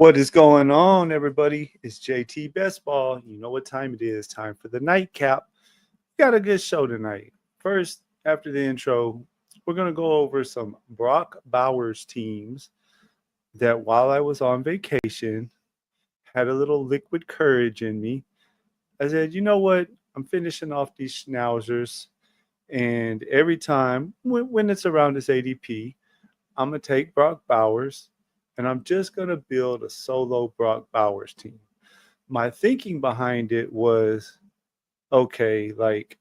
What is going on, everybody? It's JT Best Ball. You know what time it is. Time for the nightcap. Got a good show tonight. First, after the intro, we're going to go over some Brock Bowers teams that while I was on vacation had a little liquid courage in me. I said, you know what? I'm finishing off these schnauzers. And every time when it's around this ADP, I'm going to take Brock Bowers and I'm just going to build a solo Brock Bowers team. My thinking behind it was okay, like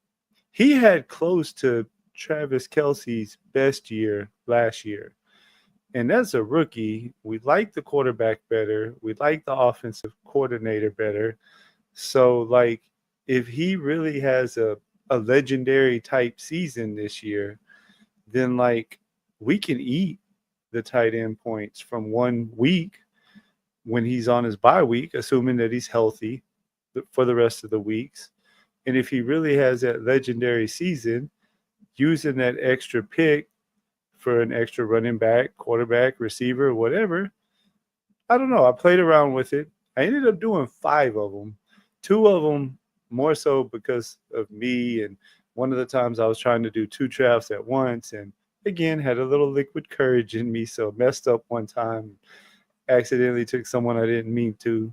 he had close to Travis Kelsey's best year last year. And as a rookie, we like the quarterback better. We like the offensive coordinator better. So, like, if he really has a legendary type season this year, then, like, we can eat the tight end points from 1 week when he's on his bye week, assuming that he's healthy for the rest of the weeks. And if he really has that legendary season, using that extra pick for an extra running back, quarterback, receiver, whatever, I don't know. I played around with it. I ended up doing 5 of them, 2 of them more so because of me. And one of the times I was trying to do 2 drafts at once. And again, had a little liquid courage in me. So messed up one time, accidentally took someone I didn't mean to.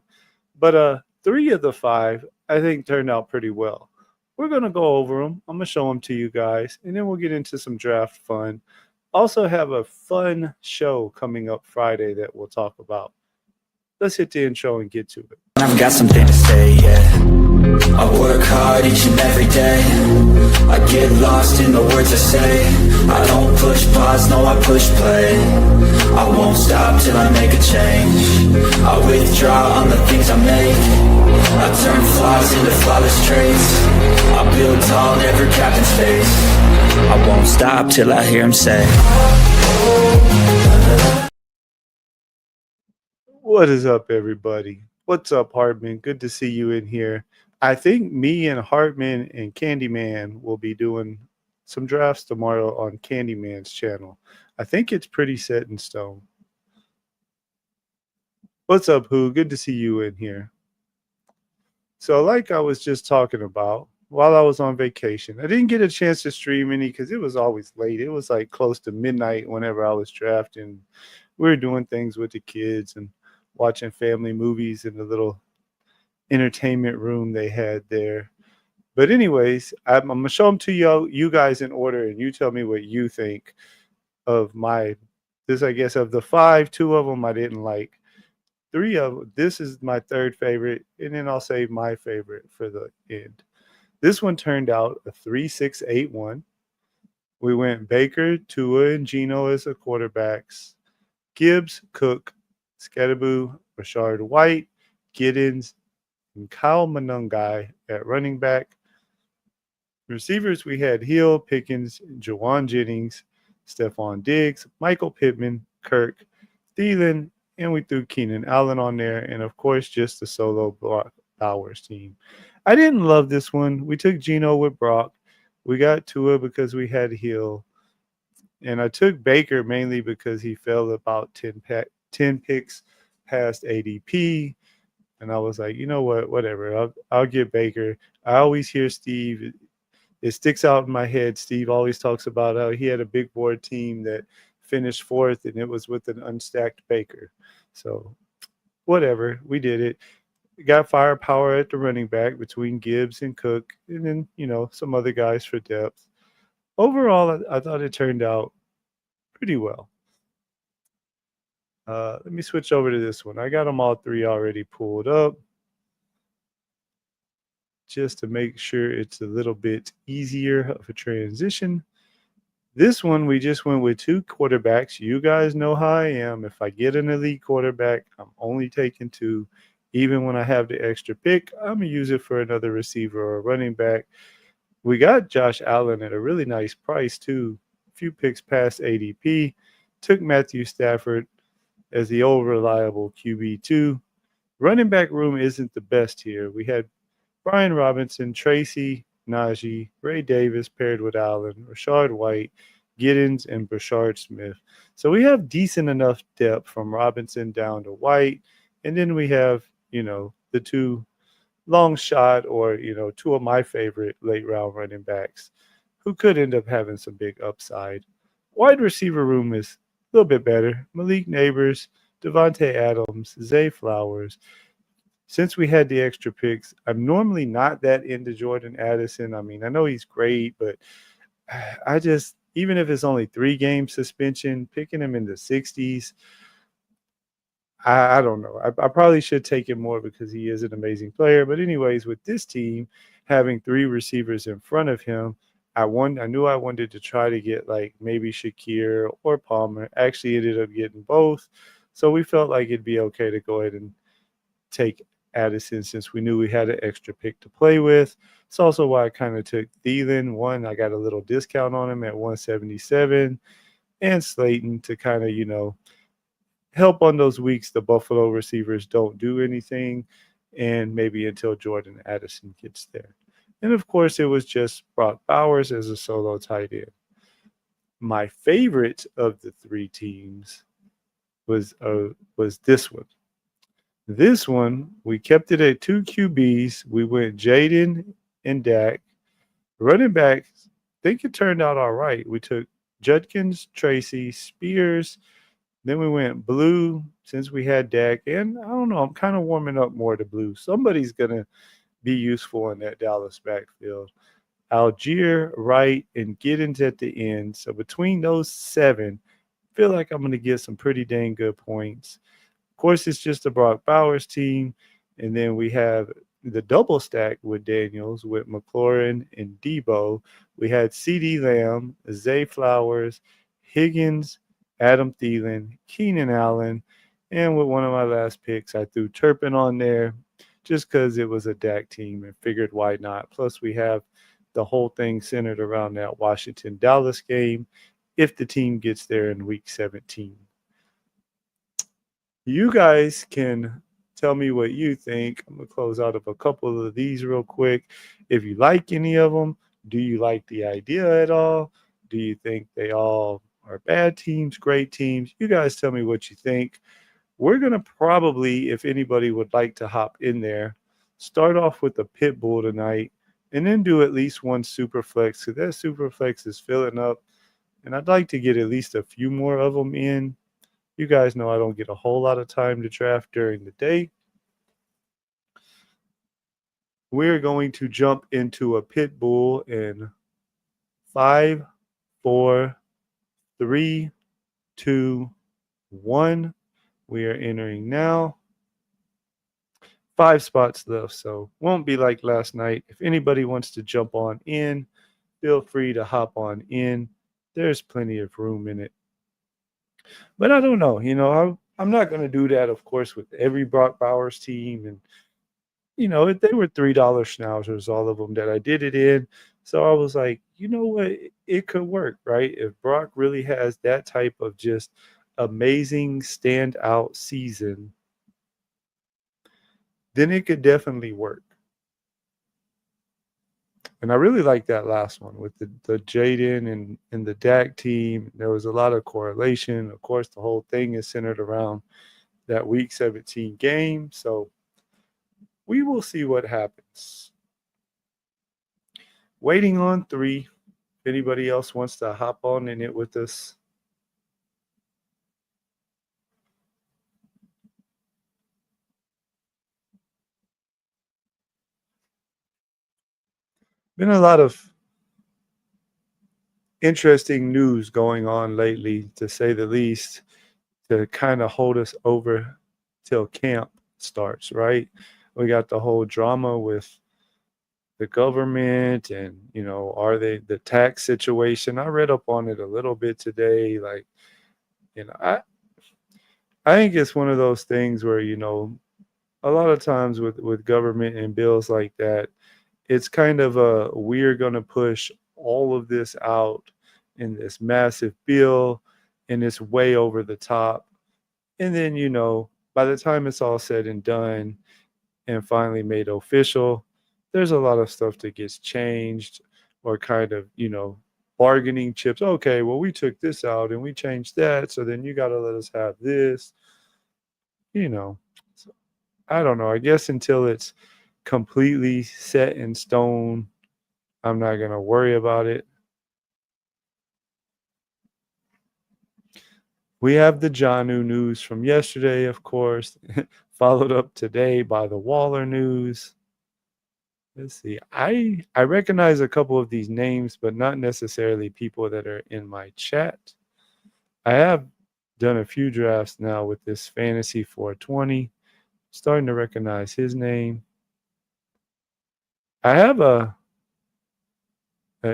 But 3 of the 5, I think, turned out pretty well. We're going to go over them. I'm going to show them to you guys, and then we'll get into some draft fun. Also have a fun show coming up Friday that we'll talk about. Let's hit the intro and get to it. I've got something to say, yeah. I work hard each and every day. I get lost in the words I say. I don't push pause, no, I push play. I won't stop till I make a change. I withdraw on the things I make. I turn flaws into flawless traits. I build tall, never capped in space. I won't stop till I hear him say. What is up, everybody? What's up, Hartman? Good to see you in here. I think me and Hartman and Candyman will be doing some drafts tomorrow on Candyman's channel. I think it's pretty set in stone. What's up, Who? Good to see you in here. So, like I was just talking about, while I was on vacation, I didn't get a chance to stream any because it was always late. It was like close to midnight whenever I was drafting. We were doing things with the kids and watching family movies in the little entertainment room they had there. But anyways, I'm gonna show them to you guys in order, and you tell me what you think of this. I guess of the 5, 2 of them I didn't like. 3 of this is my third favorite, and then I'll save my favorite for the end. This one turned out a 3-6-8-1. We went Baker, Tua, and Geno as the quarterbacks. Gibbs, Cook, Scatterboo, Rashard White, Giddens, and Kyle Monangai at running back. Receivers, we had Hill, Pickens, Jawan Jennings, Stephon Diggs, Michael Pittman, Kirk, Thielen, and we threw Keenan Allen on there. And, of course, just the solo Brock Bowers team. I didn't love this one. We took Geno with Brock. We got Tua because we had Hill. And I took Baker mainly because he fell about 10 picks past ADP. And I was like, you know what, whatever. I'll get Baker. I always hear Steve. It sticks out in my head. Steve always talks about how he had a big board team that finished 4th, and it was with an unstacked Baker. So whatever, we did it. Got firepower at the running back between Gibbs and Cook, and then, some other guys for depth. Overall, I thought it turned out pretty well. Let me switch over to this one. I got them all 3 already pulled up just to make sure it's a little bit easier of a transition. This one, we just went with 2 quarterbacks. You guys know how I am. If I get an elite quarterback, I'm only taking 2. Even when I have the extra pick, I'm going to use it for another receiver or a running back. We got Josh Allen at a really nice price, too. A few picks past ADP. Took Matthew Stafford as the old reliable QB2. Running back room isn't the best here. We had Brian Robinson, Tracy, Najee, Ray Davis paired with Allen, Rashard White, Giddens, and Brashard Smith. So we have decent enough depth from Robinson down to White, And then we have, the two long shot or, two of my favorite late round running backs who could end up having some big upside. Wide receiver room is a little bit better. Malik Neighbors, Devontae Adams, Zay Flowers. Since we had the extra picks, I'm normally not that into Jordan Addison. I mean, I know he's great, but I just, even if it's only 3 game suspension, picking him in the 60s, I don't know. I probably should take him more because he is an amazing player. But anyways, with this team having 3 receivers in front of him, I knew I wanted to try to get like maybe Shakir or Palmer. Actually ended up getting both. So we felt like it'd be okay to go ahead and take Addison since we knew we had an extra pick to play with. It's also why I kind of took Thielen. One, I got a little discount on him at 177, and Slayton to kind of, help on those weeks the Buffalo receivers don't do anything, and maybe until Jordan Addison gets there. And of course, it was just Brock Bowers as a solo tight end. My favorite of the 3 teams was this one. This one, we kept it at 2 QBs. We went Jaden and Dak. Running backs, I think it turned out all right. We took Judkins, Tracy, Spears. Then we went blue since we had Dak. And I don't know, I'm kind of warming up more to blue. Somebody's going to be useful in that Dallas backfield. Algier, Wright, and Giddens at the end. So between those 7, I feel like I'm going to get some pretty dang good points. Of course, it's just the Brock Bowers team. And then we have the double stack with Daniels, with McLaurin and Debo. We had CeeDee Lamb, Zay Flowers, Higgins, Adam Thielen, Keenan Allen. And with one of my last picks, I threw Turpin on there just because it was a Dak team and figured why not. Plus, we have the whole thing centered around that Washington-Dallas game if the team gets there in Week 17. You guys can tell me what you think. I'm going to close out of a couple of these real quick. If you like any of them, do you like the idea at all? Do you think they all are bad teams, great teams? You guys tell me what you think. We're going to probably, if anybody would like to hop in there, start off with a pit bull tonight and then do at least one super flex because that super flex is filling up. And I'd like to get at least a few more of them in. You guys know I don't get a whole lot of time to draft during the day. We're going to jump into a pit bull in 5, 4, 3, 2, 1. We are entering now. 5 spots left, so won't be like last night. If anybody wants to jump on in, feel free to hop on in. There's plenty of room in it. But I don't know. I'm not going to do that, of course, with every Brock Bowers team. And, if they were $3 schnauzers, all of them that I did it in. So I was like, you know what? It could work, right? If Brock really has that type of just amazing standout season, then it could definitely work. And I really like that last one with the Jaden and the Dak team. There was a lot of correlation. Of course, the whole thing is centered around that Week 17 game. So we will see what happens. Waiting on 3. If anybody else wants to hop on in it with us. Been a lot of interesting news going on lately, to say the least, to kind of hold us over till camp starts, right? We got the whole drama with the government and, are they the tax situation? I read up on it a little bit today. Like, I think it's one of those things where, a lot of times with government and bills like that, it's kind of we're going to push all of this out in this massive bill and it's way over the top. And then, by the time it's all said and done and finally made official, there's a lot of stuff that gets changed or kind of, bargaining chips. Okay, well, we took this out and we changed that. So then you got to let us have this, So I don't know. I guess until it's completely set in stone, I'm not going to worry about it. We have the Jonnu news from yesterday, of course, followed up today by the Waller news. Let's see. I recognize a couple of these names, but not necessarily people that are in my chat. I have done a few drafts now with this Fantasy 420. Starting to recognize his name. I have an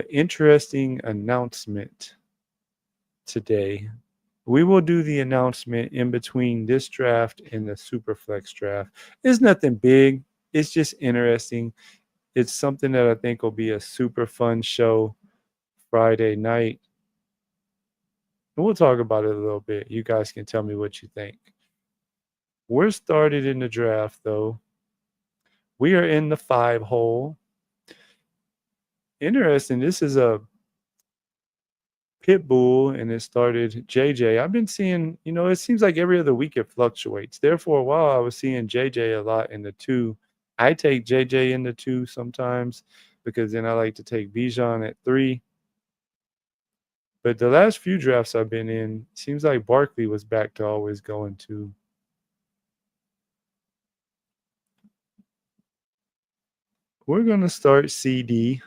interesting announcement today. We will do the announcement in between this draft and the Superflex draft. It's nothing big. It's just interesting. It's something that I think will be a super fun show Friday night. And we'll talk about it a little bit. You guys can tell me what you think. We're started in the draft, though. We are in the 5 hole. Interesting. This is a Pitbull, and it started JJ. I've been seeing, it seems like every other week it fluctuates. There for a while, I was seeing JJ a lot in the 2. I take JJ in the 2 sometimes because then I like to take Bijan at 3. But the last few drafts I've been in, seems like Barkley was back to always going 2. We're going to start CD.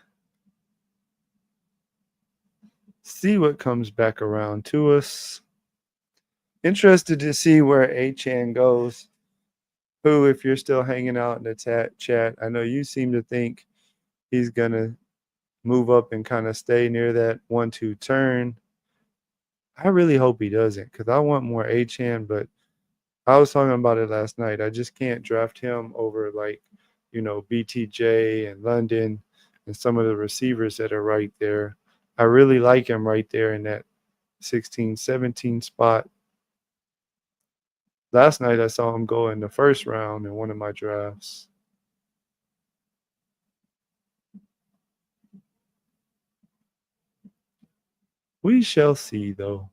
See what comes back around to us. Interested to see where Achane goes. Who, if you're still hanging out in the chat, I know you seem to think he's going to move up and kind of stay near that 1-2 turn. I really hope he doesn't because I want more Achane, but I was talking about it last night. I just can't draft him over BTJ and London and some of the receivers that are right there. I really like him right there in that 16, 17 spot. Last night I saw him go in the first round in one of my drafts. We shall see, though.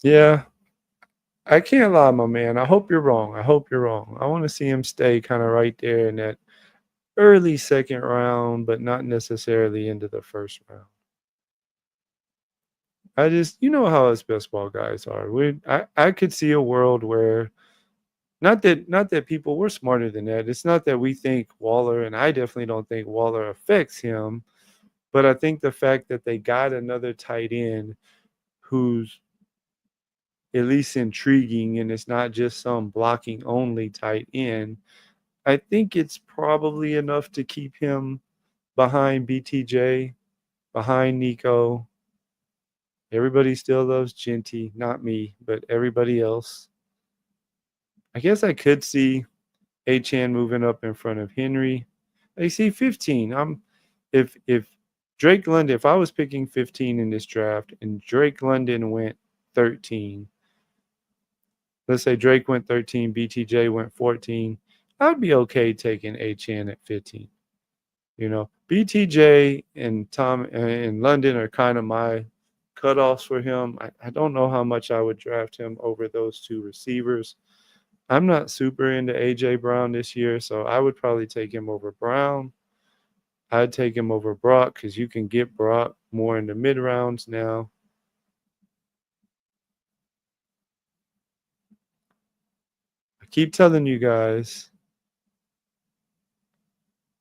Yeah. I can't lie, my man. I hope you're wrong. I want to see him stay kind of right there in that early second round, but not necessarily into the first round. I just, how us best ball guys are. I could see a world where, not that people were smarter than that. It's not that we think Waller, and I definitely don't think Waller affects him, but I think the fact that they got another tight end who's at least intriguing, and it's not just some blocking only tight end, I think it's probably enough to keep him behind BTJ, behind Nico. Everybody still loves Genty, not me, but everybody else. I guess I could see Achane moving up in front of Henry. I see 15. If Drake London, if I was picking 15 in this draft and Drake London went 13, let's say Drake went 13, BTJ went 14, I'd be okay taking Achane at 15. BTJ and Tom and London are kind of my cutoffs for him. I don't know how much I would draft him over those 2 receivers. I'm not super into AJ Brown this year, so I would probably take him over Brown. I'd take him over Brock because you can get Brock more in the mid rounds now. I keep telling you guys,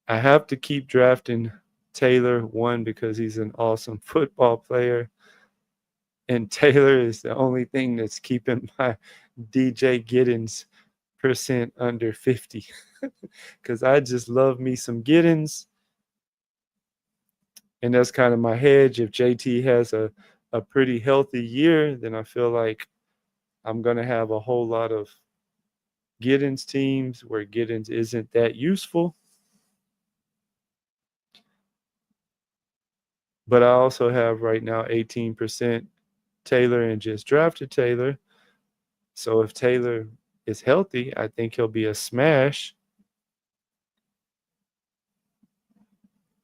I have to keep drafting Taylor, one, because he's an awesome football player. And Taylor is the only thing that's keeping my DJ Giddens percent under 50. Because I just love me some Giddens. And that's kind of my hedge. If JT has a pretty healthy year, then I feel like I'm going to have a whole lot of Giddens teams where Giddens isn't that useful. But I also have right now 18% Taylor and just drafted Taylor. So if Taylor is healthy, I think he'll be a smash.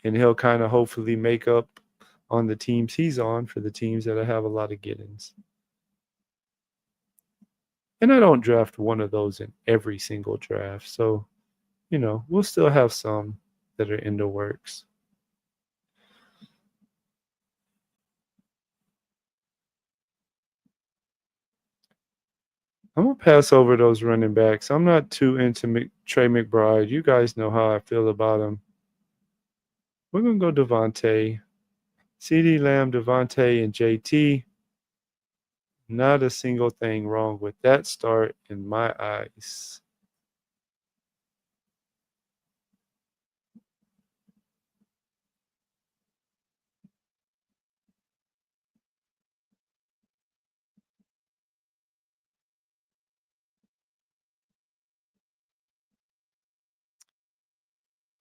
and he'll kind of hopefully make up on the teams he's on for the teams that have a lot of get-ins. And I don't draft one of those in every single draft. So, we'll still have some that are in the works. I'm going to pass over those running backs. I'm not too into Trey McBride. You guys know how I feel about him. We're going to go Devontae. CeeDee Lamb, Devontae, and JT. Not a single thing wrong with that start in my eyes.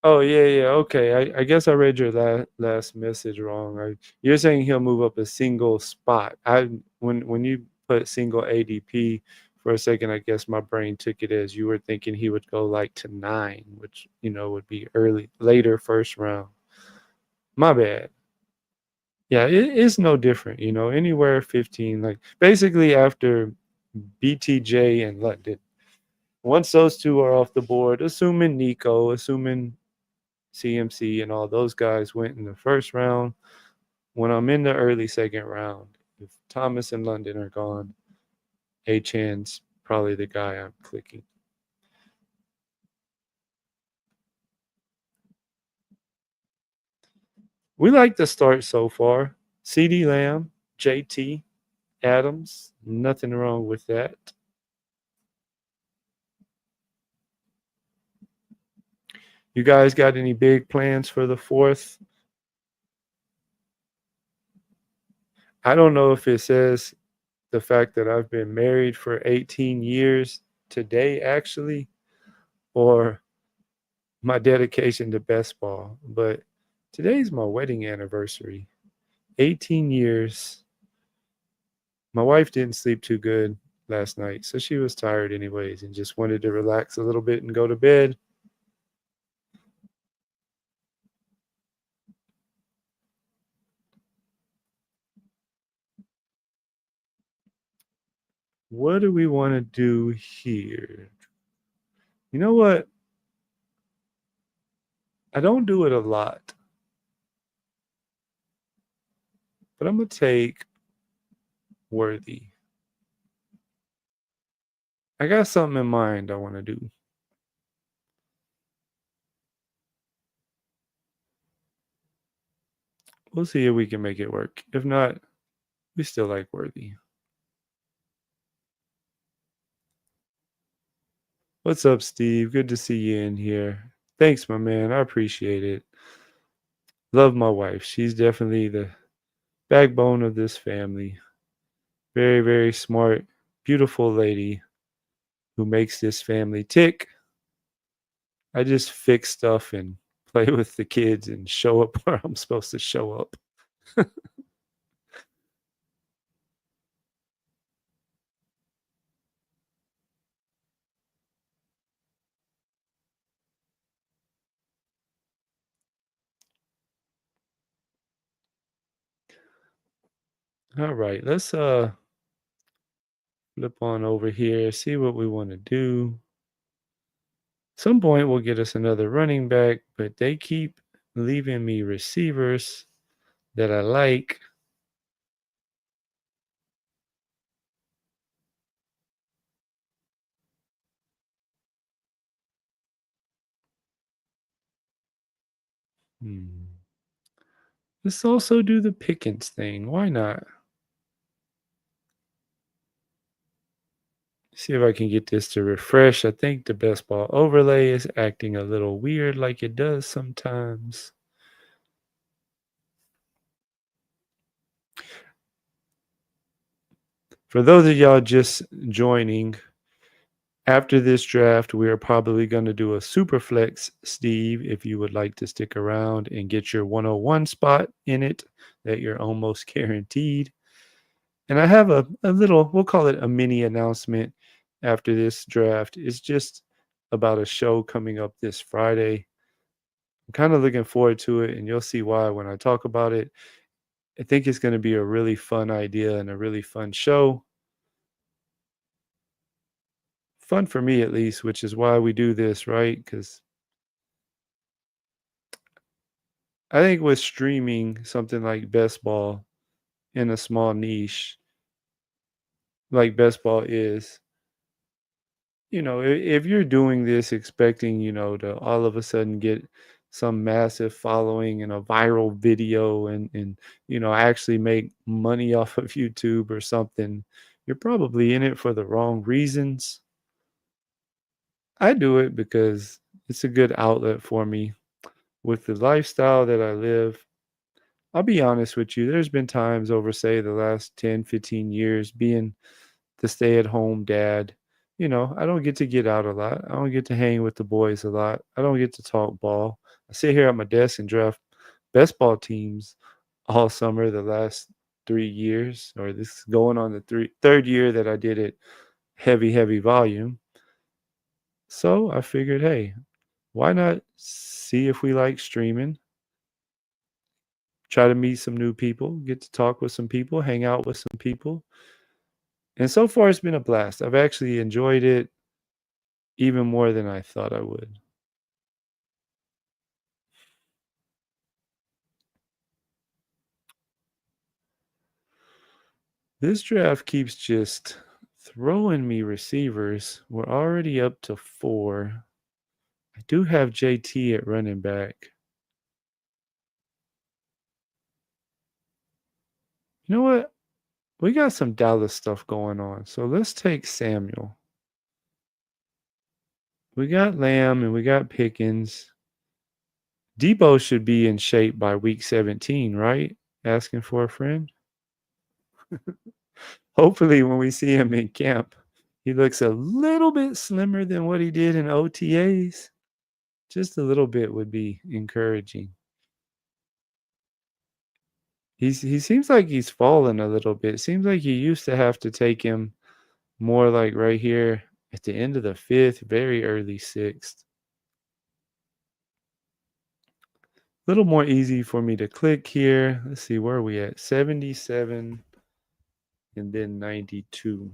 Oh, yeah. Okay. I guess I read your last message wrong. You're saying he'll move up a single spot. When you put single ADP for a second, I guess my brain took it as you were thinking he would go like to 9, which would be later first round. My bad. Yeah, it's no different. Anywhere 15, like basically after BTJ and London. Once those two are off the board, assuming Nico, assuming CMC and all those guys went in the first round. When I'm in the early second round, if Thomas and London are gone, Achane's probably the guy I'm clicking. We like the start so far. CeeDee Lamb, JT, Adams, nothing wrong with that. You guys got any big plans for the 4th? I don't know if it says the fact that I've been married for 18 years today, actually, or my dedication to best ball. But today's my wedding anniversary. 18 years. My wife didn't sleep too good last night, so she was tired anyways and just wanted to relax a little bit and go to bed. What do we want to do here? You know what? I don't do it a lot, but I'm going to take Worthy. I got something in mind I want to do. We'll see if we can make it work. If not, we still like Worthy. What's up, Steve? Good to see you in here. Thanks, my man. I appreciate it. Love my wife. She's definitely the backbone of this family. Very, very smart, beautiful lady who makes this family tick. I just fix stuff and play with the kids and show up where I'm supposed to show up. All right, let's flip on over here, see what we want to do. Some point we'll get us another running back, but they keep leaving me receivers that I like. Let's also do the Pickens thing. Why not? See if I can get this to refresh. I think the best ball overlay is acting a little weird like it does sometimes. For those of y'all just joining, after this draft, we are probably going to do a super flex, Steve, if you would like to stick around and get your 101 spot in it that you're almost guaranteed. And I have a little, we'll call it a mini announcement after this draft. It's just about a show coming up this Friday. I'm kind of looking forward to it, and you'll see why when I talk about it. I think it's going to be a really fun idea and a really fun show. Fun for me, at least, which is why we do this, right? Because I think with streaming something like best ball in a small niche, like best ball is, if you're doing this expecting, to all of a sudden get some massive following and a viral video and actually make money off of YouTube or something, you're probably in it for the wrong reasons. I do it because it's a good outlet for me with the lifestyle that I live. I'll be honest with you, there's been times over, say, the last 10, 15 years being the stay at home dad. I don't get out a lot. I don't get to hang with the boys a lot. I don't get to talk ball. I sit here at my desk and draft best ball teams all summer the last 3 years, or this is going on the third year that I did it heavy volume. So I figured, hey, why not see if we like streaming? Try to meet some new people, get to talk with some people, hang out with some people. And so far, it's been a blast. I've actually enjoyed it even more than I thought I would. This draft keeps just throwing me receivers. We're already up to 4. I do have JT at running back. You know what? We got some Dallas stuff going on. So let's take Samuel. We got Lamb and we got Pickens. Debo should be in shape by week 17, right? Asking for a friend. Hopefully, when we see him in camp, he looks a little bit slimmer than what he did in OTAs. Just a little bit would be encouraging. He seems like he's fallen a little bit. Seems like you used to have to take him more like right here at the end of the 5th, very early 6th. A little more easy for me to click here. Let's see, where are we at? 77 and then 92.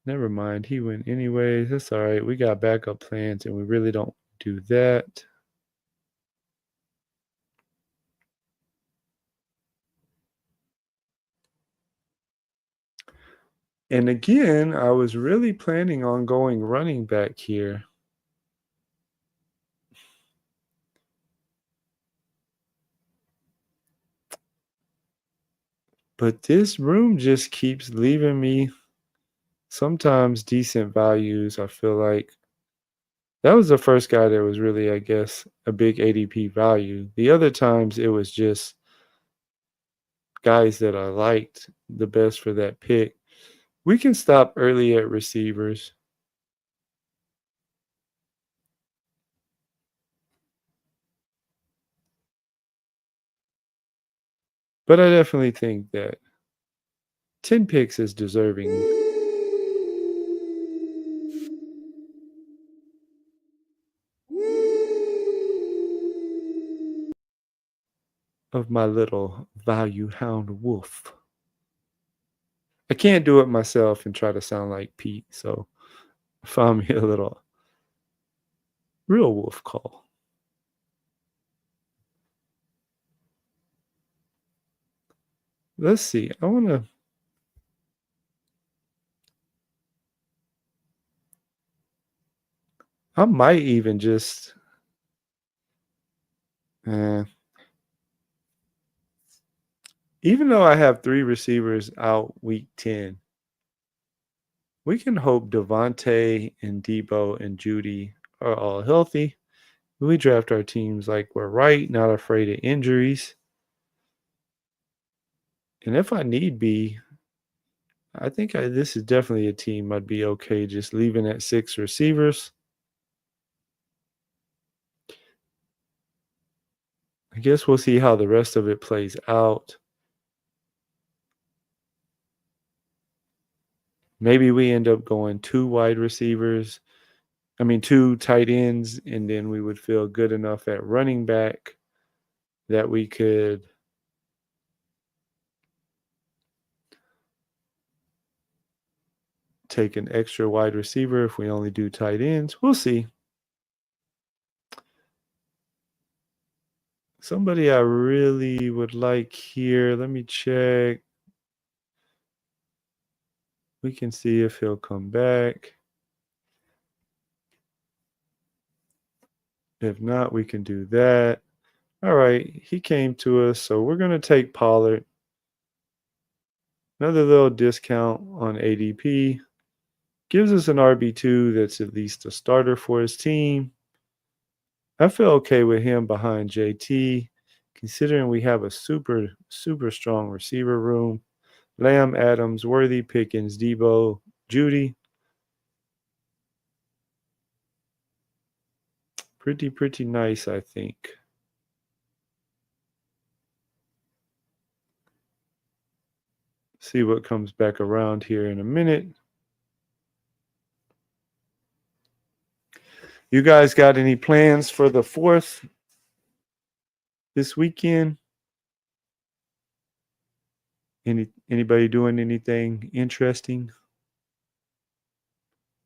Never mind. He went anyways. That's all right. We got backup plans and we really don't do that. And again, I was really planning on going running back here. But this room just keeps leaving me sometimes decent values. I feel like that was the first guy that was really, I guess, a big ADP value. The other times it was just guys that I liked the best for that pick. We can stop early at receivers. But I definitely think that 10 picks is deserving of my little value hound wolf. I can't do it myself and try to sound like Pete, so find me a little real wolf call. Let's see. I might even just even though I have 3 receivers out week 10, we can hope Devontae and Debo and Judy are all healthy. We draft our teams like we're right, not afraid of injuries. And if I need be, I think this is definitely a team I'd be okay just leaving at 6 receivers. I guess we'll see how the rest of it plays out. Maybe we end up going 2 wide receivers. 2 tight ends, and then we would feel good enough at running back that we could take an extra wide receiver if we only do tight ends. We'll see. Somebody I really would like here. Let me check. We can see if he'll come back. If not, we can do that. All right, he came to us, so we're going to take Pollard. Another little discount on ADP. Gives us an RB2 that's at least a starter for his team. I feel okay with him behind JT, considering we have a super, super strong receiver room. Lamb, Adams, Worthy, Pickens, Debo, Judy. Pretty nice, I think. See what comes back around here in a minute. You guys got any plans for the 4th this weekend? Anybody doing anything interesting?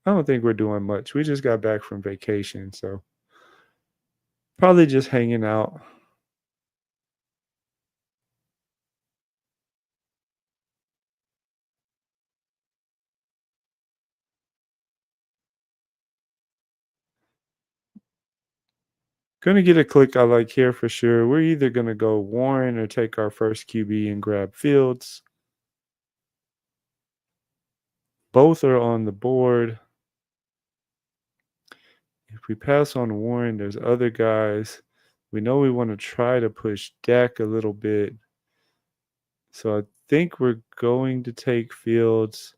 I don't think we're doing much. We just got back from vacation, so probably just hanging out. Gonna get a click I like here for sure. We're either gonna go Warren or take our first QB and grab Fields. Both are on the board. If we pass on Warren, there's other guys. We know we want to try to push Dak a little bit. So I think we're going to take Fields.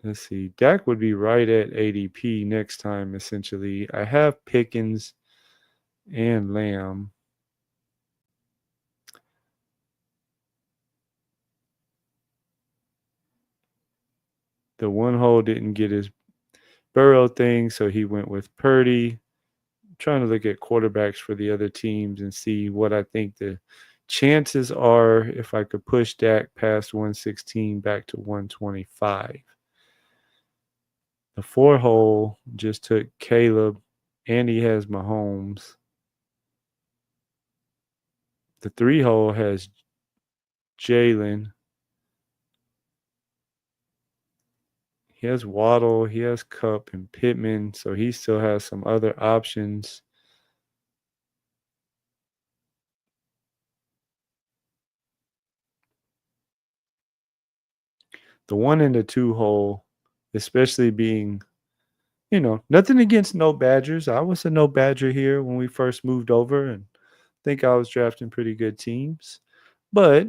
Let's see. Dak would be right at ADP next time, essentially. I have Pickens and Lamb. The one hole didn't get his Burrow thing, so he went with Purdy. I'm trying to look at quarterbacks for the other teams and see what I think the chances are if I could push Dak past 116 back to 125. The 4 hole just took Caleb, and he has Mahomes. The 3 hole has Jalen. He has Waddle, he has Kupp and Pittman, so he still has some other options. The 1 and the 2 hole, especially being, nothing against no Badgers. I was a no Badger here when we first moved over, and think I was drafting pretty good teams. But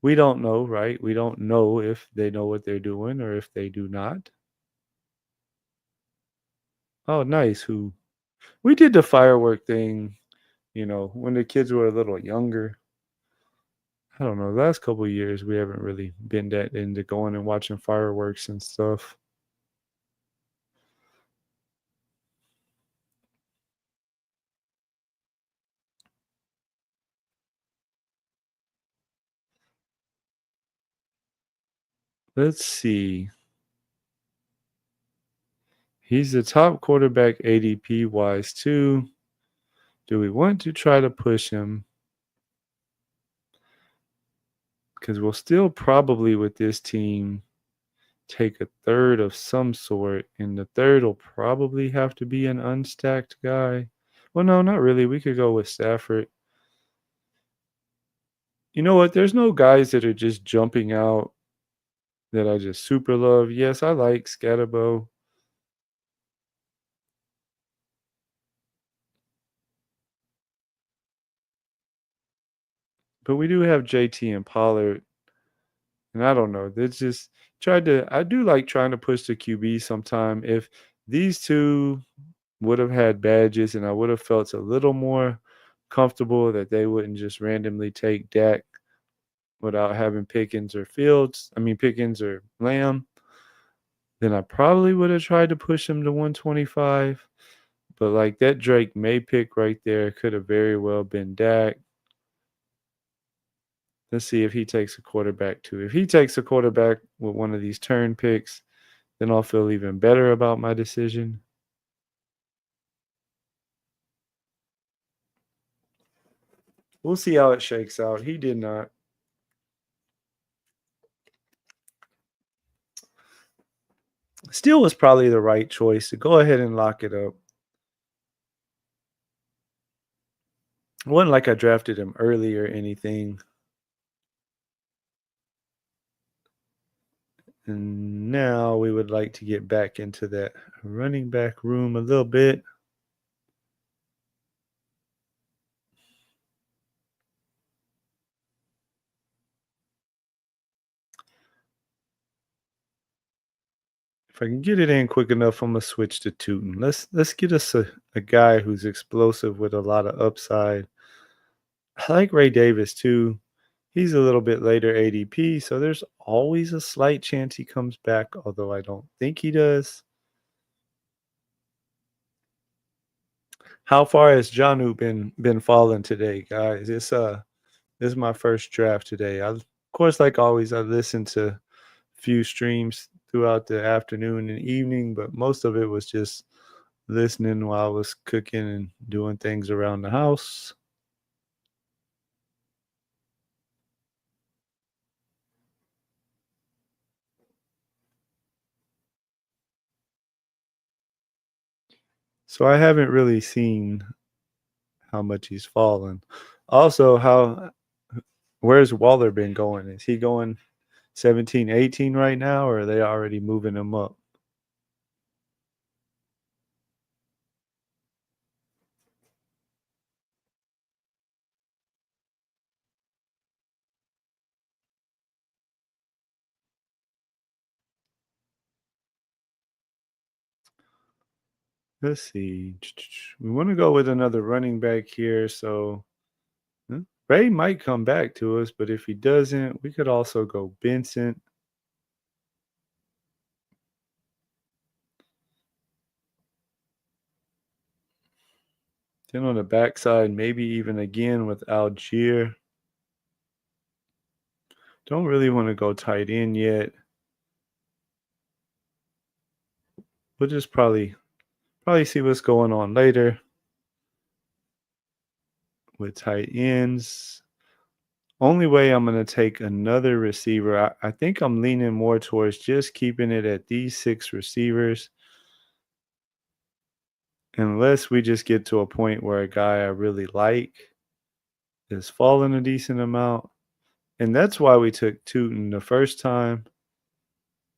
we don't know, right? We don't know if they know what they're doing or if they do not. Oh, nice. We did the firework thing, when the kids were a little younger. I don't know. The last couple of years, we haven't really been that into going and watching fireworks and stuff. Let's see. He's the top quarterback ADP wise too. Do we want to try to push him? Because we'll still probably with this team take a third of some sort, and the third will probably have to be an unstacked guy. Well, no, not really. We could go with Stafford. You know what? There's no guys that are just jumping out that I just super love. Yes, I like Scatterbo. But we do have JT and Pollard. And I don't know. It's just I do like trying to push the QB sometime. If these two would have had badges and I would have felt a little more comfortable that they wouldn't just randomly take Dak without having Pickens or Lamb, then I probably would have tried to push him to 125. But like that Drake May pick right there could have very well been Dak. Let's see if he takes a quarterback too. If he takes a quarterback with one of these turn picks, then I'll feel even better about my decision. We'll see how it shakes out. He did not. Still was probably the right choice to go ahead and lock it up. It wasn't like I drafted him early or anything. And now we would like to get back into that running back room a little bit. If I can get it in quick enough, I'm gonna switch to Tootin. Let's get us a guy who's explosive with a lot of upside. I like Ray Davis too. He's a little bit later ADP, so there's always a slight chance he comes back, although I don't think he does. How far has Jonnu been falling today, guys? This is my first draft today. Of course, like always, I listen to a few streams throughout the afternoon and evening, but most of it was just listening while I was cooking and doing things around the house. So I haven't really seen how much he's fallen. Also, where's Waller been going? Is he going 17, 18 right now, or are they already moving him up? Let's see. We want to go with another running back here. So Ray might come back to us, but if he doesn't, we could also go Benson. Then on the backside, maybe even again with Algier. Don't really want to go tight end yet. We'll just probably see what's going on later with tight ends. Only way I'm going to take another receiver, I think I'm leaning more towards just keeping it at these 6 receivers. Unless we just get to a point where a guy I really like is falling a decent amount. And that's why we took Tootin the first time,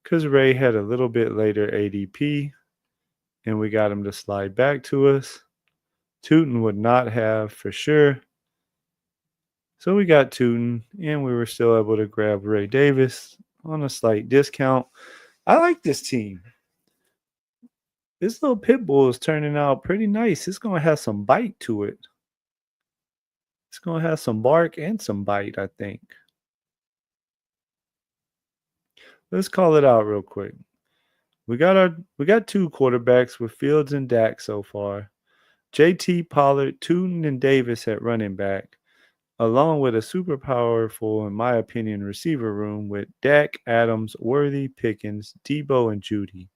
because Ray had a little bit later ADP, and we got him to slide back to us. Tootin would not have for sure. So we got Tootin, and we were still able to grab Ray Davis on a slight discount. I like this team. This little pit bull is turning out pretty nice. It's going to have some bite to it. It's going to have some bark and some bite, I think. Let's call it out real quick. We got 2 quarterbacks with Fields and Dak so far. JT, Pollard, Tootin, and Davis at running back, along with a super powerful, in my opinion, receiver room with Dak, Adams, Worthy, Pickens, Debo, and Judy.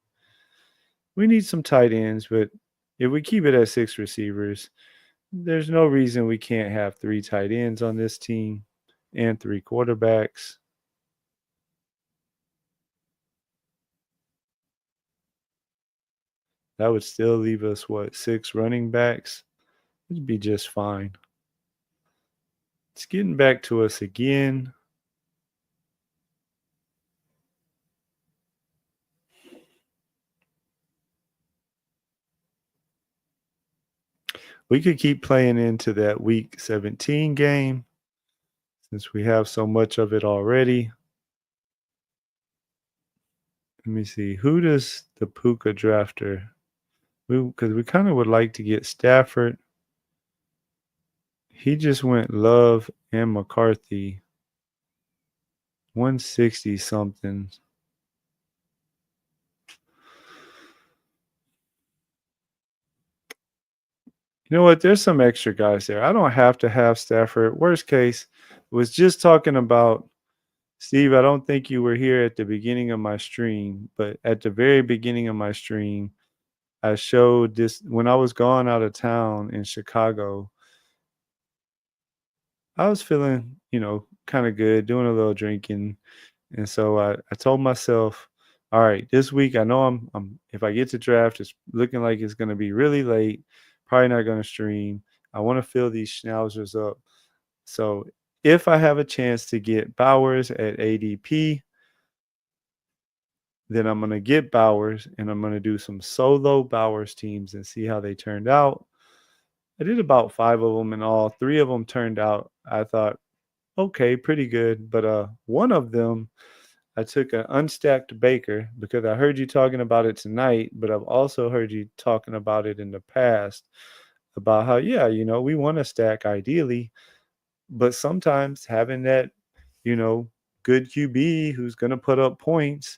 We need some tight ends, but if we keep it at 6 receivers, there's no reason we can't have 3 tight ends on this team and 3 quarterbacks. That would still leave us, 6 running backs? It'd be just fine. It's getting back to us again. We could keep playing into that week 17 game since we have so much of it already. Let me see. Who does the Puka drafter? Because we kind of would like to get Stafford. He just went Love and McCarthy. 160 something. You know what? There's some extra guys there. I don't have to have Stafford. Worst case, was just talking about Steve. I don't think you were here at the beginning of my stream, but at the very beginning of my stream, I showed this when I was gone out of town in Chicago. I was feeling, kind of good, doing a little drinking. And so I told myself, all right, this week I know I'm if I get to draft, it's looking like it's gonna be really late, probably not gonna stream. I want to fill these schnauzers up. So if I have a chance to get Bowers at ADP, then I'm gonna get Bowers and I'm gonna do some solo Bowers teams and see how they turned out. I did about 5 of them in all. 3 of them turned out, I thought, okay, pretty good. But one of them, I took an unstacked Baker because I heard you talking about it tonight, but I've also heard you talking about it in the past about how, yeah, we want to stack ideally, but sometimes having that, you know, good QB who's going to put up points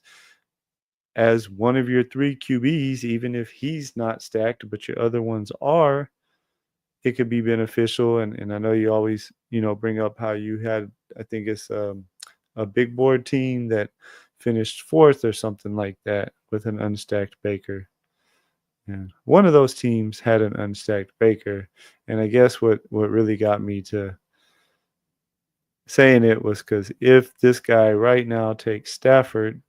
as one of your 3 QBs, even if he's not stacked, but your other ones are, it could be beneficial. And I know you always, bring up how you had, I think it's a big board team that finished 4th or something like that with an unstacked Baker. And one of those teams had an unstacked Baker. And I guess what really got me to saying it was because if this guy right now takes Stafford,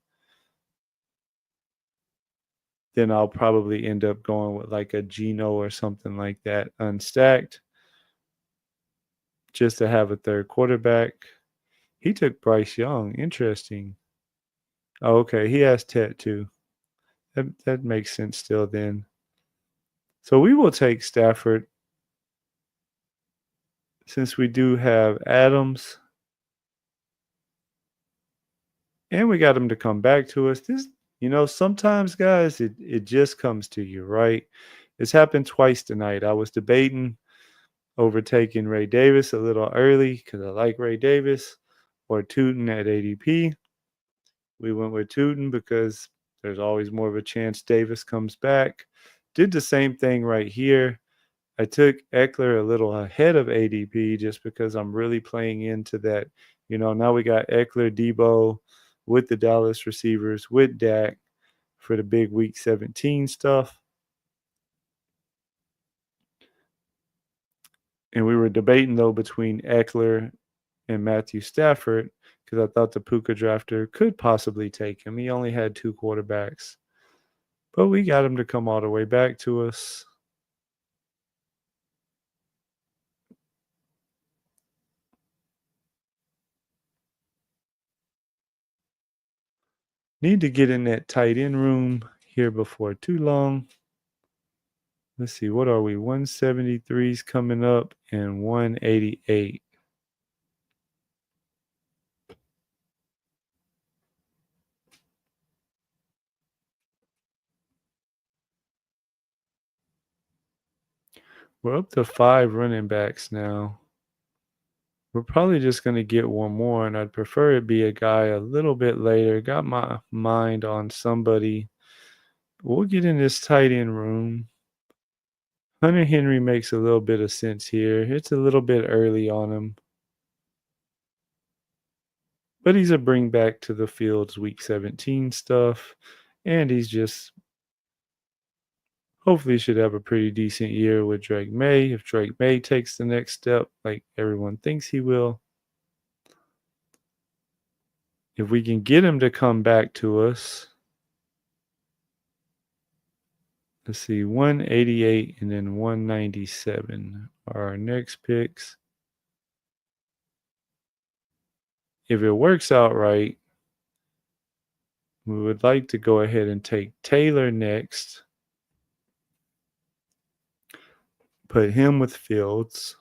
then I'll probably end up going with like a Geno or something like that unstacked just to have a third quarterback. He took Bryce Young. Interesting. Oh, okay. He has Tet too. That makes sense still then. So we will take Stafford since we do have Adams. And we got him to come back to us. This, sometimes, guys, it just comes to you, right? It's happened twice tonight. I was debating overtaking Ray Davis a little early because I like Ray Davis or Tootin at ADP. We went with Tootin because there's always more of a chance Davis comes back. Did the same thing right here. I took Eckler a little ahead of ADP just because I'm really playing into that. Now we got Eckler, Debo with the Dallas receivers, with Dak for the big Week 17 stuff. And we were debating, though, between Eckler and Matthew Stafford because I thought the Puka drafter could possibly take him. He only had 2 quarterbacks. But we got him to come all the way back to us. Need to get in that tight end room here before too long. Let's see, what are we? 173's coming up and 188. We're up to 5 running backs now. We're probably just going to get one more, and I'd prefer it be a guy a little bit later. Got my mind on somebody. We'll get in this tight end room. Hunter Henry makes a little bit of sense here. It's a little bit early on him. But he's a bring back to the Fields Week 17 stuff. And he's just hopefully should have a pretty decent year with Drake May. If Drake May takes the next step like everyone thinks he will. If we can get him to come back to us. Let's see, 188 and then 197 are our next picks. If it works out right, we would like to go ahead and take Taylor next. Put him with Fields.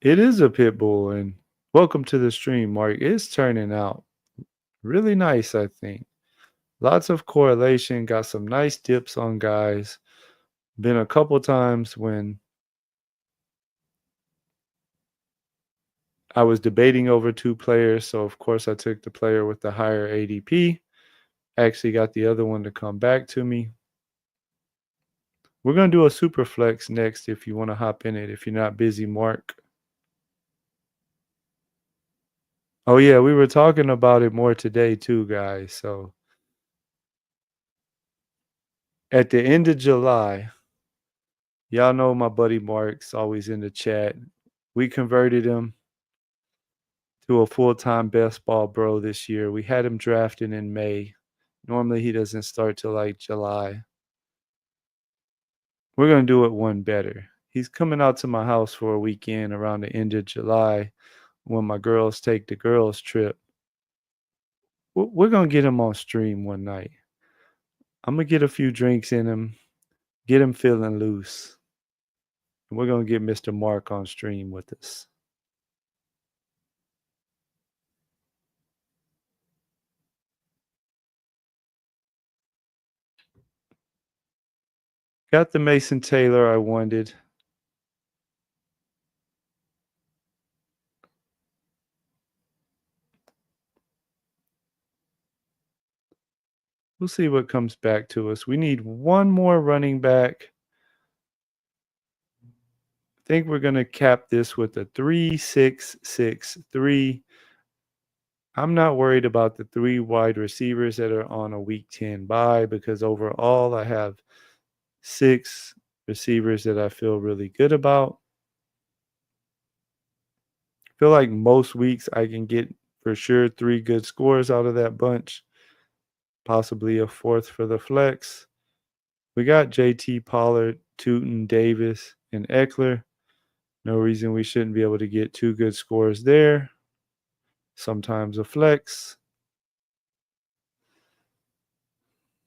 It is a pit bull, and welcome to the stream, Mark. It's turning out really nice, I think. Lots of correlation, got some nice dips on guys. Been a couple times when I was debating over two players, so of course I took the player with the higher ADP. Actually got the other one to come back to me. We're going to do a super flex next if you want to hop in it, if you're not busy, Mark. Oh, yeah, we were talking about it more today too, guys. So at the end of July, y'all know my buddy Mark's always in the chat. We converted him to a full-time best ball bro this year. We had him drafting in May. Normally he doesn't start till like July. We're going to do it one better. He's coming out to my house for a weekend around the end of July when my girls take the girls trip. We're going to get him on stream one night. I'm going to get a few drinks in him, get him feeling loose. And we're going to get Mr. Mark on stream with us. Got the Mason Taylor I wanted. We'll see what comes back to us. We need one more running back. I think we're going to cap this with a 3-6-6-3. I'm not worried about the 3 wide receivers that are on a week 10 bye because overall I have 6 receivers that I feel really good about. I feel like most weeks I can get for sure 3 good scores out of that bunch, possibly a 4th for the flex. We got JT, Pollard, Tootin, Davis, and Eckler. No reason we shouldn't be able to get 2 good scores there. Sometimes a flex.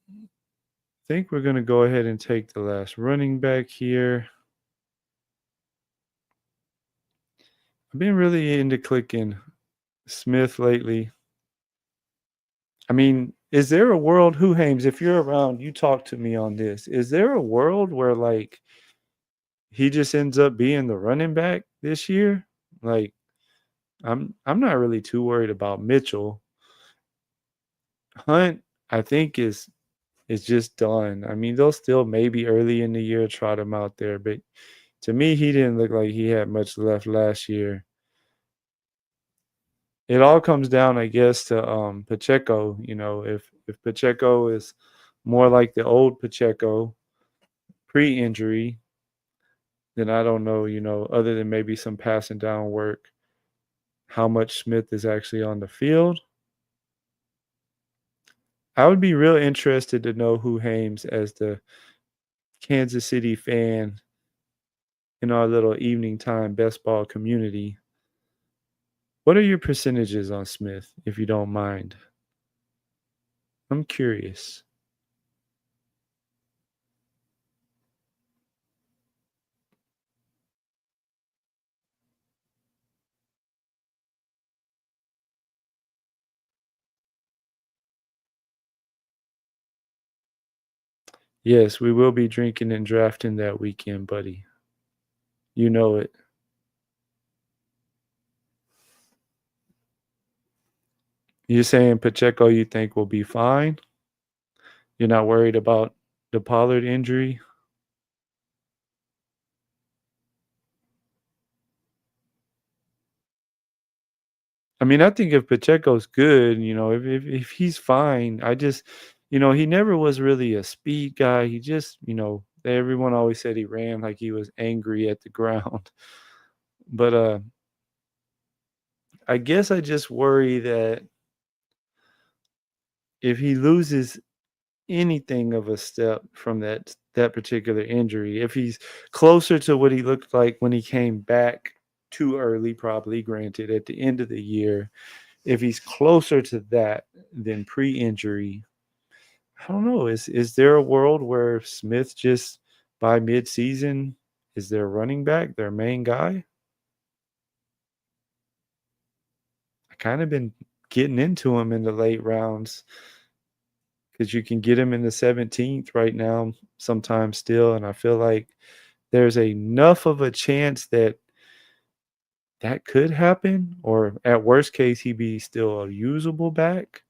I think we're going to go ahead and take the last running back here. I've been really into clicking Smith lately. I mean, is there a world, who Hames, if you're around, you talk to me on this. Is there a world where like he just ends up being the running back this year? Like I'm not really too worried about Mitchell. Hunt, I think is just done. I mean, they'll still maybe early in the year trot him out there, but to me, he didn't look like he had much left last year. It all comes down, I guess, to Pacheco. You know, if Pacheco is more like the old Pacheco pre-injury, then I don't know, you know, other than maybe some passing down work, how much Smith is actually on the field. I would be real interested to know who Hames, as the Kansas City fan in our little evening time best ball community. What are your percentages on Smith, if you don't mind? I'm curious. Yes, we will be drinking and drafting that weekend, buddy. You know it. You're saying Pacheco you think will be fine? You're not worried about the Pollard injury? I mean, I think if Pacheco's good, you know, if he's fine, I just, you know, he never was really a speed guy. He just, you know, everyone always said he ran like he was angry at the ground. But I guess I just worry that if he loses anything of a step from that particular injury, if he's closer to what he looked like when he came back too early, probably granted at the end of the year, if he's closer to that than pre-injury, I don't know. Is there a world where Smith just by mid-season is their running back, their main guy? I kind of been getting into him in the late rounds because you can get him in the 17th right now sometimes still, and I feel like there's enough of a chance that that could happen, or at worst case, he'd be still a usable back.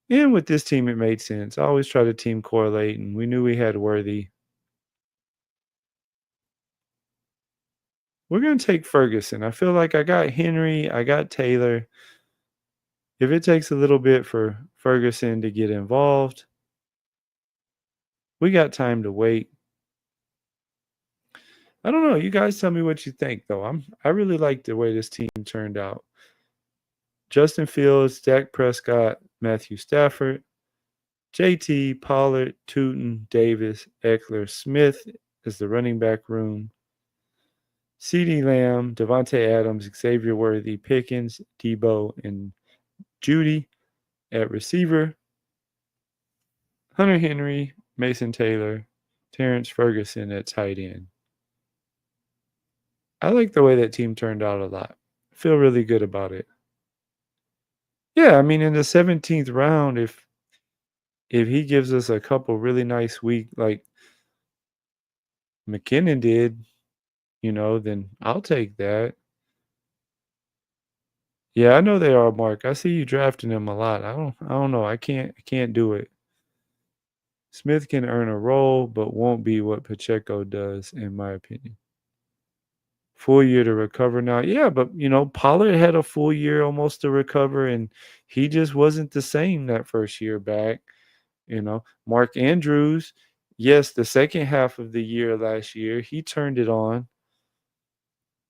And with this team, it made sense. I always try to team correlate, and we knew we had Worthy. We're going to take Ferguson. I feel like I got Henry, I got Taylor. If it takes a little bit for Ferguson to get involved, we got time to wait. I don't know. You guys tell me what you think, though. I really like the way this team turned out. Justin Fields, Dak Prescott, Matthew Stafford, JT, Pollard, Tootin, Davis, Eckler, Smith is the running back room. CeeDee Lamb, Devontae Adams, Xavier Worthy, Pickens, Debo, and Judy at receiver. Hunter Henry, Mason Taylor, Terrence Ferguson at tight end. I like the way that team turned out a lot. I feel really good about it. Yeah, I mean, in the 17th round, if he gives us a couple really nice weeks like McKinnon did, then I'll take that. Yeah, I know they are, Mark. I see you drafting them a lot. I don't know. I can't do it. Smith can earn a role, but won't be what Pacheco does, in my opinion. Full year to recover now. Yeah, but Pollard had a full year almost to recover, and he just wasn't the same that first year back. Mark Andrews, yes, the second half of the year last year, he turned it on,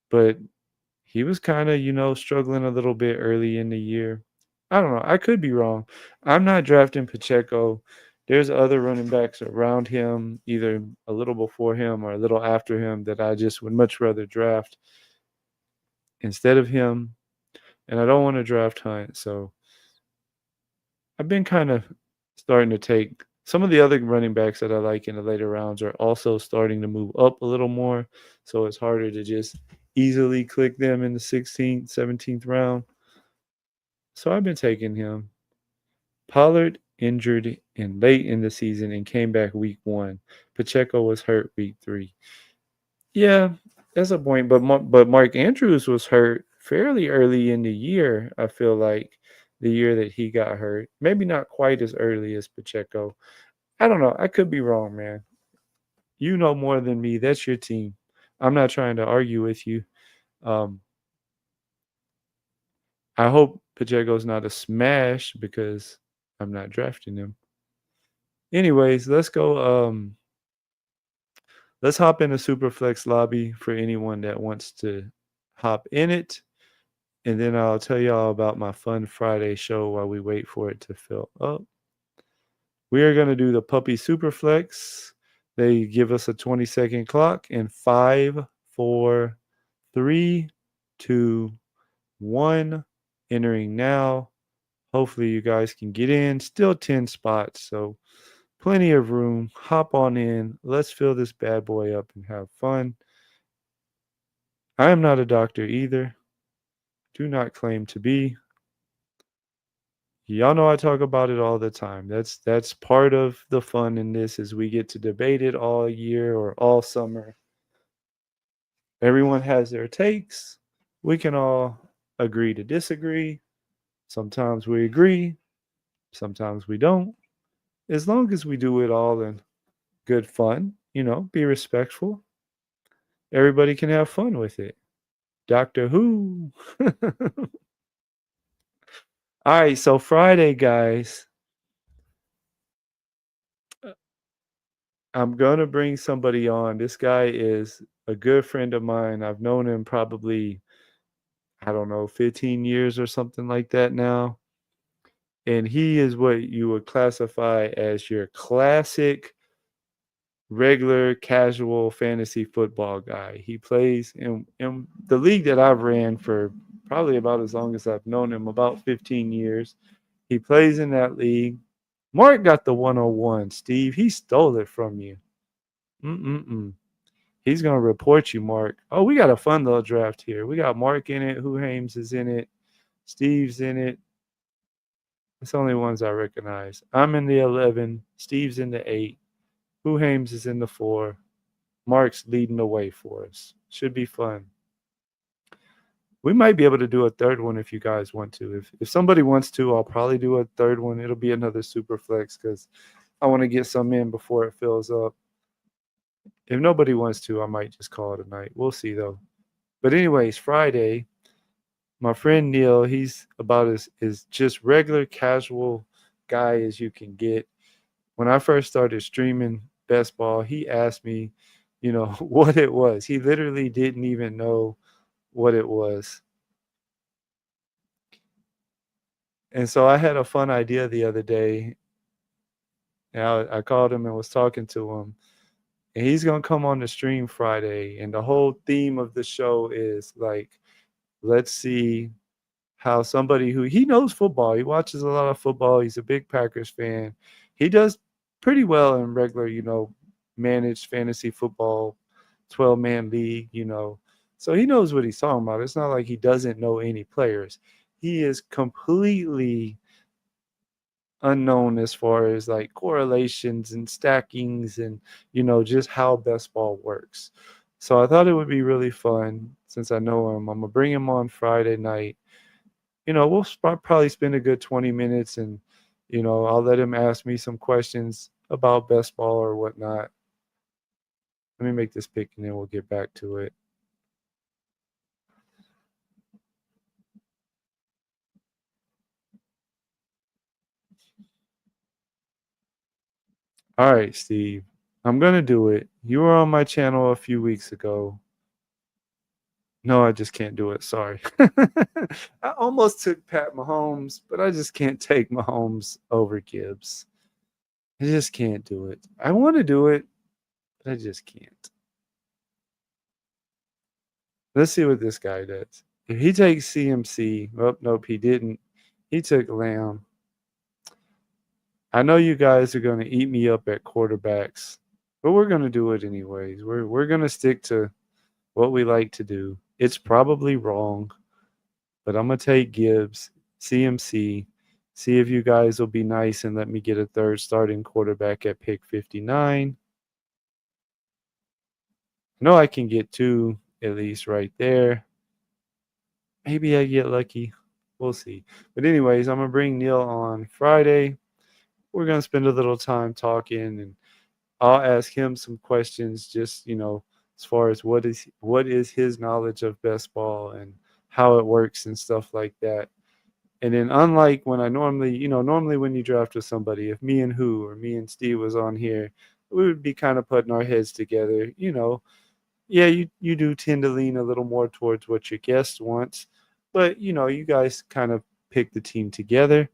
but he was kind of, struggling a little bit early in the year. I don't know. I could be wrong. I'm not drafting Pacheco. There's other running backs around him, either a little before him or a little after him, that I just would much rather draft instead of him. And I don't want to draft Hunt. So I've been kind of starting to take some of the other running backs that I like in the later rounds are also starting to move up a little more. So it's harder to just easily click them in the 16th, 17th round. So I've been taking him. Pollard injured in late in the season and came back week 1. Pacheco was hurt week 3. Yeah, that's a point. But Mark Andrews was hurt fairly early in the year, I feel like, the year that he got hurt. Maybe not quite as early as Pacheco. I don't know. I could be wrong, man. You know more than me. That's your team. I'm not trying to argue with you. I hope Pacheco's not a smash because I'm not drafting him. Anyways, let's go. Let's hop in a Superflex lobby for anyone that wants to hop in it. And then I'll tell y'all about my Fun Friday show while we wait for it to fill up. We are going to do the Puppy Superflex. They give us a 20-second clock in 5, 4, 3, 2, 1. Entering now. Hopefully you guys can get in. Still 10 spots, so plenty of room. Hop on in. Let's fill this bad boy up and have fun. I am not a doctor either. Do not claim to be. Y'all know I talk about it all the time. That's part of the fun in this is we get to debate it all year or all summer. Everyone has their takes. We can all agree to disagree. Sometimes we agree. Sometimes we don't. As long as we do it all in good fun, be respectful. Everybody can have fun with it. Doctor Who. All right, so Friday, guys. I'm going to bring somebody on. This guy is a good friend of mine. I've known him probably, 15 years or something like that now. And he is what you would classify as your classic, regular, casual fantasy football guy. He plays in the league that I've ran for probably about as long as I've known him, about 15 years. He plays in that league. Mark got the 101, Steve. He stole it from you. He's going to report you, Mark. Oh, we got a fun little draft here. We got Mark in it. Who Hames is in it. Steve's in it. It's only ones I recognize. I'm in the 11. Steve's in the 8. Who Hames is in the 4. Mark's leading the way for us. Should be fun. We might be able to do a third one if you guys want to. If somebody wants to, I'll probably do a third one. It'll be another super flex because I want to get some in before it fills up. If nobody wants to, I might just call it a night. We'll see though. But anyways, Friday, my friend Neil, he's about as just regular casual guy as you can get. When I first started streaming best ball, he asked me, what it was. He literally didn't even know what it was. And so I had a fun idea the other day. And I called him and was talking to him. And he's going to come on the stream Friday. And the whole theme of the show is like, let's see how somebody who he knows football, he watches a lot of football. He's a big Packers fan. He does pretty well in regular, managed fantasy football, 12-man league. So he knows what he's talking about. It's not like he doesn't know any players. He is completely unknown as far as like correlations and stackings and just how best ball works. So I thought it would be really fun since I know him. I'm gonna bring him on Friday night. We'll probably spend a good 20 minutes and I'll let him ask me some questions about best ball or whatnot. Let me make this pick and then we'll get back to it. All right, Steve, I'm gonna do it. You were on my channel a few weeks ago. No, I just can't do it. Sorry. I almost took Pat Mahomes, but I just can't take Mahomes over Gibbs. I just can't do it. I want to do it, but I just can't. Let's see what this guy does. If he takes CMC, oh, nope, he didn't. He took Lamb. I know you guys are going to eat me up at quarterbacks, but we're going to do it anyways. We're going to stick to what we like to do. It's probably wrong, but I'm going to take Gibbs, CMC, see if you guys will be nice and let me get a third starting quarterback at pick 59. I know I can get two at least right there. Maybe I get lucky. We'll see. But anyways, I'm going to bring Neil on Friday. We're going to spend a little time talking and I'll ask him some questions just, as far as what is his knowledge of best ball and how it works and stuff like that. And then unlike when I normally when you draft with somebody, if me and who or me and Steve was on here, we would be kind of putting our heads together, Yeah, you do tend to lean a little more towards what your guest wants, but you guys kind of pick the team together.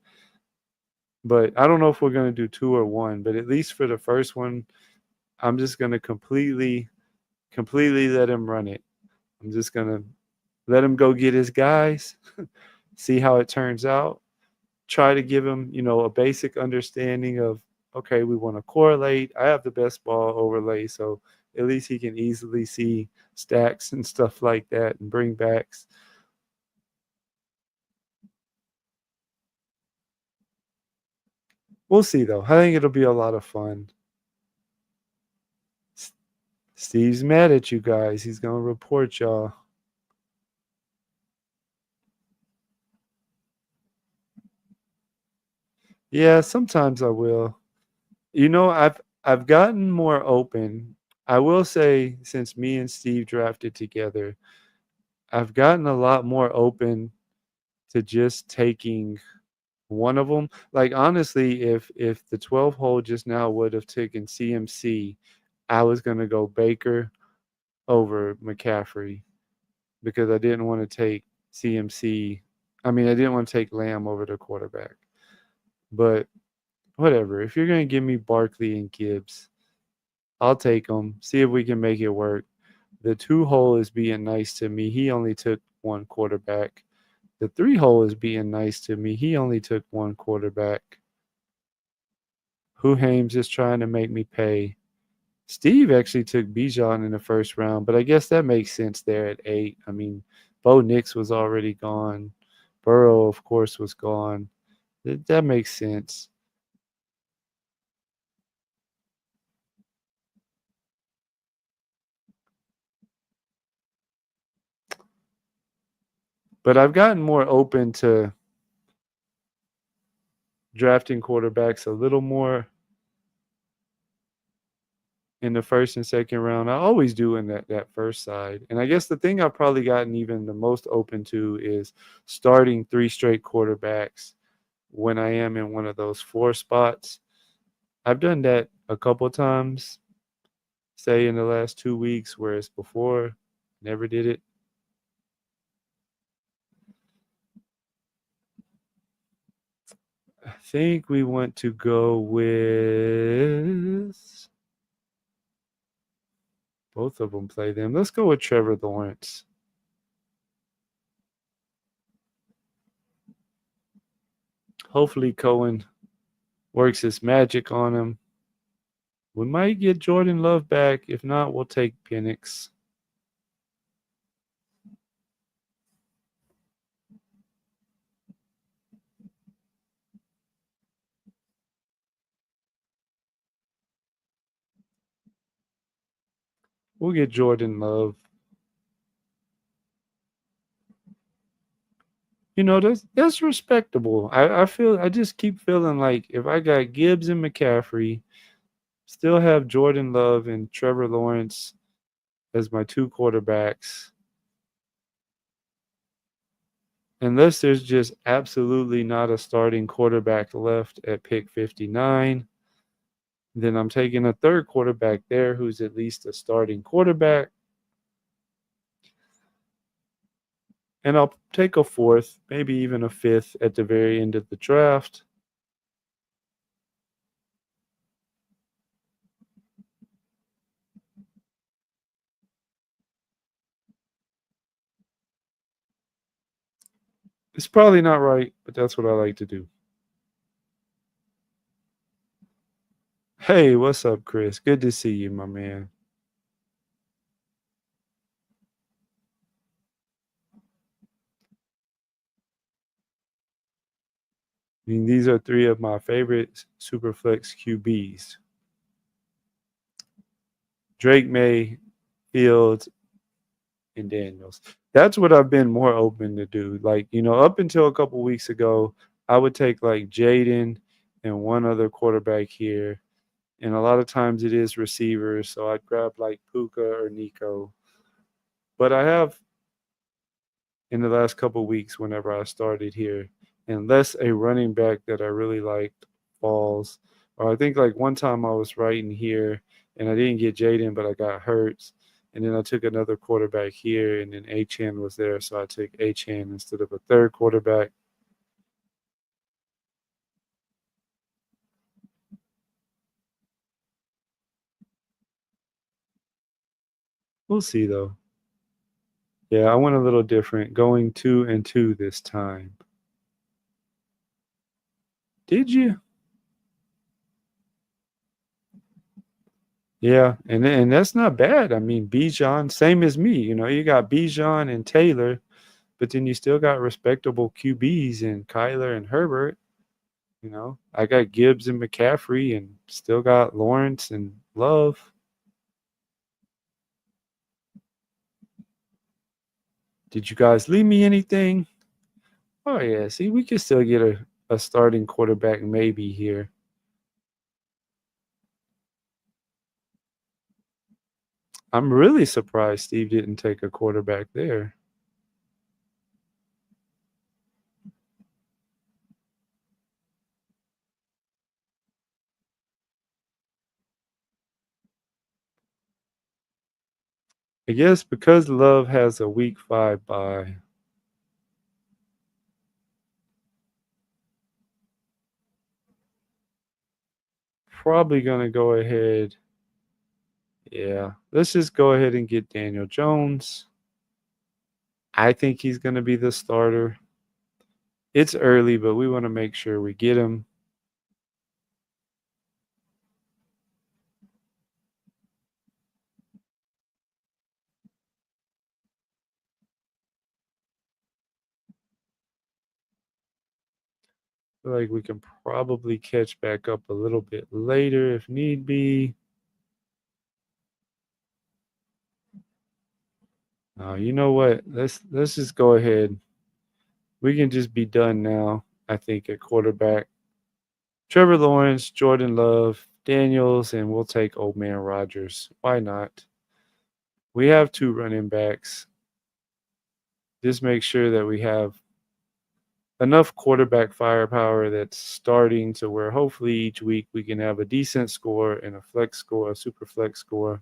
But I don't know if we're going to do two or one, but at least for the first one, I'm just going to completely let him run it. I'm just going to let him go get his guys, see how it turns out, try to give him, a basic understanding of, okay, we want to correlate. I have the best ball overlay, so at least he can easily see stacks and stuff like that and bring backs. We'll see, though. I think it'll be a lot of fun. Steve's mad at you guys. He's going to report y'all. Yeah, sometimes I will. I've gotten more open. I will say since me and Steve drafted together, I've gotten a lot more open to just taking one of them. Like honestly, if the 12 hole just now would have taken CMC, I was going to go Baker over McCaffrey because I didn't want to take CMC. I mean, I didn't want to take Lamb over the quarterback. But whatever. If you're going to give me Barkley and Gibbs, I'll take them. See if we can make it work. The 2 hole is being nice to me. He only took one quarterback. The 3 hole is being nice to me. He only took one quarterback. Who Hames is trying to make me pay. Steve actually took Bijan in the first round, but I guess that makes sense there at 8. I mean, Bo Nix was already gone. Burrow, of course, was gone. That makes sense. But I've gotten more open to drafting quarterbacks a little more in the first and second round. I always do in that first side. And I guess the thing I've probably gotten even the most open to is starting 3 straight quarterbacks when I am in one of those 4 spots. I've done that a couple times, say in the last 2 weeks, whereas before never did it. I think we want to go with both of them play them. Let's go with Trevor Lawrence. Hopefully Cohen works his magic on him. We might get Jordan Love back. If not, we'll take Penix. We'll get Jordan Love. You know, that's respectable. I just keep feeling like if I got Gibbs and McCaffrey, still have Jordan Love and Trevor Lawrence as my 2 quarterbacks. Unless there's just absolutely not a starting quarterback left at pick 59, then I'm taking a 3rd quarterback there who's at least a starting quarterback. And I'll take a 4th, maybe even a 5th at the very end of the draft. It's probably not right, but that's what I like to do. Hey, what's up, Chris? Good to see you, my man. I mean, these are 3 of my favorite Superflex QBs. Drake May, Fields, and Daniels. That's what I've been more open to do. Like, up until a couple weeks ago, I would take like Jaden and one other quarterback here. And a lot of times it is receivers. So I'd grab like Puka or Nico. But I have in the last couple weeks, whenever I started here, unless a running back that I really liked falls, or I think like one time I was right in here and I didn't get Jaden, but I got Hurts. And then I took another quarterback here, and then Achane was there, so I took Achane instead of a 3rd quarterback. We'll see, though. Yeah, I went a little different, going 2 and 2 this time. Did you? Yeah, and that's not bad. I mean, Bijan, same as me. You got Bijan and Taylor, but then you still got respectable QBs in Kyler and Herbert. I got Gibbs and McCaffrey and still got Lawrence and Love. Did you guys leave me anything? Oh, yeah. See, we could still get a starting quarterback maybe here. I'm really surprised Steve didn't take a quarterback there. I guess because Love has a week 5 bye. Probably going to go ahead. Yeah, let's just go ahead and get Daniel Jones. I think he's going to be the starter. It's early, but we want to make sure we get him. I feel like we can probably catch back up a little bit later if need be. You know what? Let's just go ahead. We can just be done now, I think, at quarterback. Trevor Lawrence, Jordan Love, Daniels, and we'll take old man Rodgers. Why not? We have 2 running backs. Just make sure that we have enough quarterback firepower that's starting to where hopefully each week we can have a decent score and a flex score, a super flex score.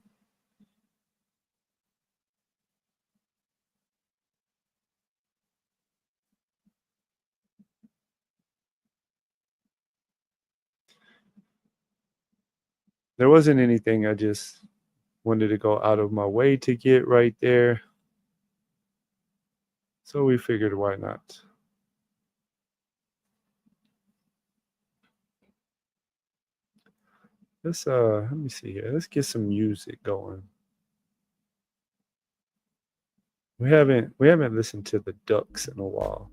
There wasn't anything I just wanted to go out of my way to get right there. So we figured why not. Let's let me see here. Let's get some music going. We haven't listened to the Ducks in a while.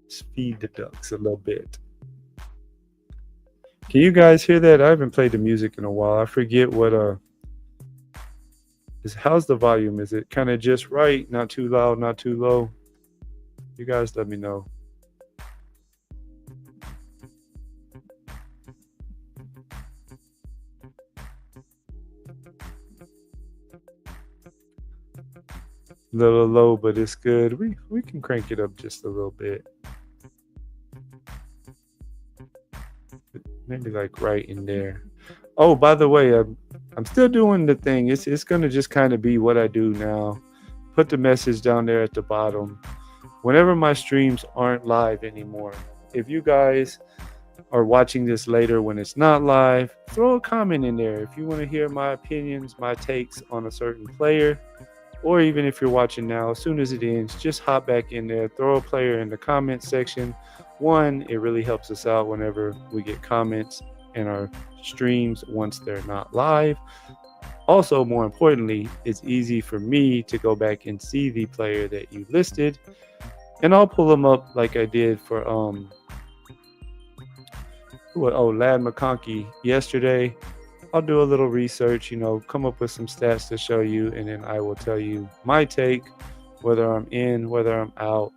Let's feed the Ducks a little bit. Can you guys hear that? I haven't played the music in a while. I forget what how's the volume? Is it kind of just right? Not too loud, not too low? You guys let me know. A little low, but it's good. We can crank it up just a little bit. Maybe like right in there. Oh, by the way, I'm still doing the thing. It's gonna just kind of be what I do now. Put the message down there at the bottom. Whenever my streams aren't live anymore, if you guys are watching this later when it's not live, throw a comment in there. If you want to hear my opinions, my takes on a certain player, or even if you're watching now, as soon as it ends, just hop back in there, throw a player in the comment section. One, it really helps us out whenever we get comments in our streams once they're not live. Also, more importantly, it's easy for me to go back and see the player that you listed, and I'll pull them up like I did for Lad McConkey yesterday. I'll do a little research, come up with some stats to show you, and then I will tell you my take, whether I'm in, whether I'm out.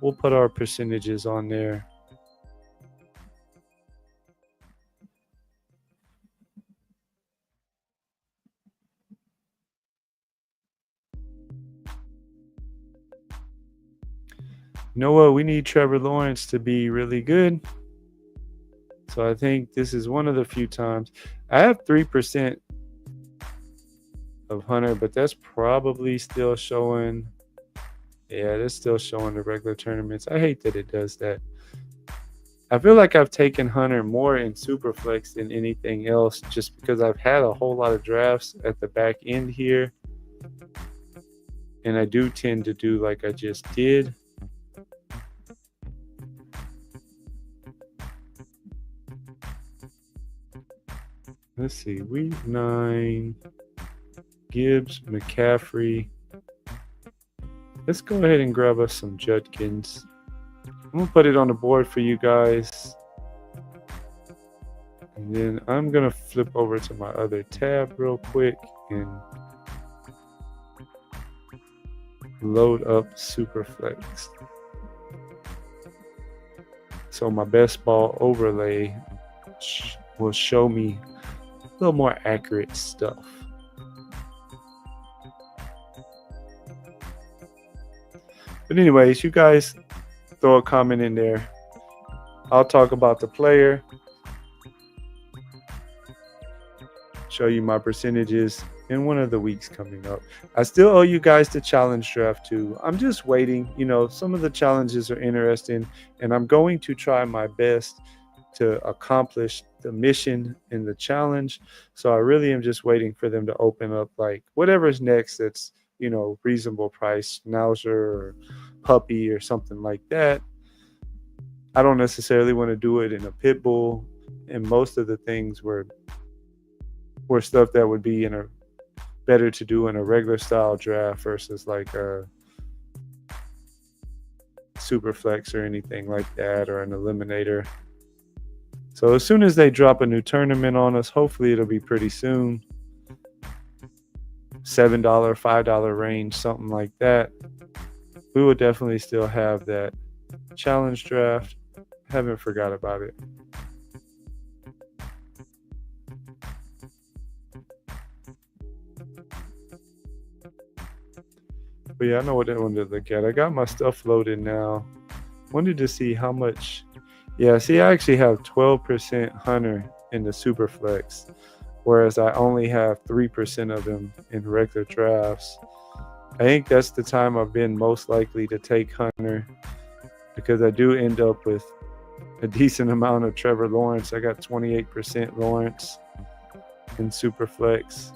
We'll put our percentages on there. You know what? We need Trevor Lawrence to be really good. So I think this is one of the few times. I have 3% of Hunter, but that's probably still showing. Yeah, that's still showing the regular tournaments. I hate that it does that. I feel like I've taken Hunter more in Superflex than anything else just because I've had a whole lot of drafts at the back end here. And I do tend to do like I just did. Let's see, week 9, Gibbs, McCaffrey. Let's go ahead and grab us some Judkins. I'm going to put it on the board for you guys. And then I'm going to flip over to my other tab real quick and load up Superflex. So my best ball overlay will show me a little more accurate stuff. But anyways, you guys throw a comment in there. I'll talk about the player, show you my percentages in one of the weeks coming up. I still owe you guys the challenge draft too. I'm just waiting. Some of the challenges are interesting, and I'm going to try my best to accomplish the mission in the challenge. So I really am just waiting for them to open up like whatever's next that's, reasonable price, Schnauzer or Puppy or something like that. I don't necessarily want to do it in a pit bull, and most of the things were stuff that would be better to do in a regular style draft versus like a super flex or anything like that, or an eliminator. So as soon as they drop a new tournament on us, hopefully it'll be pretty soon. $7, $5 range, something like that, we will definitely still have that challenge draft. Haven't forgot about it. But yeah, I know what I wanted to look at. I got my stuff loaded now. Wanted to see how much. Yeah, see, I actually have 12% Hunter in the Superflex, whereas I only have 3% of him in regular drafts. I think that's the time I've been most likely to take Hunter, because I do end up with a decent amount of Trevor Lawrence. I got 28% Lawrence in Superflex.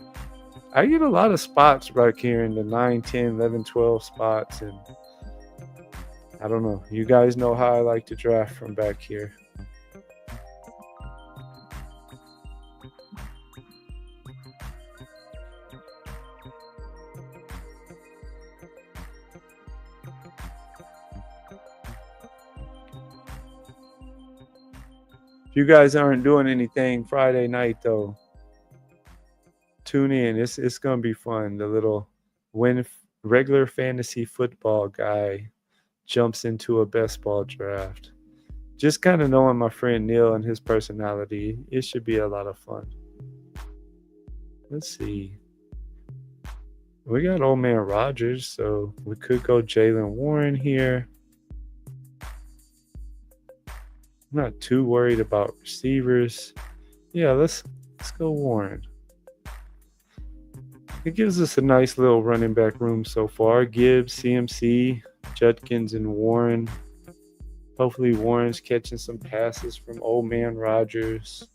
I get a lot of spots back here in the 9, 10, 11, 12 spots, and I don't know. You guys know how I like to draft from back here. If you guys aren't doing anything Friday night, though, tune in. It's going to be fun. The little regular fantasy football guy jumps into a best ball draft. Just kind of knowing my friend Neil and his personality, it should be a lot of fun. Let's see. We got old man Rodgers, so we could go Jaylen Warren here. I'm not too worried about receivers. Yeah, let's go Warren. It gives us a nice little running back room so far. Gibbs, CMC, Judkins, and Warren. Hopefully Warren's catching some passes from old man Rodgers.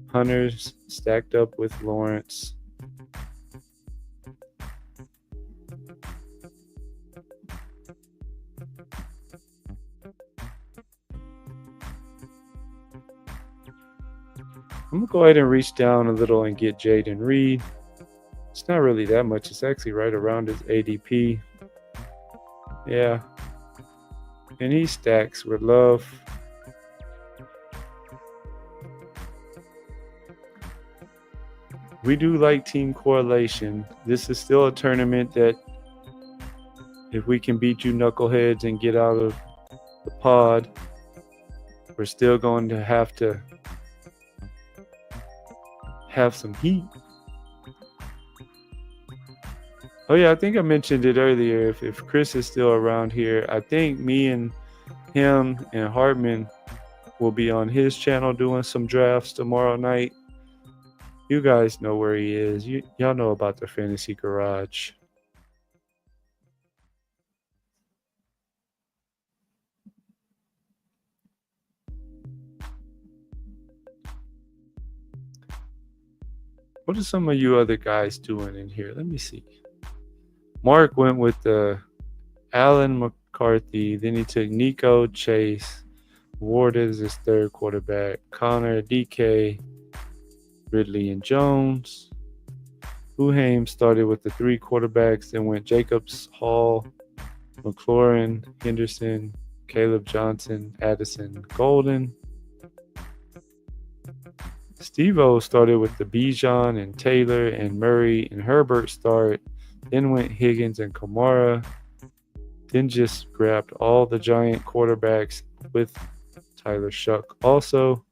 Hunter's stacked up with Lawrence. I'm going to go ahead and reach down a little and get Jaden Reed. It's not really that much. It's actually right around his ADP. Yeah. And he stacks with Love. We do like team correlation. This is still a tournament that if we can beat you knuckleheads and get out of the pod, we're still going to have some heat. Oh yeah, I think I mentioned it earlier. If Chris is still around here, I think me and him and Hartman will be on his channel doing some drafts tomorrow night. You guys know where he is. Y'all know about the Fantasy Garage. What are some of you other guys doing in here? Let me see. Mark went with the Allen McCarthy. Then he took Nico Chase. Ward is his third quarterback. Connor, DK, Ridley, and Jones. Boeheim started with the 3 quarterbacks, then went Jacobs, Hall, McLaurin, Henderson, Caleb Johnson, Addison, Golden. Steve-O started with the Bijan and Taylor and Murray and Herbert start, then went Higgins and Kamara, then just grabbed all the giant quarterbacks with Tyler Shuck also,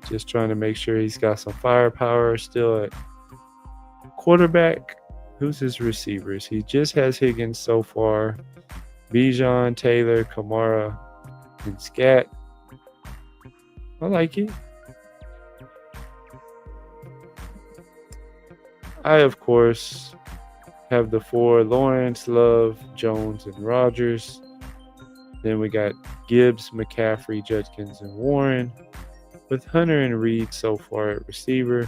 just trying to make sure he's got some firepower still at quarterback. Who's his receivers? He just has Higgins so far, Bijan, Taylor, Kamara, and Scat. I like it. I, of course, have the 4: Lawrence, Love, Jones, and Rodgers. Then we got Gibbs, McCaffrey, Judkins, and Warren, with Hunter and Reed so far at receiver.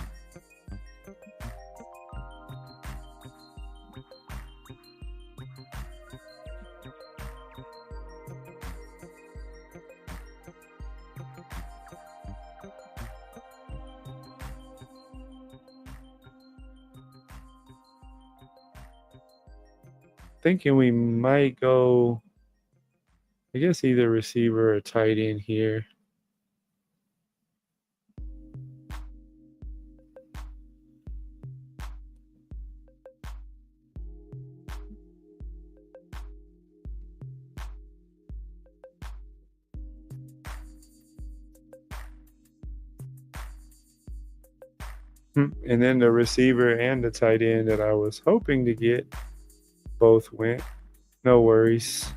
Thinking we might go, I guess, either receiver or tight end here. And then the receiver and the tight end that I was hoping to get both went. No worries.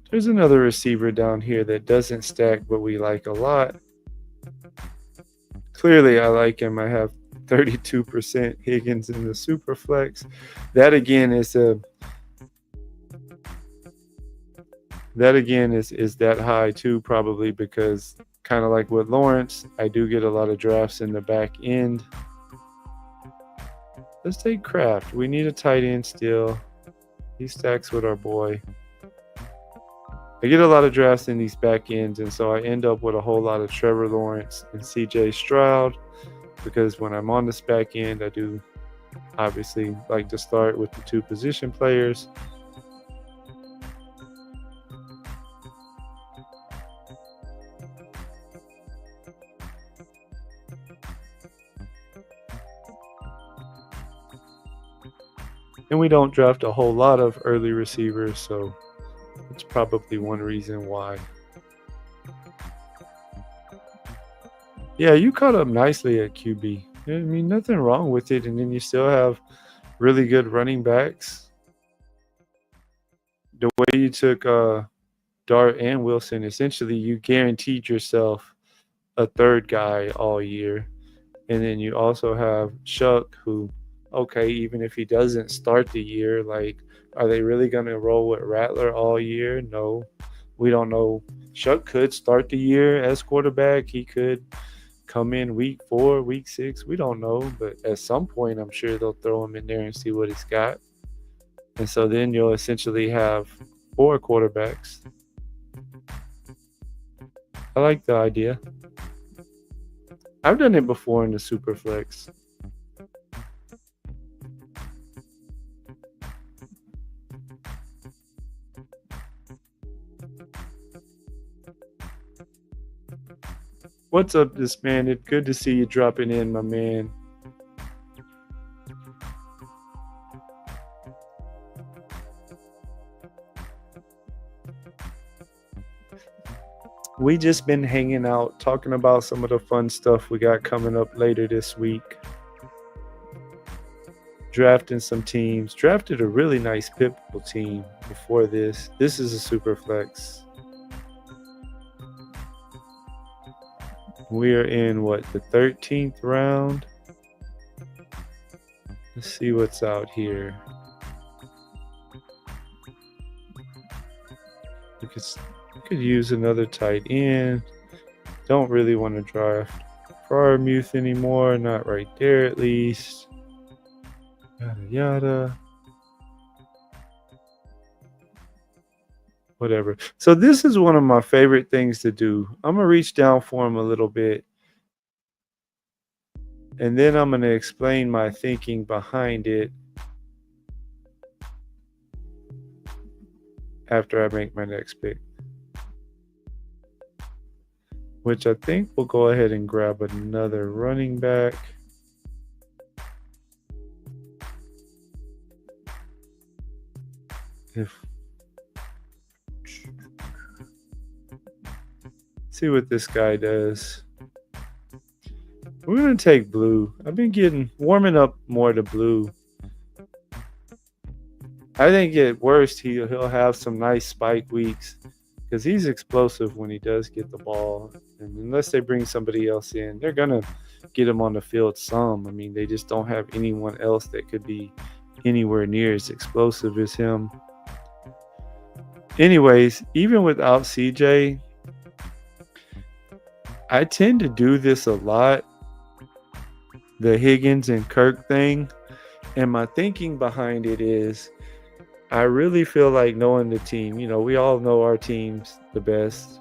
There's another receiver down here that doesn't stack, but we like a lot. Clearly, I like him. I have 32% Higgins in the super flex. That again is that high too, probably because kind of like with Lawrence, I do get a lot of drafts in the back end. Let's take Kraft. We need a tight end still. He stacks with our boy. I get a lot of drafts in these back ends, and so I end up with a whole lot of Trevor Lawrence and CJ Stroud, because when I'm on this back end, I do obviously like to start with the two position players. And we don't draft a whole lot of early receivers, so it's probably one reason why. Yeah, you caught up nicely at QB. I mean, nothing wrong with it. And then you still have really good running backs. The way you took Dart and Wilson, essentially you guaranteed yourself a third guy all year. And then you also have Chuck, who, okay, even if he doesn't start the year, like, are they really going to roll with Rattler all year? No, we don't know. Chuck could start the year as quarterback. He could come in week 4, week 6. We don't know. But at some point, I'm sure they'll throw him in there and see what he's got. And so then you'll essentially have 4 quarterbacks. I like the idea. I've done it before in the Superflex. What's up, this man? It's good to see you dropping in, my man. We just been hanging out, talking about some of the fun stuff we got coming up later this week. Drafting some teams. Drafted a really nice Pitbull team before this. This is a super flex. We are in the 13th round. Let's see what's out here. We could use another tight end. Don't really want to draft Freiermuth anymore. Not right there, at least. Yada yada. Whatever. So this is one of my favorite things to do. I'm gonna reach down for him a little bit, and then I'm gonna explain my thinking behind it after I make my next pick, which I think we'll go ahead and grab another running back. See what this guy does. We're going to take blue. I've been warming up more to blue. I think at worst he'll have some nice spike weeks because he's explosive when he does get the ball. And unless they bring somebody else in, they're going to get him on the field some. I mean, they just don't have anyone else that could be anywhere near as explosive as him. Anyways, even without CJ, I tend to do this a lot, the Higgins and Kirk thing. And my thinking behind it is I really feel like knowing the team. You know, we all know our teams the best.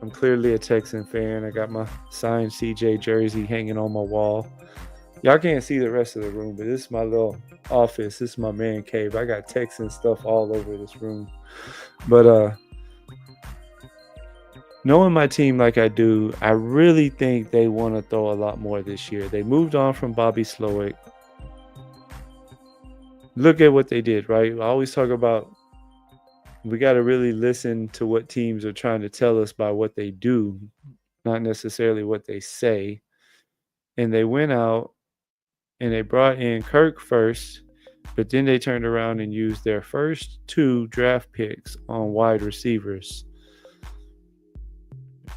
I'm clearly a Texan fan. I got my signed CJ jersey hanging on my wall. Y'all can't see the rest of the room, but this is my little office. This is my man cave. I got Texan stuff all over this room. But knowing my team like I do, I really think they want to throw a lot more this year. They moved on from Bobby Slowick. Look at what they did, right? I always talk about we got to really listen to what teams are trying to tell us by what they do. not necessarily what they say. And they went out and they brought in Kirk first, but then they turned around and used their first 2 draft picks on wide receivers.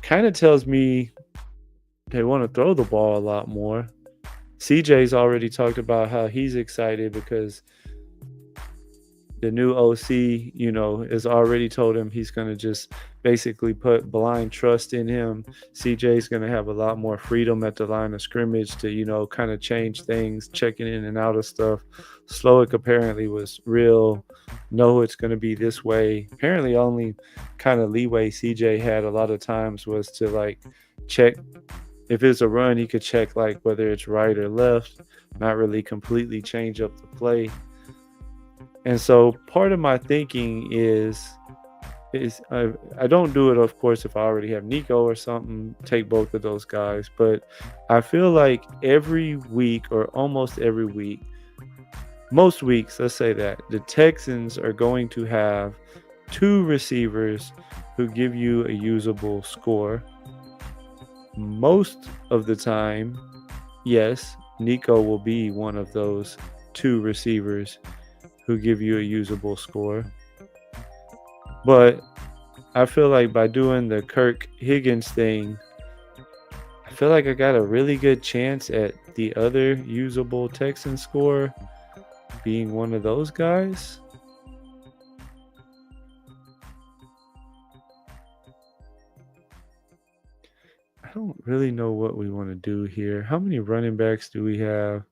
Kind of tells me they want to throw the ball a lot more. CJ's already talked about how he's excited because the new OC, has already told him he's going to just basically put blind trust in him. CJ's going to have a lot more freedom at the line of scrimmage to, kind of change things, checking in and out of stuff. Slowick apparently was real. No, it's going to be this way. Apparently, only kind of leeway CJ had a lot of times was to check. If it's a run, he could check whether it's right or left, not really completely change up the play. And so part of my thinking is I don't do it, of course, if I already have Nico or something, take both of those guys. But I feel like every week or almost every week, most weeks, let's say that, the Texans are going to have 2 receivers who give you a usable score. Most of the time, yes, Nico will be one of those 2 receivers who give you a usable score. But I feel like by doing the Kirk Higgins thing, I feel like I got a really good chance at the other usable Texan score being one of those guys. I don't really know what we want to do here. How many running backs do we have?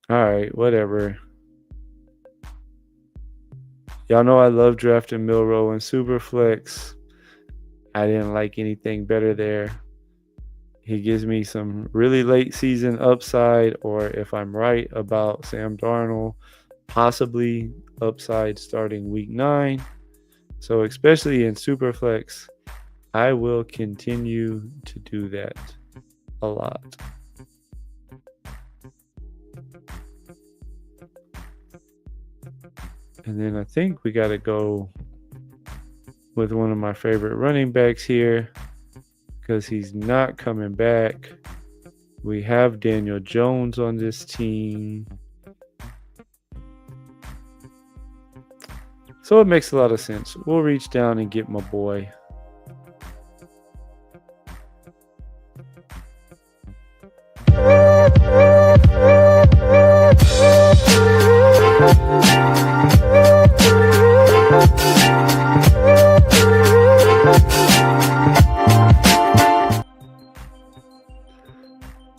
All right, whatever. Y'all know I love drafting Milroe in Superflex. I didn't like anything better there. He gives me some really late season upside, or if I'm right about Sam Darnold, possibly upside starting week 9. So especially in Superflex, I will continue to do that a lot. And then I think we got to go with one of my favorite running backs here because he's not coming back. We have Daniel Jones on this team. So it makes a lot of sense. We'll reach down and get my boy.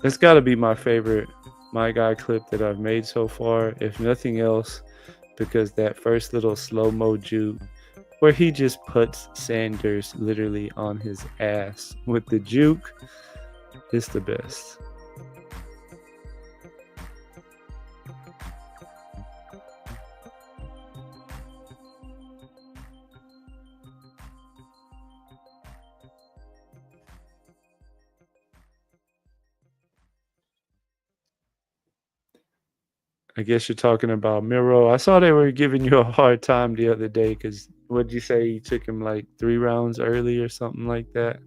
It's got to be my favorite My Guy clip that I've made so far, if nothing else, because that first little slow-mo juke where he just puts Sanders literally on his ass with the juke is the best. I guess you're talking about Miro. I saw they were giving you a hard time the other day because what'd you say? You took him 3 rounds early or something like that.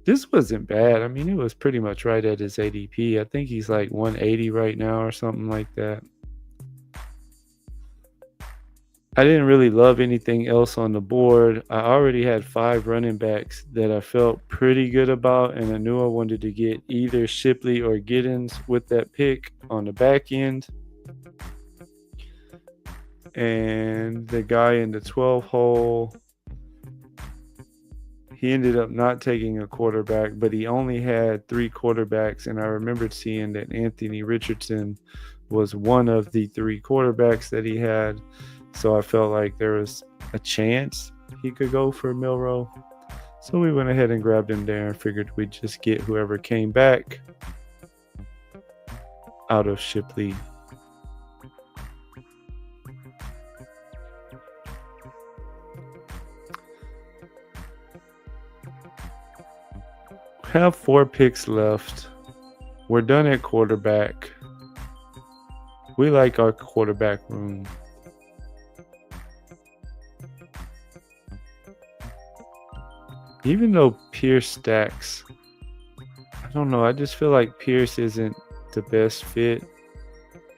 This wasn't bad. I mean, it was pretty much right at his ADP. I think he's 180 right now or something like that. I didn't really love anything else on the board. I already had 5 running backs that I felt pretty good about, and I knew I wanted to get either Shipley or Giddens with that pick on the back end. And the guy in the 12 hole, he ended up not taking a quarterback, but he only had 3 quarterbacks, and I remembered seeing that Anthony Richardson was one of the 3 quarterbacks that he had. So I felt like there was a chance he could go for Milroe. So we went ahead and grabbed him there and figured we'd just get whoever came back out of Shipley. Have 4 picks left. We're done at quarterback. We like our quarterback room. even though Pierce stacks, I don't know. I just feel like Pierce isn't the best fit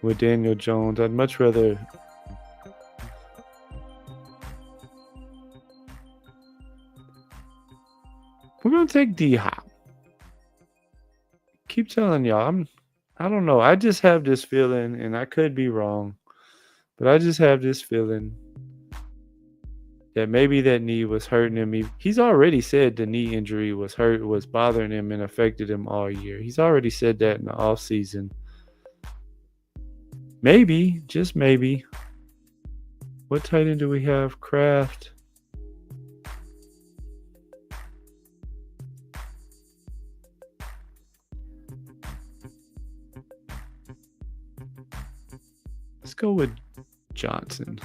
with Daniel Jones. I'd much rather. We're gonna take D Hop. Keep telling y'all, I don't know. I just have this feeling, and I could be wrong, but I just have this feeling that maybe that knee was hurting him. He's already said the knee injury was bothering him and affected him all year. He's already said that in the offseason. Maybe, just maybe. What tight end do we have? Kraft. Let's go with Johnson.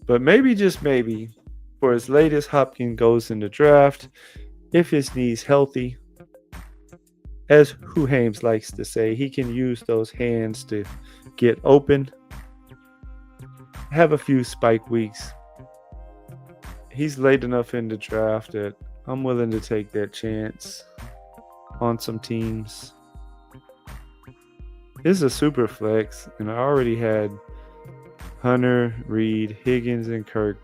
But maybe, just maybe, for as late as Hopkins goes in the draft, if his knee's healthy, as Hugh Hames likes to say, he can use those hands to get open, have a few spike weeks. He's late enough in the draft that I'm willing to take that chance on some teams. This is a super flex, and I already had Hunter, Reed, Higgins, and Kirk.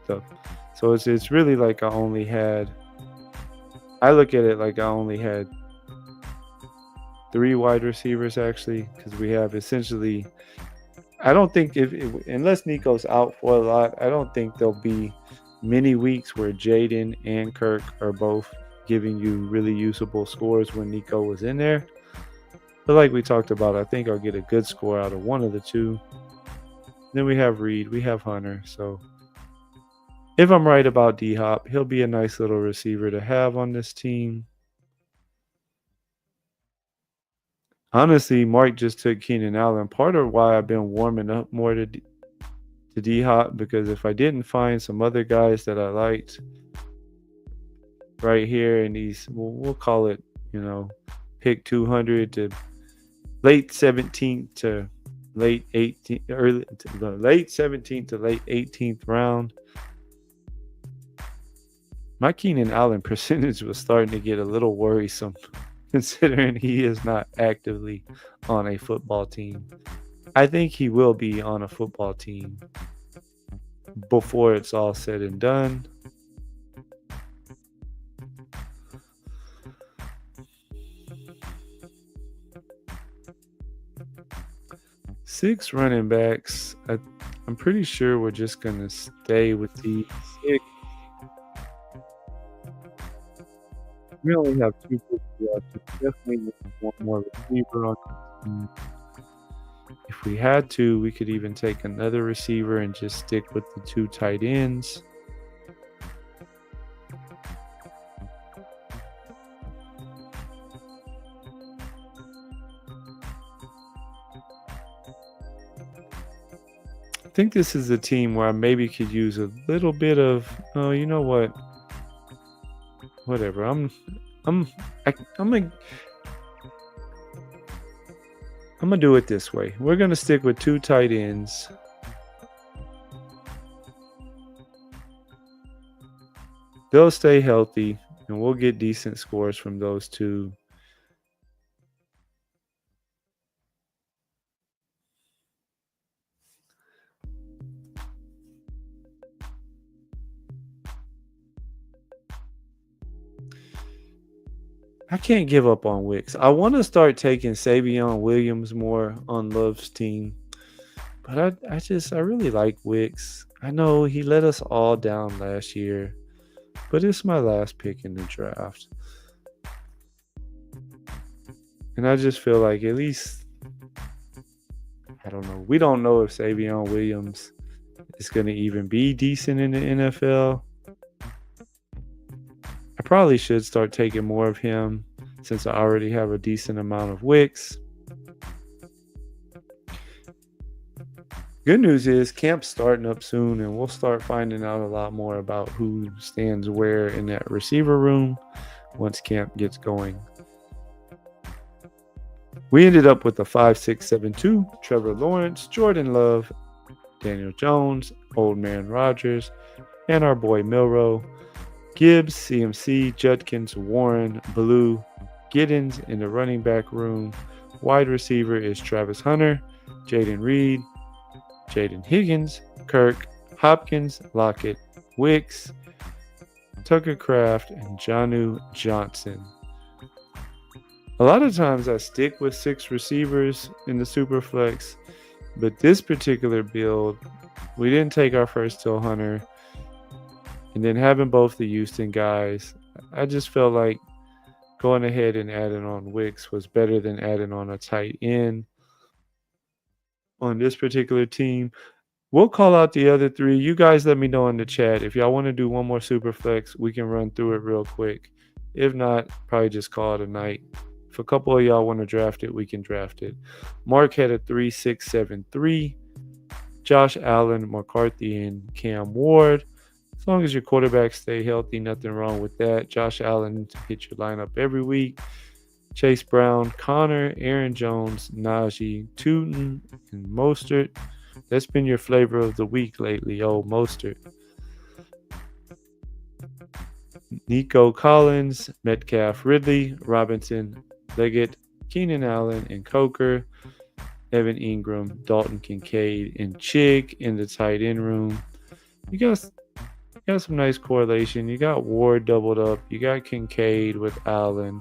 So it's really like I look at it like I only had 3 wide receivers, actually, because we have essentially, I don't think unless Nico's out for a lot, I don't think there'll be many weeks where Jaden and Kirk are both giving you really usable scores when Nico was in there. But like we talked about, I think I'll get a good score out of one of the two. Then we have Reed, we have Hunter. So if I'm right about D-Hop, he'll be a nice little receiver to have on this team. Honestly, Mark just took Keenan Allen. Part of why I've been warming up more to D-Hop, because if I didn't find some other guys that I liked right here in these, we'll call it, pick 200 to late 17th to late 18th, late 17th to late 18th round, my Keenan Allen percentage was starting to get a little worrisome, considering he is not actively on a football team. I think he will be on a football team before it's all said and done. Six running backs. I'm pretty sure we're just going to stay with the 6. We only have 2 picks left. Definitely need one more receiver on the team. If we had to, we could even take another receiver and just stick with the 2 tight ends. I think this is a team where I maybe could use a little bit of, oh, you know what? Whatever. I'm gonna do it this way. We're gonna stick with 2 tight ends. They'll stay healthy, and we'll get decent scores from those 2. I can't give up on Wicks. I want to start taking Savion Williams more on Love's team, but I really like Wicks. I know he let us all down last year, but it's my last pick in the draft. And I just feel like, at least, I don't know. We don't know if Savion Williams is going to even be decent in the NFL. I probably should start taking more of him since I already have a decent amount of Wicks. Good news is camp's starting up soon, and we'll start finding out a lot more about who stands where in that receiver room once camp gets going. We ended up with a 5-6-7-2, Trevor Lawrence, Jordan Love, Daniel Jones, Old Man Rogers, and our boy Milroe. Gibbs, CMC, Judkins, Warren, Blue, Giddens in the running back room. Wide receiver is Travis Hunter, Jaden Reed, Jaden Higgins, Kirk, Hopkins, Lockett, Wicks, Tucker Kraft, and Jonnu Johnson. A lot of times I stick with 6 receivers in the Superflex, but this particular build, we didn't take our first till Hunter. And then having both the Houston guys, I just felt like going ahead and adding on Wicks was better than adding on a tight end on this particular team. We'll call out the other 3. You guys let me know in the chat. If y'all want to do one more Superflex, we can run through it real quick. If not, probably just call it a night. If a couple of y'all want to draft it, we can draft it. Mark had a 3-6-7-3. Josh Allen, McCarthy, and Cam Ward. As long as your quarterbacks stay healthy, nothing wrong with that. Josh Allen to hit your lineup every week. Chase Brown, Connor, Aaron Jones, Najee, Tootin, and Mostert. That's been your flavor of the week lately, old Mostert. Nico Collins, Metcalf, Ridley, Robinson, Leggett, Keenan Allen, and Coker. Evan Ingram, Dalton Kincaid, and Chig in the tight end room. You got some nice correlation. You got Ward doubled up. You got Kincaid with Allen.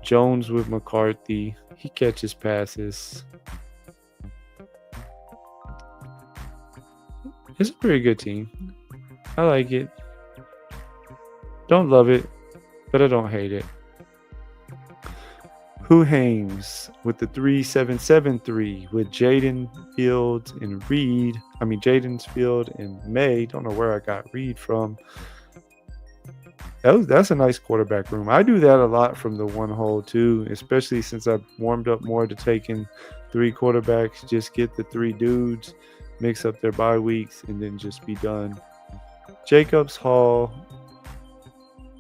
Jones with McCarthy. He catches passes. It's a pretty good team. I like it. Don't love it, but I don't hate it. Who hangs with the 3-7-7-3 with Jaden Fields and Reed? Jaden's Field and May. Don't know where I got Reed from. That's a nice quarterback room. I do that a lot from the one hole too, especially since I've warmed up more to taking 3 quarterbacks. Just get the 3 dudes, mix up their bye weeks, and then just be done. Jacobs, Hall,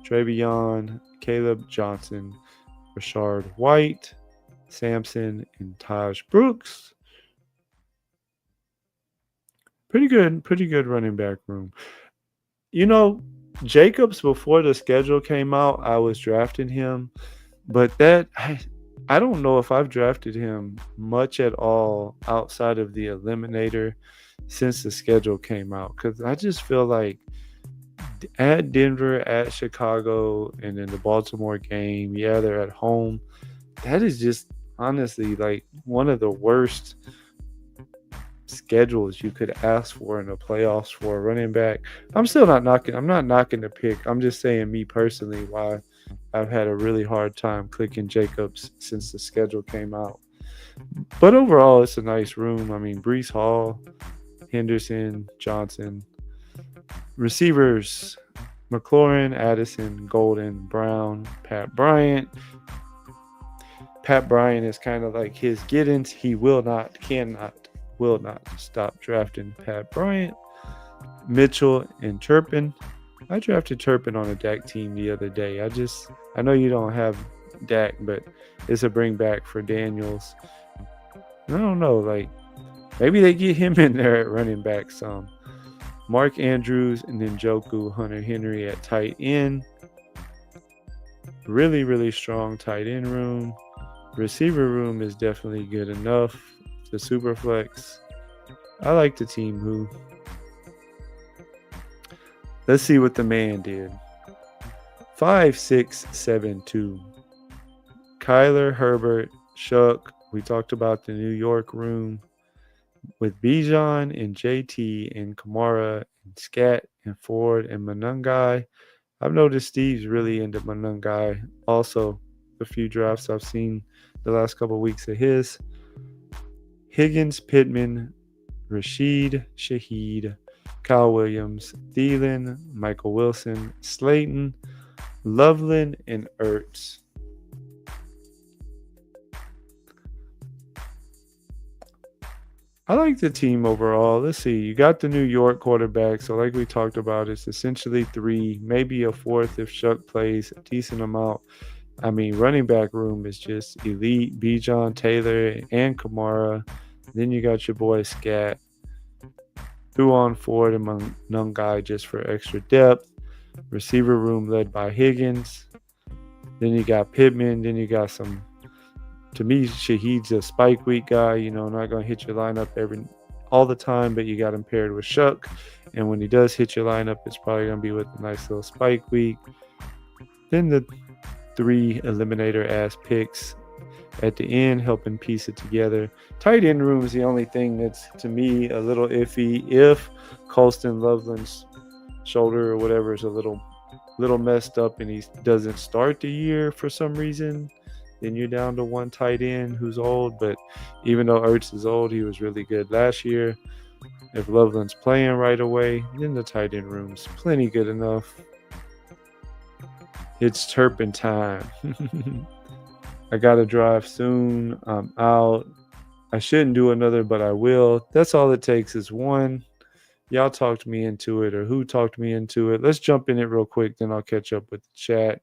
Travion, Caleb Johnson, Rashard White, Sampson, and Taj Brooks. Pretty good running back room. Jacobs, before the schedule came out, I was drafting him, but I don't know if I've drafted him much at all outside of the eliminator since the schedule came out, because I just feel like at Denver, at Chicago, and then the Baltimore game, they're at home. That is just honestly like one of the worst schedules you could ask for in the playoffs for a running back. I'm not knocking the pick. I'm just saying, me personally, why I've had a really hard time clicking Jacobs since the schedule came out. But overall, it's a nice room. Breece Hall, Henderson, Johnson. Receivers: McLaurin, Addison, Golden, Brown, Pat Bryant. Pat Bryant is kind of like his Giddens. He will not stop drafting Pat Bryant. Mitchell and Turpin. I drafted Turpin on a Dak team the other day. I know you don't have Dak, but it's a bring back for Daniels. I don't know, maybe they get him in there at running back some. Mark Andrews and then Njoku, Hunter Henry at tight end. Really, really strong tight end room. Receiver room is definitely good enough. The Superflex. I like the team who. Let's see what the man did. 5-6-7-2. Kyler, Herbert, Shuck. We talked about the New York room with Bijan and JT and Kamara and Scat and Ford and Manungai. I've noticed Steve's really into Manungai. Also, a few drafts I've seen the last couple of weeks of his. Higgins, Pittman, Rashid, Shaheed, Kyle Williams, Thielen, Michael Wilson, Slayton, Loveland, and Ertz. I like the team overall. Let's see. You got the New York quarterback. So like we talked about, it's essentially 3, maybe a 4th if Shuck plays a decent amount. Running back room is just elite. Bijan, Taylor, and Kamara. Then you got your boy Scat. Threw on Ford and Nungai just for extra depth. Receiver room led by Higgins. Then you got Pittman. Then you got some. To me, Shaheed's a spike week guy. Not going to hit your lineup all the time, but you got him paired with Shuck. And when he does hit your lineup, it's probably going to be with a nice little spike week. Then the 3 eliminator ass picks at the end, helping piece it together. Tight end room is the only thing that's, to me, a little iffy. If Colston Loveland's shoulder or whatever is a little messed up and he doesn't start the year for some reason, then you're down to one tight end who's old. But even though Ertz is old, he was really good last year. If Loveland's playing right away, then the tight end room's plenty good enough. It's Turpin time. I got to drive soon. I'm out. I shouldn't do another, but I will. That's all it takes is one. Y'all talked me into it, or who talked me into it. Let's jump in it real quick, then I'll catch up with the chat.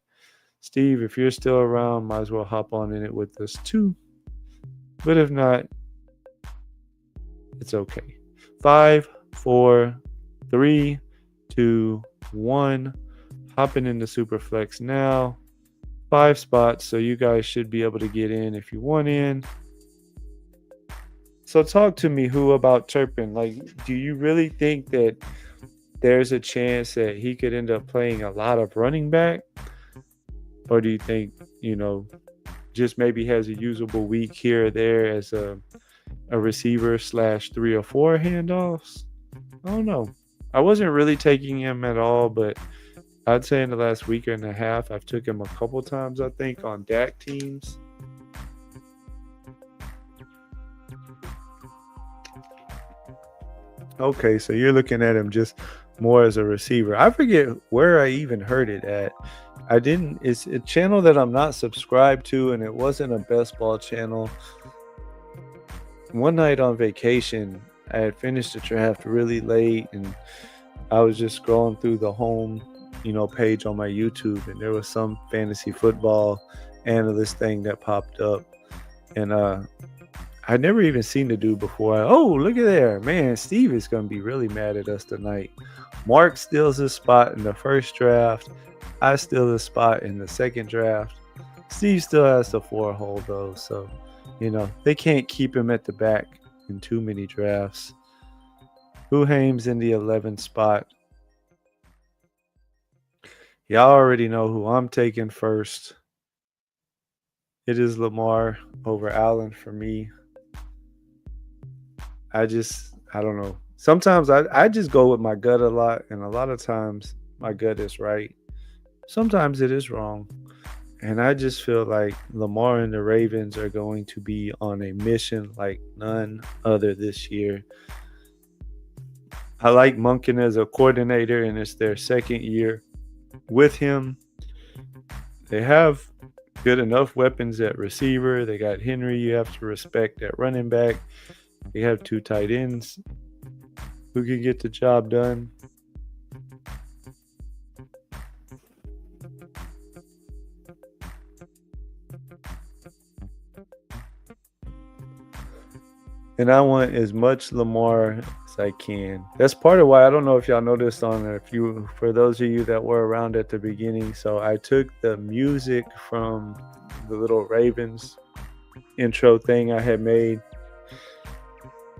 Steve, if you're still around, might as well hop on in it with us too. But if not, it's okay. 5, 4, 3, 2, 1. Hopping into Superflex now. 5 spots, so you guys should be able to get in if you want in. So talk to me, who, about Turpin? Like, do you really think that there's a chance that he could end up playing a lot of running back? Or do you think, just maybe has a usable week here or there as a receiver / 3 or 4 handoffs? I don't know. I wasn't really taking him at all, but I'd say in the last week and a half, I've took him a couple times, I think, on DAC teams. Okay, so you're looking at him just more as a receiver. I forget where I even heard it at. It's a channel that I'm not subscribed to, and it wasn't a best ball channel. One night on vacation, I had finished the draft really late, and I was just scrolling through the home page on my YouTube, and there was some fantasy football analyst thing that popped up, and I'd never even seen the dude before. Look at there, man! Steve is gonna be really mad at us tonight. Mark steals his spot in the first draft. I steal his spot in the second draft. Steve still has the 4 hole though, so they can't keep him at the back in too many drafts. Huhaim's in the 11th spot. Y'all already know who I'm taking first. It is Lamar over Allen for me. I don't know. Sometimes I just go with my gut a lot, and a lot of times my gut is right. Sometimes it is wrong. And I just feel like Lamar and the Ravens are going to be on a mission like none other this year. I like Monken as a coordinator, and it's their second year with him. They have good enough weapons at receiver. They got Henry, you have to respect, at running back. They have 2 tight ends who can get the job done. And I want as much Lamar as I can. That's part of why, I don't know if y'all noticed for those of you that were around at the beginning. So I took the music from the little Ravens intro thing I had made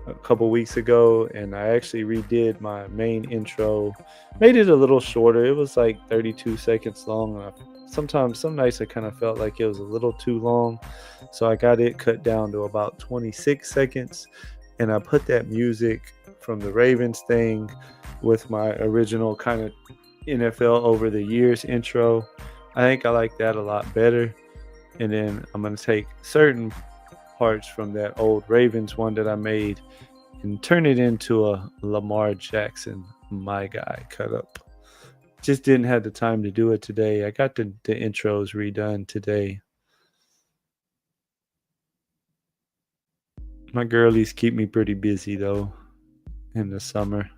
a couple weeks ago, and I actually redid my main intro, made it a little shorter. It was like 32 seconds long. Sometimes, some nights I kind of felt like it was a little too long, so I got it cut down to about 26 seconds, and I put that music from the Ravens thing with my original kind of NFL over the years intro. I think I like that a lot better, and then I'm going to take certain parts from that old Ravens one that I made and turn it into a Lamar Jackson, my guy, cut up. Just didn't have the time to do it today. I got the intros redone today. My girlies keep me pretty busy though in the summer.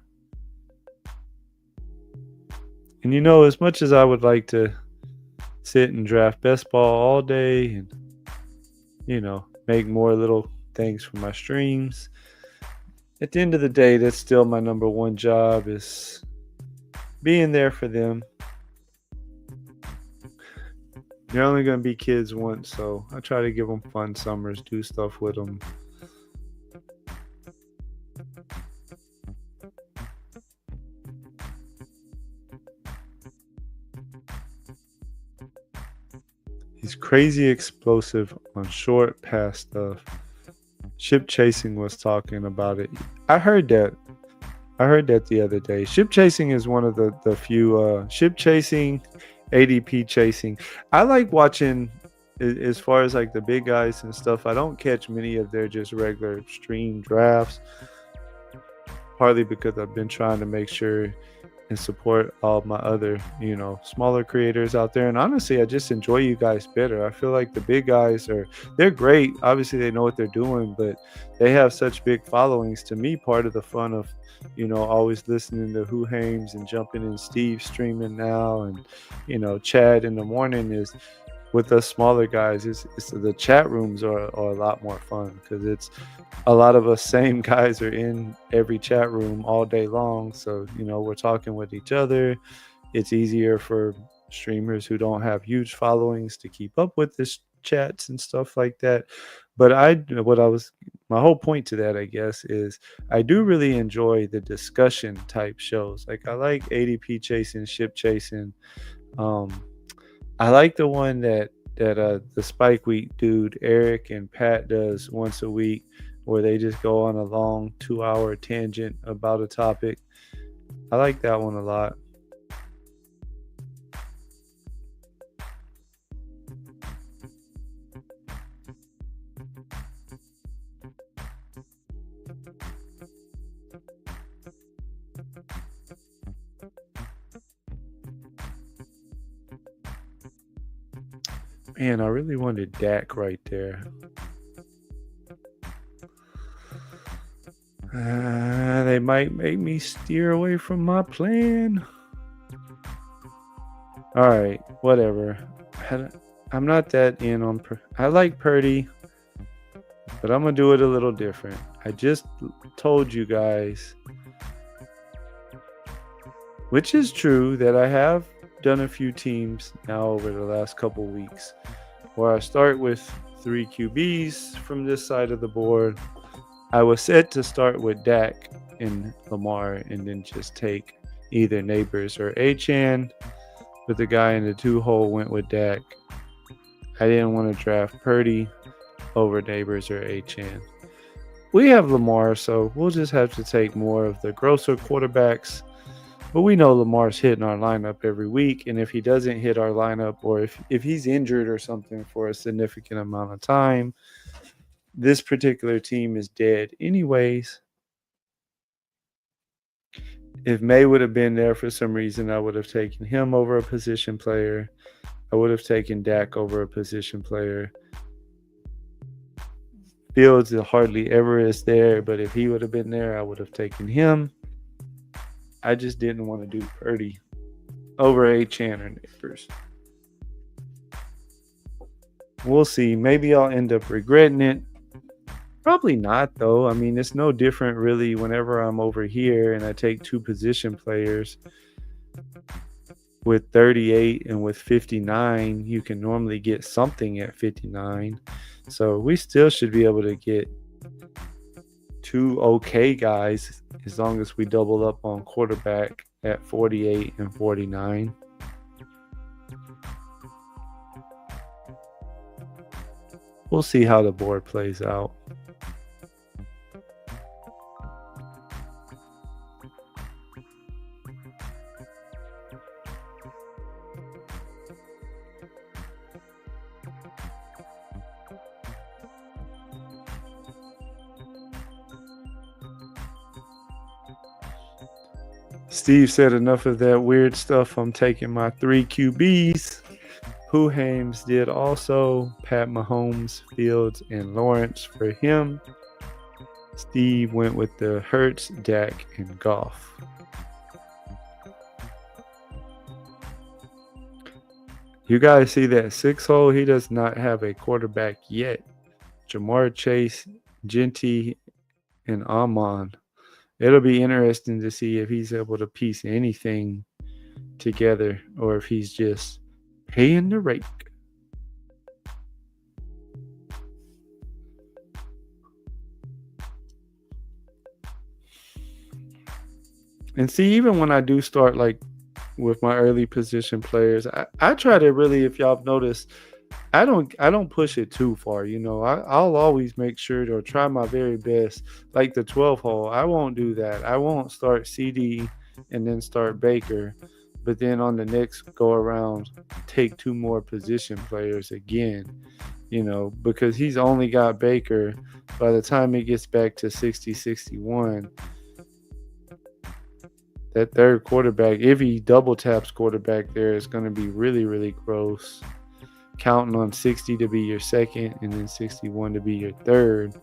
And as much as I would like to sit and draft best ball all day and make more little things for my streams, at the end of the day, that's still my number one job, is being there for them. They're only going to be kids once, so I try to give them fun summers, do stuff with them. He's crazy explosive on short pass stuff. Ship Chasing was talking about it. I heard that the other day. Ship Chasing is one of the few Ship Chasing, ADP chasing. I like watching as far as like the big guys and stuff. I don't catch many of their just regular stream drafts, partly because I've been trying to make sure and support all my other, smaller creators out there. And honestly, I just enjoy you guys better. I feel like the big guys they're great. Obviously, they know what they're doing, but they have such big followings. To me, part of the fun of, always listening to Who Hames and jumping in Steve streaming now and, Chad in the morning is with us smaller guys. It's the chat rooms are a lot more fun because it's a lot of us same guys are in every chat room all day long. So, we're talking with each other. It's easier for streamers who don't have huge followings to keep up with this chats and stuff like that. But my whole point to that, I guess, is I do really enjoy the discussion type shows. Like I like ADP chasing, Ship Chasing. I like the one that the Spike Week dude Eric and Pat does once a week, where they just go on a long 2-hour tangent about a topic. I like that one a lot. Man, I really wanted Dak right there. They might make me steer away from my plan. All right, whatever. I'm not that in on. I like Purdy, but I'm gonna do it a little different. I just told you guys, which is true, that I have done a few teams now over the last couple weeks, where I start with 3 QBs from this side of the board. I was set to start with Dak and Lamar and then just take either Neighbors or Achane, but the guy in the 2-hole went with Dak. I didn't want to draft Purdy over Neighbors or Achane. We have Lamar, so we'll just have to take more of the grosser quarterbacks. But we know Lamar's hitting our lineup every week, and if he doesn't hit our lineup, or if he's injured or something for a significant amount of time, this particular team is dead anyways. If May would have been there for some reason, I would have taken him over a position player. I would have taken Dak over a position player. Fields hardly ever is there, but if he would have been there, I would have taken him. I just didn't want to do Purdy over Achane or Neighbors. We'll see. Maybe I'll end up regretting it. Probably not, though. I mean, it's no different, really, whenever I'm over here and I take 2 position players with 38 and with 59. You can normally get something at 59. So we still should be able to get 2 okay guys as long as we double up on quarterback at 48 and 49. We'll see how the board plays out. Steve said enough of that weird stuff. I'm taking my 3 QBs. Who Hames did also. Pat Mahomes, Fields, and Lawrence for him. Steve went with the Hurts, Dak, and Goff. You guys see that 6-hole? He does not have a quarterback yet. Jamar Chase, Genty, and Amon it'll be interesting to see if he's able to piece anything together or if he's just paying the rake. And see, even when I do start like with my early position players, I try to really, if y'all have noticed, I don't push it too far. I'll always make sure to try my very best. Like the 12 hole, I won't do that. I won't start CD and then start Baker, but then on the next go around, take two more position players again. Because he's only got Baker. By the time it gets back to 60, 61, that third quarterback, if he double taps quarterback there, is going to be really, really gross. Counting on 60 to be your second and then 61 to be your third.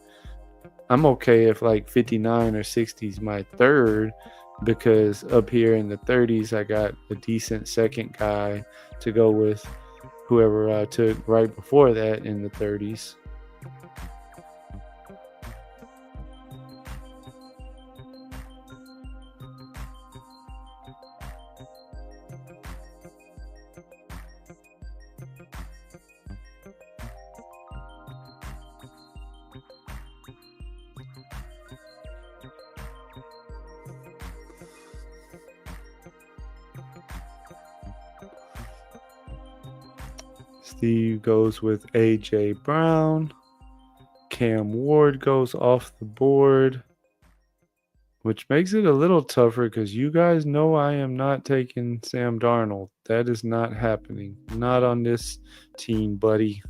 I'm okay if like 59 or 60 is my third, because up here in the 30s, I got a decent second guy to go with whoever I took right before that in the 30s. Steve goes with A.J. Brown. Cam Ward goes off the board, which makes it a little tougher because you guys know I am not taking Sam Darnold. That is not happening. Not on this team, buddy.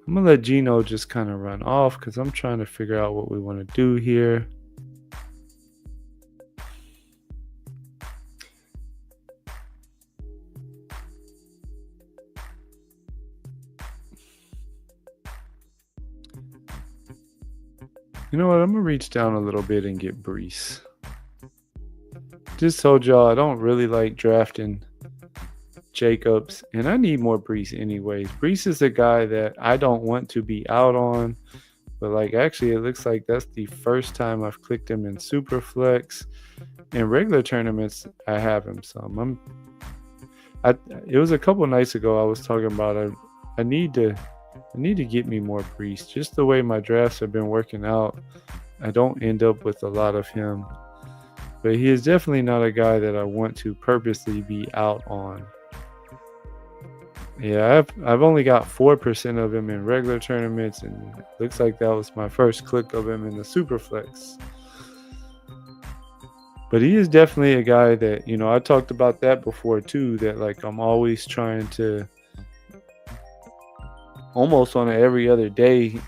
I'm going to let Gino just kind of run off because I'm trying to figure out what we want to do here. You know what? I'm going to reach down a little bit and get Breece. Just told y'all I don't really like drafting Jacobs, and I need more Breece anyways. Breece is a guy that I don't want to be out on, but actually it looks like that's the first time I've clicked him in Superflex. In regular tournaments, I have him some. It was a couple nights ago I was talking about I need to get me more Breece. Just the way my drafts have been working out, I don't end up with a lot of him. But he is definitely not a guy that I want to purposely be out on. Yeah, I've only got 4% of him in regular tournaments, and it looks like that was my first click of him in the Superflex. But he is definitely a guy that, I talked about that before too, that I'm always trying to, almost on an every other day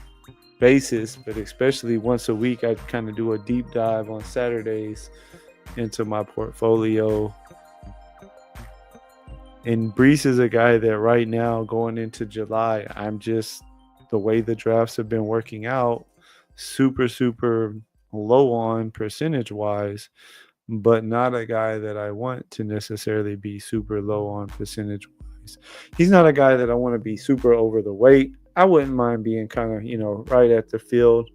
basis, but especially once a week, I kind of do a deep dive on Saturdays into my portfolio. And Breece is a guy that right now, going into July, I'm just, the way the drafts have been working out, super, super low on percentage-wise, but not a guy that I want to necessarily be super low on percentage-wise. He's not a guy that I want to be super over the weight. I wouldn't mind being kind of, right at the field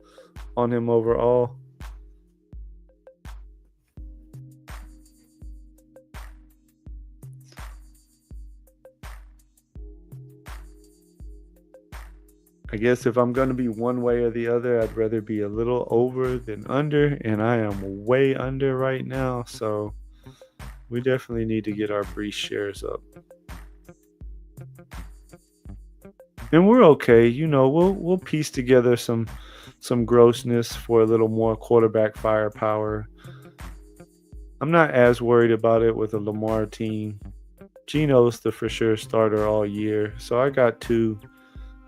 on him overall. I guess if I'm going to be one way or the other, I'd rather be a little over than under, and I am way under right now, so we definitely need to get our Breece shares up. And we're okay, we'll piece together some grossness for a little more quarterback firepower. I'm not as worried about it with a Lamar team. Gino's the for sure starter all year, so I got 2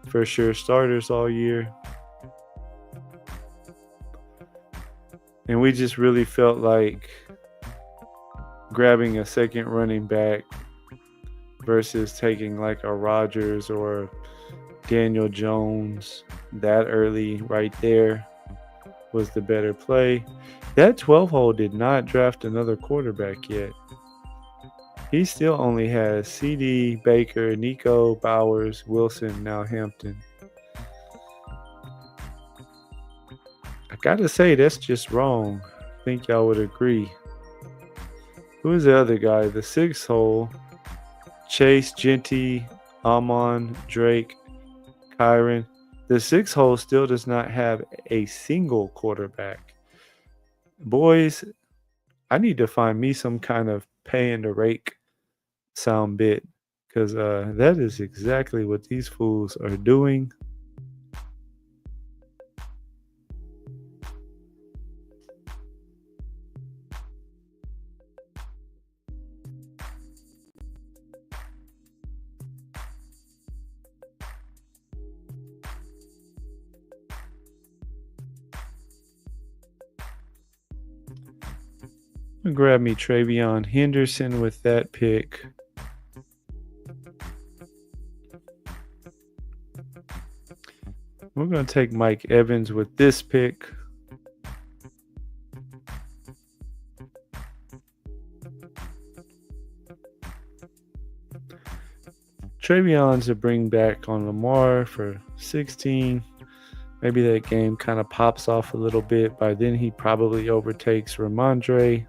for sure starters all year. And we just really felt like grabbing a second running back versus taking a Rodgers or Daniel Jones that early right there was the better play. That 12 hole did not draft another quarterback yet. He still only has CD, Baker, Nico, Bowers, Wilson, now Hampton. gotta say, that's just wrong. I think y'all would agree. Who is the other guy? The 6th hole. Chase, Genty, Amon, Drake, Kyron. The 6th hole still does not have a single quarterback. Boys, I need to find me some kind of paying the rake sound bit, because that is exactly what these fools are doing. I'm gonna grab me Travion Henderson with that pick. We're going to take Mike Evans with this pick. Travion's a bring back on Lamar for 16. Maybe that game kind of pops off a little bit. By then, he probably overtakes Ramondre.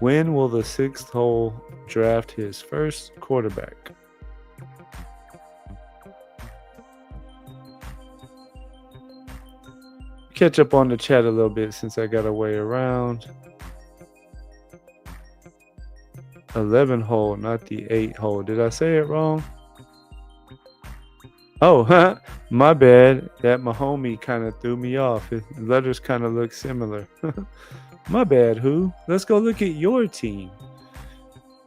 When will the 6th hole draft his first quarterback? Catch up on the chat a little bit since I got a way around. 11 hole, not the 8 hole. Did I say it wrong? Oh, my bad. That Mahomie kind of threw me off. The letters kind of look similar. My bad, who? Let's go look at your team.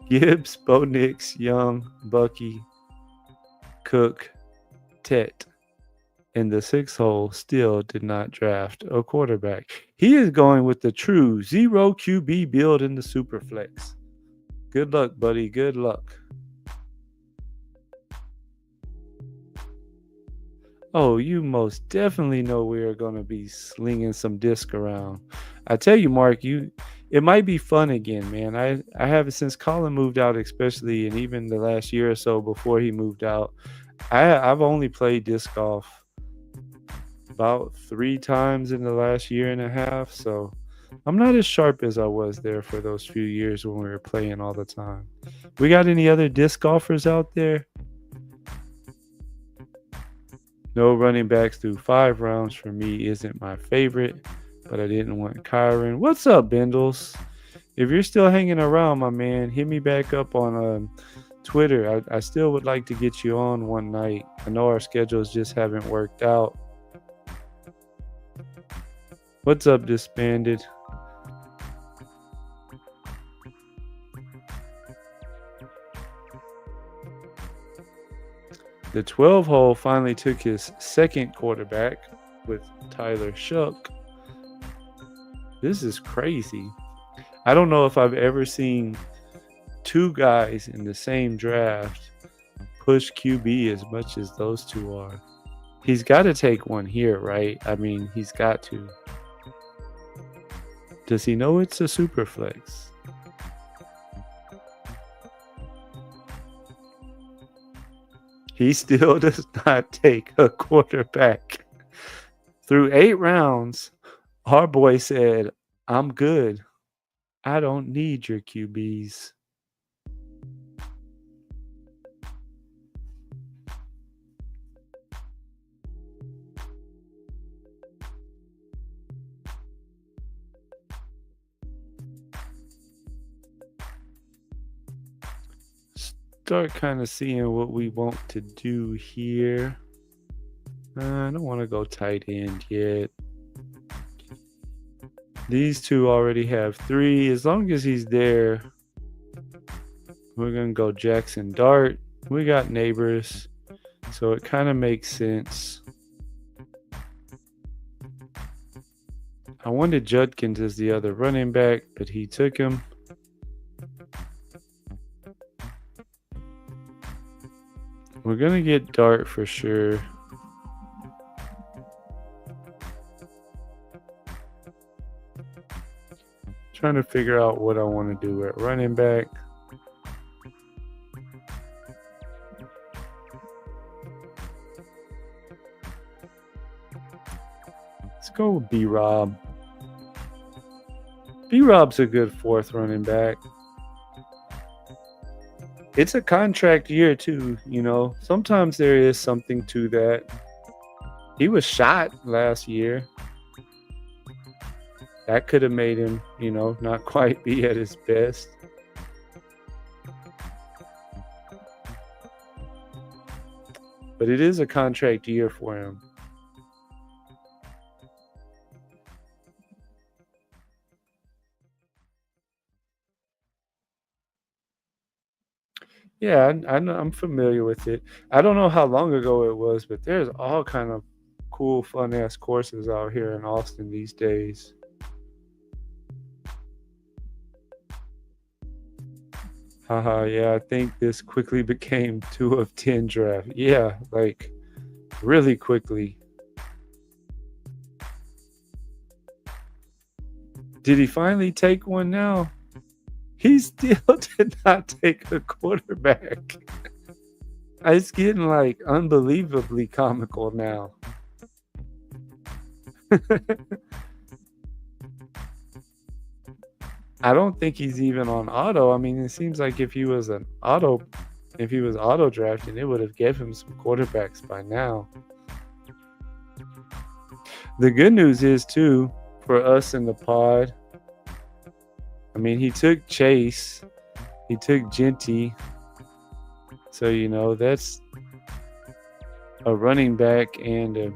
Gibbs, Bo Nix, Young, Bucky, Cook, Tet. And the 6th hole still did not draft a quarterback. He is going with the true 0 QB build in the Superflex. Good luck, buddy. Good luck. Oh, you most definitely know we are going to be slinging some disc around. I tell you, Mark, it might be fun again, man. I haven't since Colin moved out, especially, and even the last year or so before he moved out. I've only played disc golf about 3 times in the last year and a half, so I'm not as sharp as I was there for those few years when we were playing all the time. We got any other disc golfers out there? No running backs through 5 rounds for me isn't my favorite, but I didn't want Kyron. What's up, Bendels? If you're still hanging around, my man, hit me back up on Twitter. I still would like to get you on one night. I know our schedules just haven't worked out. What's up, Disbanded? The 12 hole finally took his second quarterback with Tyler Shough. This is crazy. I don't know if I've ever seen 2 guys in the same draft push QB as much as those 2 are. He's got to take one here, right? I mean, he's got to. Does he know it's a super flex? He still does not take a quarterback. Through 8 rounds, our boy said, I'm good. I don't need your QBs. Start kind of seeing what we want to do here. I don't want to go tight end yet. These 2 already have 3. As long as he's there, we're going to go Jackson Dart. We got neighbors, so it kind of makes sense. I wanted Judkins as the other running back, but he took him. We're going to get Dart for sure. Trying to figure out what I want to do at running back. Go with B-Rob. B-Rob's a good fourth running back. It's a contract year too, you know. Sometimes there is something to that. He was shot last year. That could have made him, you know, not quite be at his best. But it is a contract year for him. Yeah, I know, I'm familiar with it. I don't know how long ago it was, but there's all kind of cool, fun-ass courses out here in Austin these days. Haha, yeah, I think this quickly became 2 of 10 draft. Yeah, like really quickly. Did he finally take one now? He still did not take a quarterback. It's getting like unbelievably comical now. I don't think he's even on auto. I mean, it seems like if he was auto drafting, it would have gave him some quarterbacks by now. The good news is too, for us in the pod, I mean, he took Chase, he took Genty, so you know that's a running back and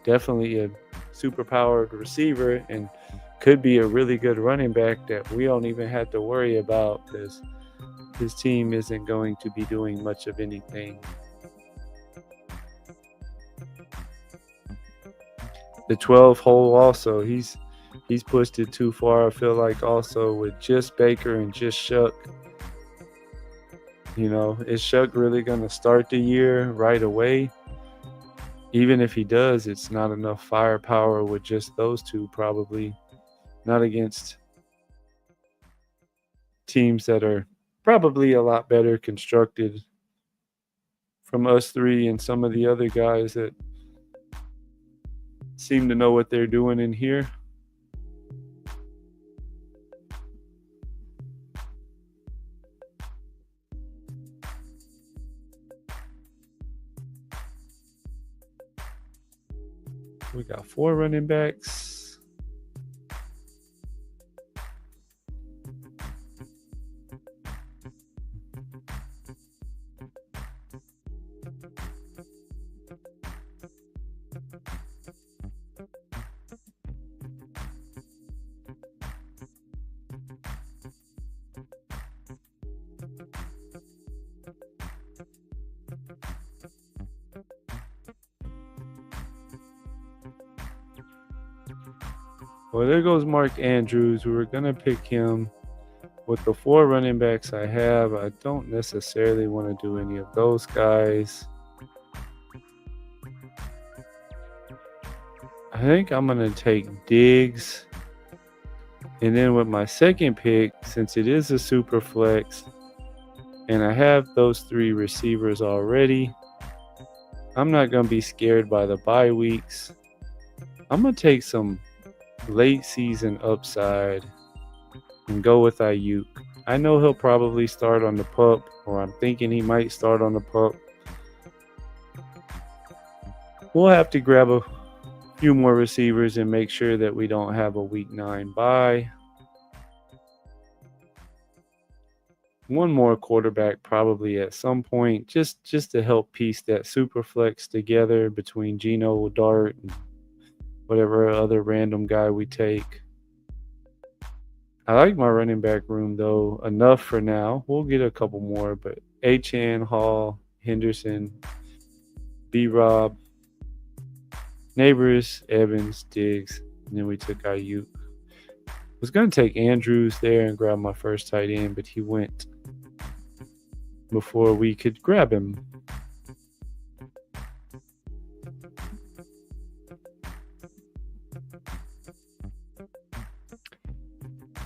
definitely a super powered receiver, and could be a really good running back that we don't even have to worry about because his team isn't going to be doing much of anything. The 12 hole also, he's pushed it too far, I feel like, also with just Baker and just Shuck. You know, is Shuck really going to start the year right away? Even if he does, it's not enough firepower with just those two, probably. Not against teams that are probably a lot better constructed from us three and some of the other guys that seem to know what they're doing in here. We got 4 running backs. Well, there goes Mark Andrews. We were going to pick him. With the 4 running backs I have, I don't necessarily want to do any of those guys. I think I'm going to take Diggs. And then with my second pick, since it is a super flex, and I have those 3 receivers already, I'm not going to be scared by the bye weeks. I'm going to take some late season upside and go with Ayuk. I know he'll probably start on the pup, or I'm thinking he might start on the pup. We'll have to grab a few more receivers and make sure that we don't have a week 9 bye. One more quarterback probably at some point, just to help piece that super flex together between Geno, Dart, and whatever other random guy we take. I like my running back room, though, enough for now. We'll get a couple more, but Achane, Hall, Henderson, B-Rob, Neighbors, Evans, Diggs, and then we took Ayuk. I was going to take Andrews there and grab my first tight end, but he went before we could grab him.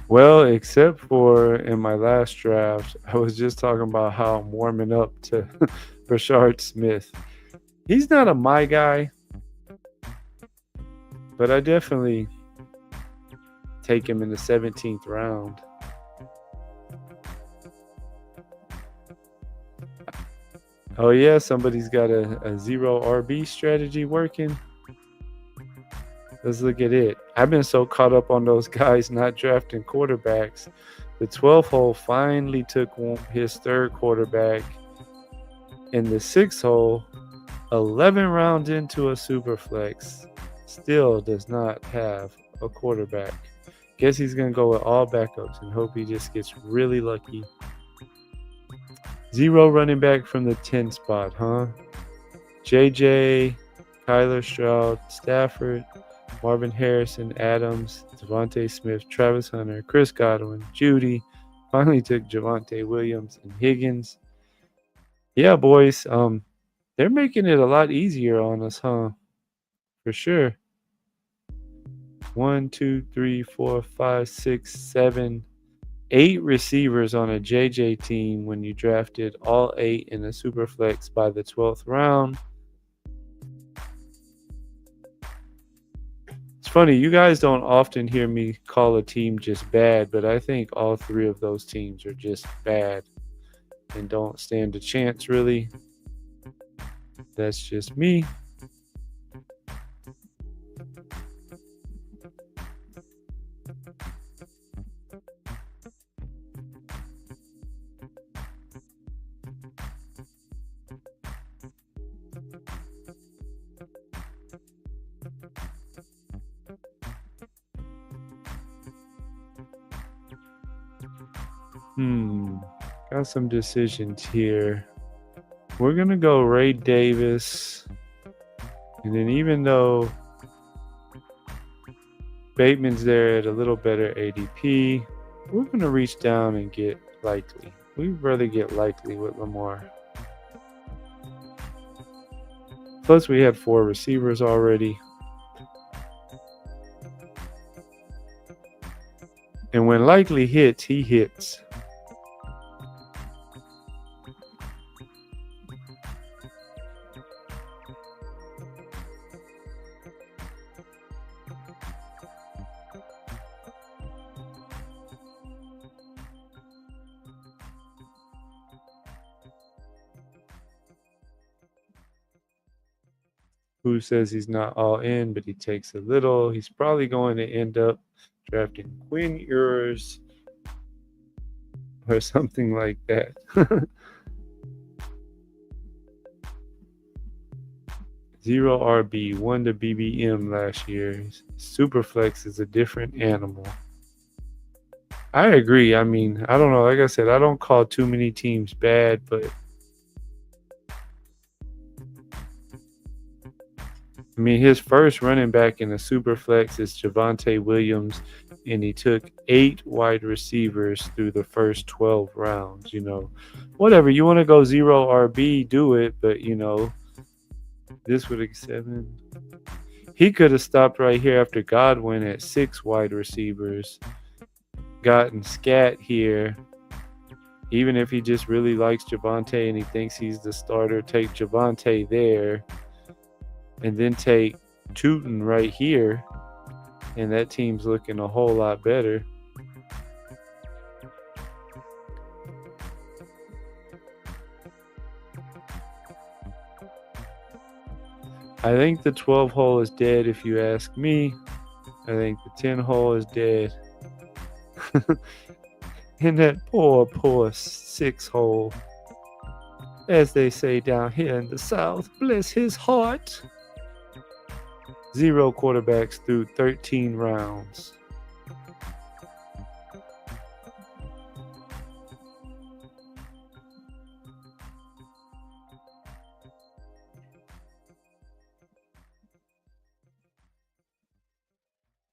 Well, except for in my last draft, I was just talking about how I'm warming up to Rashard Smith. He's not my guy, but I definitely take him in the 17th round. Oh yeah, somebody's got a zero RB strategy working. Let's look at it. I've been so caught up on those guys not drafting quarterbacks. The 12th hole finally took his third quarterback. In the 6th hole, 11 rounds into a super flex, still does not have a quarterback. Guess he's going to go with all backups and hope he just gets really lucky. 0 running back from the 10 spot, huh? JJ, Kyler Stroud, Stafford, Marvin Harrison, Adams, Devontae Smith, Travis Hunter, Chris Godwin, Judy. Finally took Javonte Williams and Higgins. Yeah, boys, they're making it a lot easier on us, huh? For sure. 1, 2, 3, 4, 5, 6, 7, 8 receivers on a JJ team when you drafted all 8 in a super flex by the 12th round. It's funny, you guys don't often hear me call a team just bad, but I think all 3 of those teams are just bad and don't stand a chance, really. That's just me. Got some decisions here. We're going to go Ray Davis. And then even though Bateman's there at a little better ADP, we're going to reach down and get Likely. We'd rather get Likely with Lamar. Plus, we have 4 receivers already. And when Likely hits, he hits. Who says he's not all in, but he takes a little. He's probably going to end up drafting Quinn Ewers or something like that. Zero RB, won the BBM last year. Superflex is a different animal. I agree. I mean, I don't know. Like I said, I don't call too many teams bad, but I mean, his first running back in the super flex is Javonte Williams, and he took 8 wide receivers through the first 12 rounds. You know, whatever. You want to go zero RB, do it, but, you know, this would have 7. He could have stopped right here after Godwin at 6 wide receivers, gotten Scat here. Even if he just really likes Javonte and he thinks he's the starter, take Javonte there. And then take Tootin right here, and that team's looking a whole lot better. I think the 12 hole is dead if you ask me. I think the 10 hole is dead. And that poor 6 hole, as they say down here in the South, bless his heart. 0 quarterbacks through 13 rounds.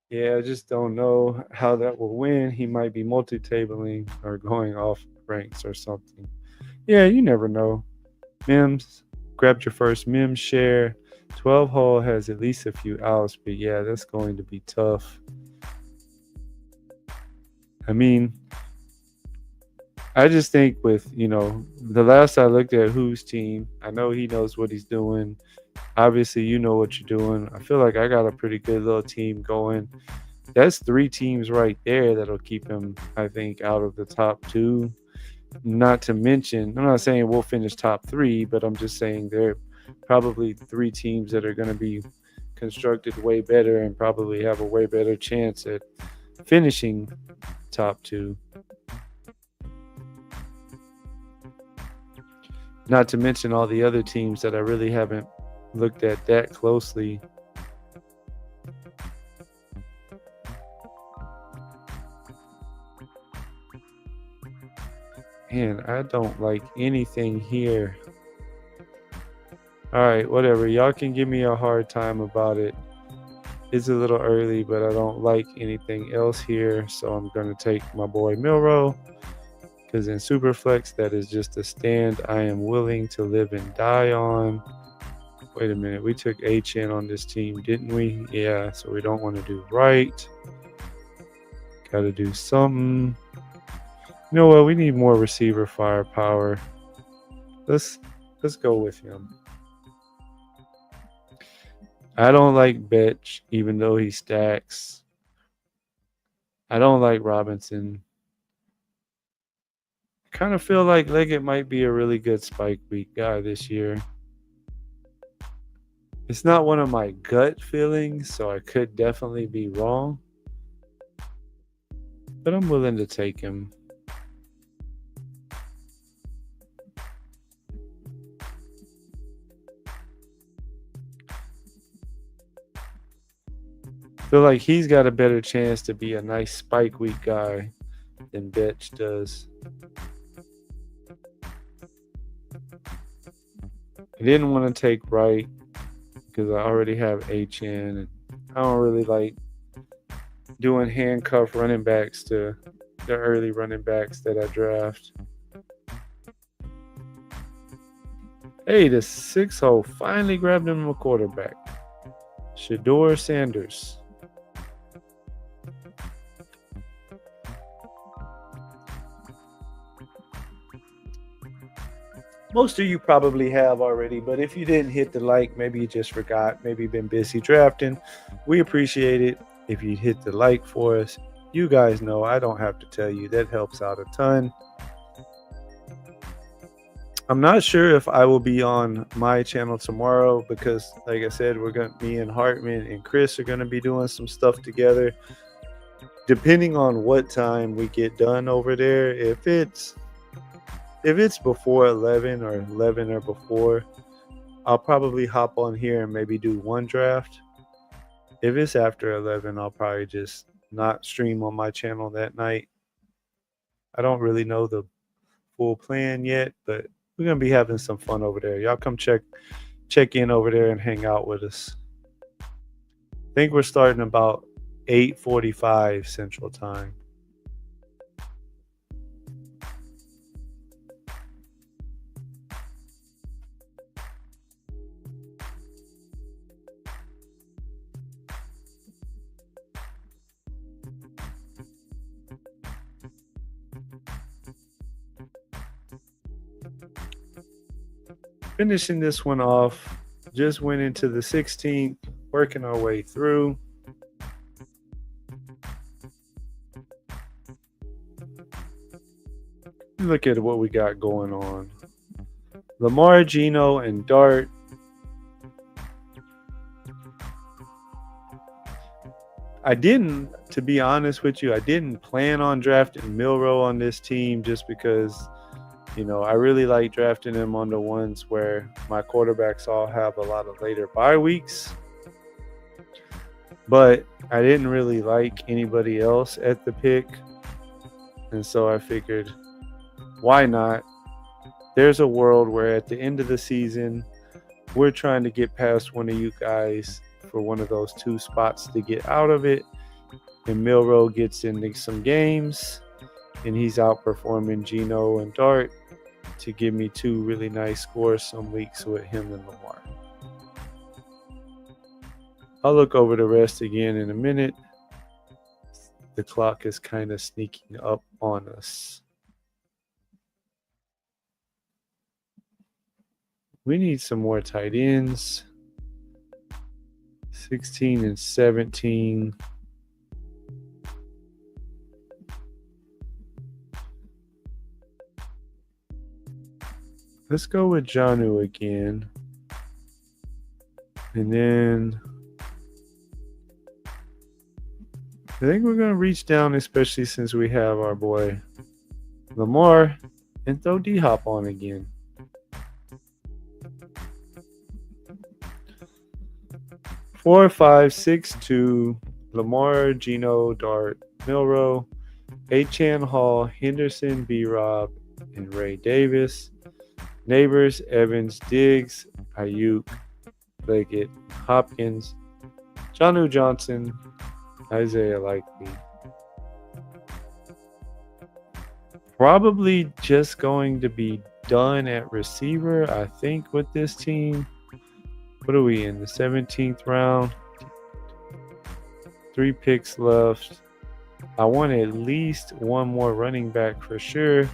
Yeah, I just don't know how that will win. He might be multi-tabling or going off ranks or something. Yeah, you never know. Mims, grabbed your first Mims share. 12 hole has at least a few outs, but yeah, that's going to be tough. I mean, I just think with, the last I looked at who's team, I know he knows what he's doing. Obviously, you know what you're doing. I feel like I got a pretty good little team going. That's 3 teams right there that'll keep him, I think, out of the top 2. Not to mention, I'm not saying we'll finish top 3, but I'm just saying there are probably 3 teams that are going to be constructed way better and probably have a way better chance at finishing top 2. Not to mention all the other teams that I really haven't looked at that closely. Man, I don't like anything here. All right, whatever. Y'all can give me a hard time about it. It's a little early, but I don't like anything else here. So I'm going to take my boy Milrow. Because in Superflex, that is just a stand I am willing to live and die on. Wait a minute. We took HN on this team, didn't we? Yeah, so we don't want to do right. Got to do something. You know what? We need more receiver firepower. Let's go with him. I don't like Betch, even though he stacks. I don't like Robinson. I kind of feel like Leggett might be a really good spike week guy this year. It's not one of my gut feelings, so I could definitely be wrong. But I'm willing to take him. Feel like he's got a better chance to be a nice spike week guy than Betch does. I didn't want to take Wright because I already have HN, and I don't really like doing handcuff running backs to the early running backs that I draft. Hey, the 6-hole finally grabbed him a quarterback. Shedeur Sanders. Most of you probably have already, but if you didn't hit the like, maybe you just forgot, maybe you've been busy drafting, we appreciate it if you hit the like for us. You guys know I don't have to tell you, that helps out a ton. I'm not sure if I will be on my channel tomorrow because, like I said, me and Hartman and Chris are going to be doing some stuff together. Depending on what time we get done over there, if it's before 11 or 11 or before, I'll probably hop on here and maybe do one draft. If it's after 11, I'll probably just not stream on my channel that night. I don't really know the full plan yet, but we're going to be having some fun over there. Y'all come check in over there and hang out with us. I think we're starting about 8:45 Central Time. Finishing this one off, just went into the 16th, working our way through. Look at what we got going on. Lamar, Geno, and Dart. To be honest with you, I didn't plan on drafting Milrow on this team just because, I really like drafting them on the ones where my quarterbacks all have a lot of later bye weeks. But I didn't really like anybody else at the pick. And so I figured, why not? There's a world where at the end of the season, we're trying to get past one of you guys for one of those 2 spots to get out of it. And Milrow gets into some games, and he's outperforming Geno and Dart to give me 2 really nice scores some weeks with him and Lamar. I'll look over the rest again in a minute. The clock is kind of sneaking up on us. We need some more tight ends. 16 and 17. Let's go with Jonnu again. And then I think we're going to reach down, especially since we have our boy Lamar, and throw D-Hop on again. Four, 5, 6, 2, Lamar, Geno, Dart, Milroe, Achane, Hall, Henderson, B-Rob, and Ray Davis. Neighbors, Evans, Diggs, Ayuk, Leggett, Hopkins, Jonnu Johnson, Isaiah Likely. Probably just going to be done at receiver, I think, with this team. What are we in? The 17th round? 3 picks left. I want at least one more running back for sure.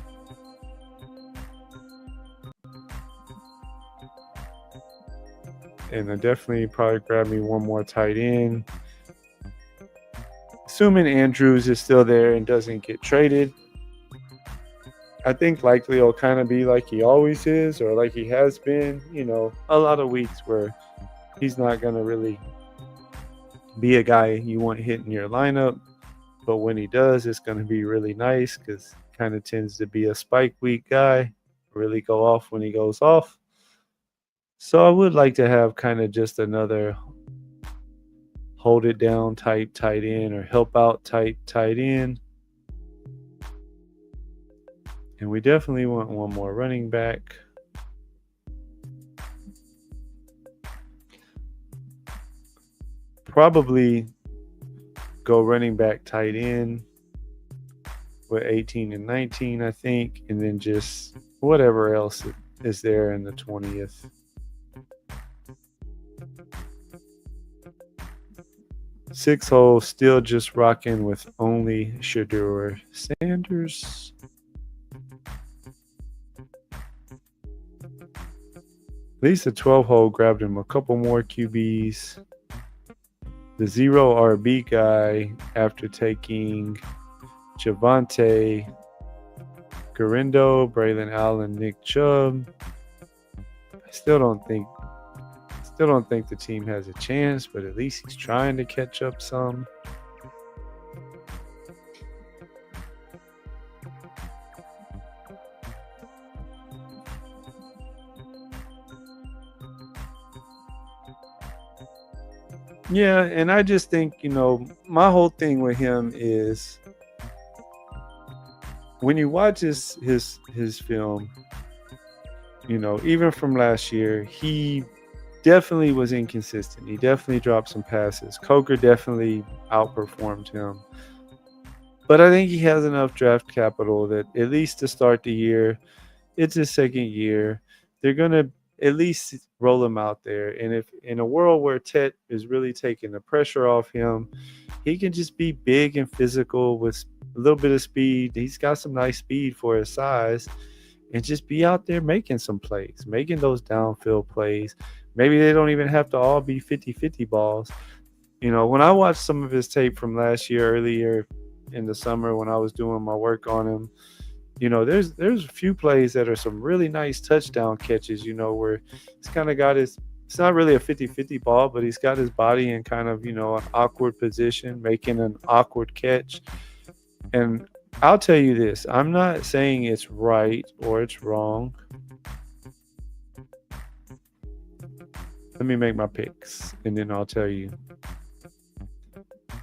And I definitely probably grab me one more tight end. Assuming Andrews is still there and doesn't get traded. I think Likely will kind of be like he always is, or like he has been. You know, a lot of weeks where he's not going to really be a guy you want hitting your lineup. But when he does, it's going to be really nice because he kind of tends to be a spike week guy. Really go off when he goes off. So I would like to have kind of just another hold it down type tight end or help out type tight end. And we definitely want one more running back. Probably go running back tight end with 18 and 19, I think. And then just whatever else is there in the 20th. Six hole, still just rocking with only Shedeur Sanders. At least the 12 hole grabbed him a couple more QBs. The 0 RB guy after taking Javonte, Garindo, Braylon Allen, Nick Chubb. I still don't think the team has a chance, but at least he's trying to catch up some. Yeah, and I just think, you know, my whole thing with him is when you watch his film, you know, even from last year, he definitely was inconsistent. He definitely dropped some passes. Coker definitely outperformed him. But I think he has enough draft capital that at least to start the year, it's his second year. They're going to at least roll him out there. And if in a world where Tet is really taking the pressure off him, he can just be big and physical with a little bit of speed. He's got some nice speed for his size. And just be out there making some plays, making those downfield plays. Maybe they don't even have to all be 50-50 balls. You know, when I watched some of his tape from last year, earlier in the summer when I was doing my work on him, you know, there's a few plays that are some really nice touchdown catches, you know, where he's kind of got his – it's not really a 50-50 ball, but he's got his body in kind of, you know, an awkward position, making an awkward catch. And I'll tell you this, I'm not saying it's right or it's wrong. Let me make my picks, and then I'll tell you.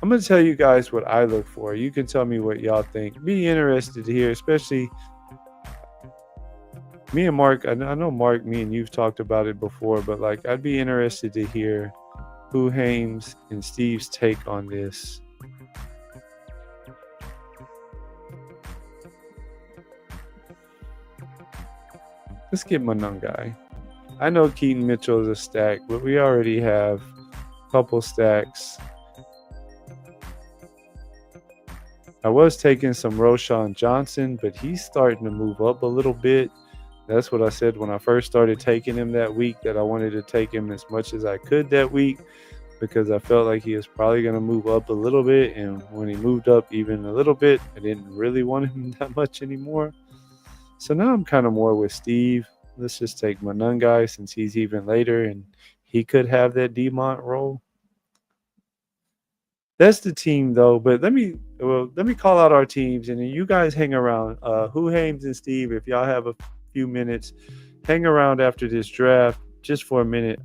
I'm going to tell you guys what I look for. You can tell me what y'all think. Be interested to hear, especially me and Mark. I know, Mark, me and you've talked about it before, but like I'd be interested to hear who Hames and Steve's take on this. Let's get Monangai. I know Keaton Mitchell is a stack, but we already have a couple stacks. I was taking some Roschon Johnson, but he's starting to move up a little bit. That's what I said when I first started taking him that week, that I wanted to take him as much as I could that week because I felt like he was probably going to move up a little bit. And when he moved up even a little bit, I didn't really want him that much anymore. So now I'm kind of more with Steve. Let's just take Manungai since he's even later and he could have that Demont role. That's the team though. But let me call out our teams and then you guys hang around. Who Hames and Steve, if y'all have a few minutes, hang around after this draft just for a minute.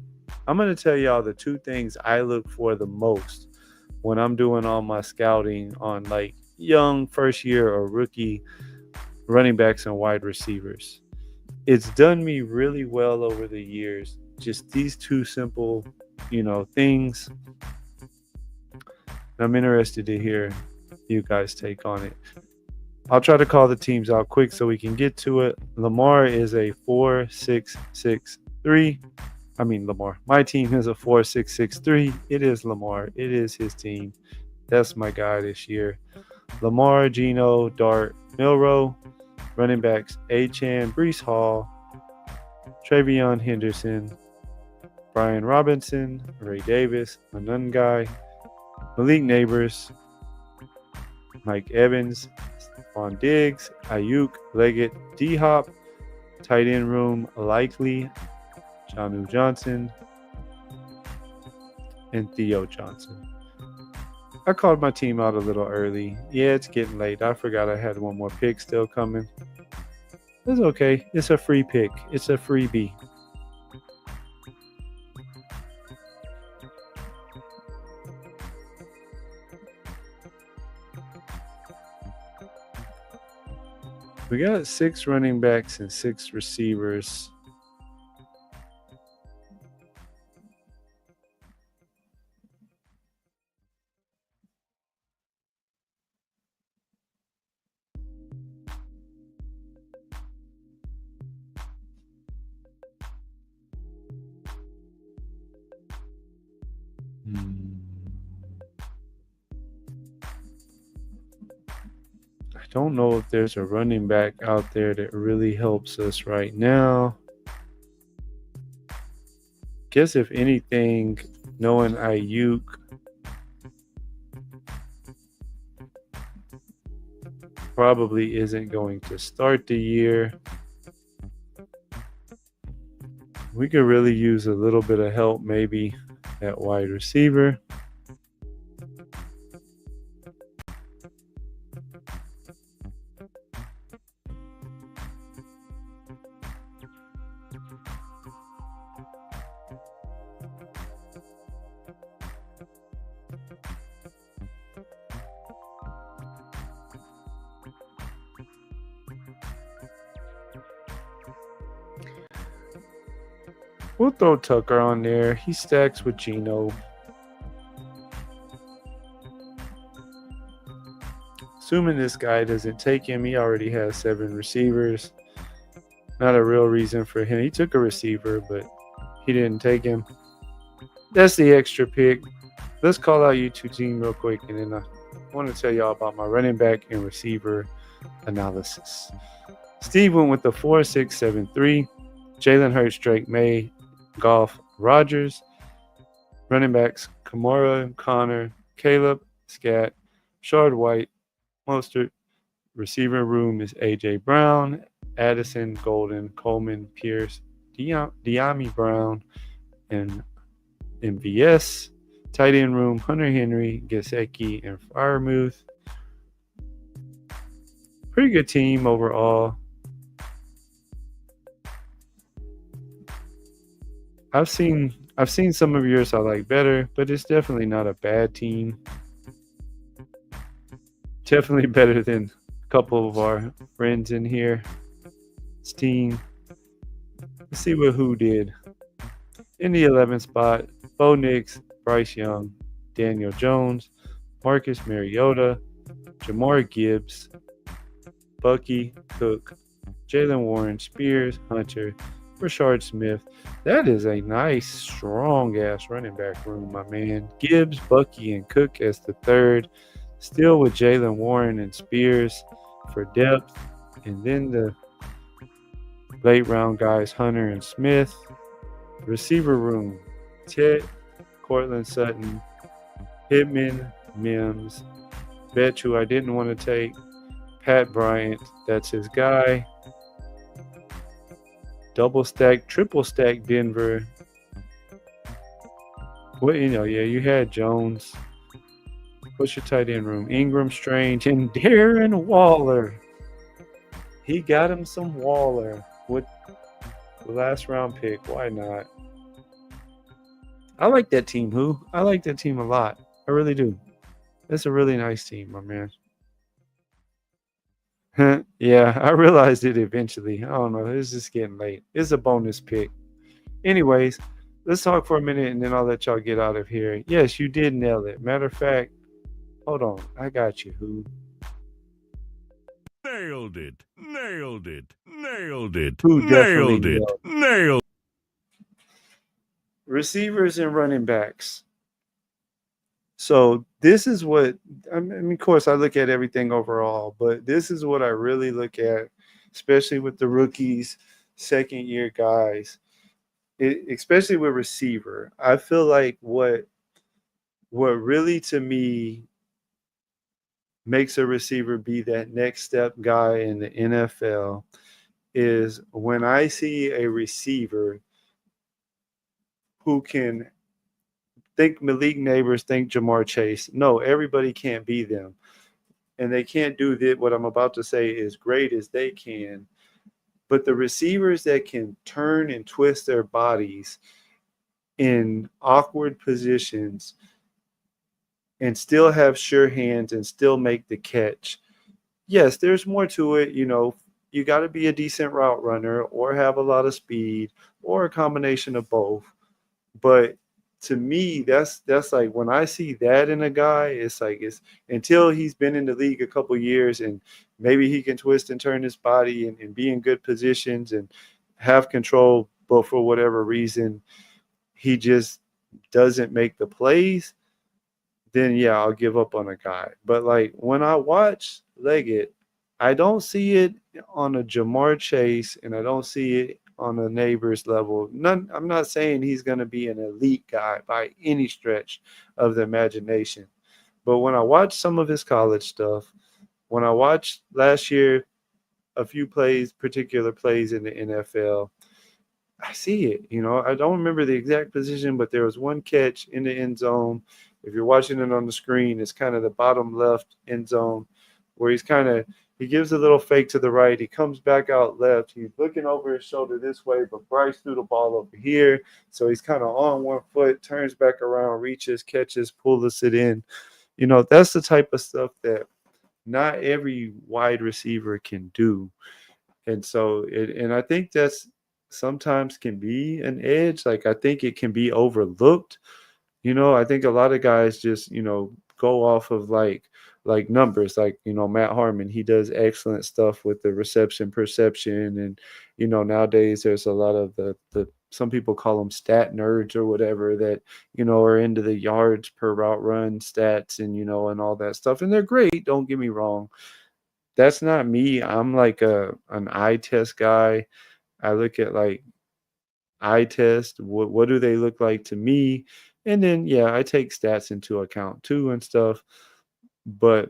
I'm going to tell y'all the two things I look for the most when I'm doing all my scouting on like young first year or rookie running backs and wide receivers. It's done me really well over the years. Just these two simple, things. I'm interested to hear you guys take on it. I'll try to call the teams out quick so we can get to it. Lamar is a 4-6-6-3. Lamar. My team is a 4-6-6-3. It is Lamar. It is his team. That's my guy this year. Lamar, Geno, Dart, Milroe. Running backs, Achane, Breece Hall, Travion Henderson, Brian Robinson, Ray Davis, Manungai, Malik Neighbors, Mike Evans, Stephon Diggs, Ayuk, Leggett, D-Hop, tight end room, Likely, Jonnu Johnson, and Theo Johnson. I called my team out a little early. Yeah, it's getting late. I forgot I had one more pick still coming. It's okay. It's a free pick. It's a freebie. We got 6 running backs and 6 receivers. I don't know if there's a running back out there that really helps us right now. Guess if anything, knowing Ayuk probably isn't going to start the year. We could really use a little bit of help maybe at wide receiver. We'll throw Tucker on there. He stacks with Geno. Assuming this guy doesn't take him, he already has 7 receivers. Not a real reason for him. He took a receiver, but he didn't take him. That's the extra pick. Let's call out you two team real quick, and then I want to tell y'all about my running back and receiver analysis. Steve went with the 4-6-7-3. Jalen Hurts, Drake May, Goff, Rodgers. Running backs, Kamara, Connor, Caleb, Scat, Shard White, Mostert. Receiver room is A.J. Brown, Addison, Golden, Coleman, Pierce, De'Ami Brown, and MVS. Tight end room, Hunter Henry, Gesicki, and Freiermuth. Pretty good team overall. I've seen some of yours I like better, but it's definitely not a bad team. Definitely better than a couple of our friends in here. Team. Let's see what who did. In the 11th spot, Bo Nix, Bryce Young, Daniel Jones, Marcus Mariota, Jamar Gibbs, Bucky, Cook, Jalen Warren, Spears, Hunter, Rashard Smith. That is a nice, strong-ass running back room, my man. Gibbs, Bucky, and Cook as the third. Still with Jalen Warren and Spears for depth. And then Late round guys, Hunter and Smith. Receiver room, Ted, Cortland Sutton, Pittman, Mims, Betch, who I didn't want to take, Pat Bryant, that's his guy. Double stack, triple stack Denver. Well, yeah, you had Jones. What's your tight end room? Ingram, Strange, and Darren Waller. He got him some Waller with the last round pick. Why not? I like that team, I like that team a lot. I really do. That's a really nice team, my man. Yeah, I realized it eventually. I don't know. It's just getting late. It's a bonus pick. Anyways, let's talk for a minute and then I'll let y'all get out of here. Yes, you did nail it. Matter of fact, hold on. I got you, Who. Nailed it. Nailed it. Nailed it. Who Nailed definitely it. Nailed. Receivers and running backs. So this is what, I mean, of course, I look at everything overall, but this is what I really look at, especially with the rookies, second-year guys, especially with receiver. I feel like what really, to me, makes a receiver be that next step guy in the NFL is when I see a receiver who can think Malik Neighbors, think Jamar Chase. No, everybody can't be them. And they can't do that. What I'm about to say as great as they can. But the receivers that can turn and twist their bodies in awkward positions and still have sure hands and still make the catch. Yes, there's more to it. You got to be a decent route runner or have a lot of speed or a combination of both. But to me, that's like when I see that in a guy, it's like it's until he's been in the league a couple years and maybe he can twist and turn his body and be in good positions and have control, but for whatever reason, he just doesn't make the plays, then yeah, I'll give up on a guy. But like when I watch Leggett, I don't see it on a Jamar Chase and I don't see it on a Neighbors level. I'm not saying he's going to be an elite guy by any stretch of the imagination. But when I watch some of his college stuff, when I watched last year a few particular plays in the NFL, I see it. I don't remember the exact position, but there was one catch in the end zone. If you're watching it on the screen, it's kind of the bottom left end zone where he gives a little fake to the right. He comes back out left. He's looking over his shoulder this way, but Bryce threw the ball over here. So he's kind of on one foot, turns back around, reaches, catches, pulls it in. That's the type of stuff that not every wide receiver can do. And so, and I think that's sometimes can be an edge. Like, I think it can be overlooked. I think a lot of guys just, go off of like numbers, like, Matt Harmon, he does excellent stuff with the reception perception. And, nowadays there's a lot of the some people call them stat nerds or whatever that, are into the yards per route run stats and, and all that stuff. And they're great. Don't get me wrong. That's not me. I'm like an eye test guy. I look at like eye test. What do they look like to me? And then, yeah, I take stats into account too and stuff. But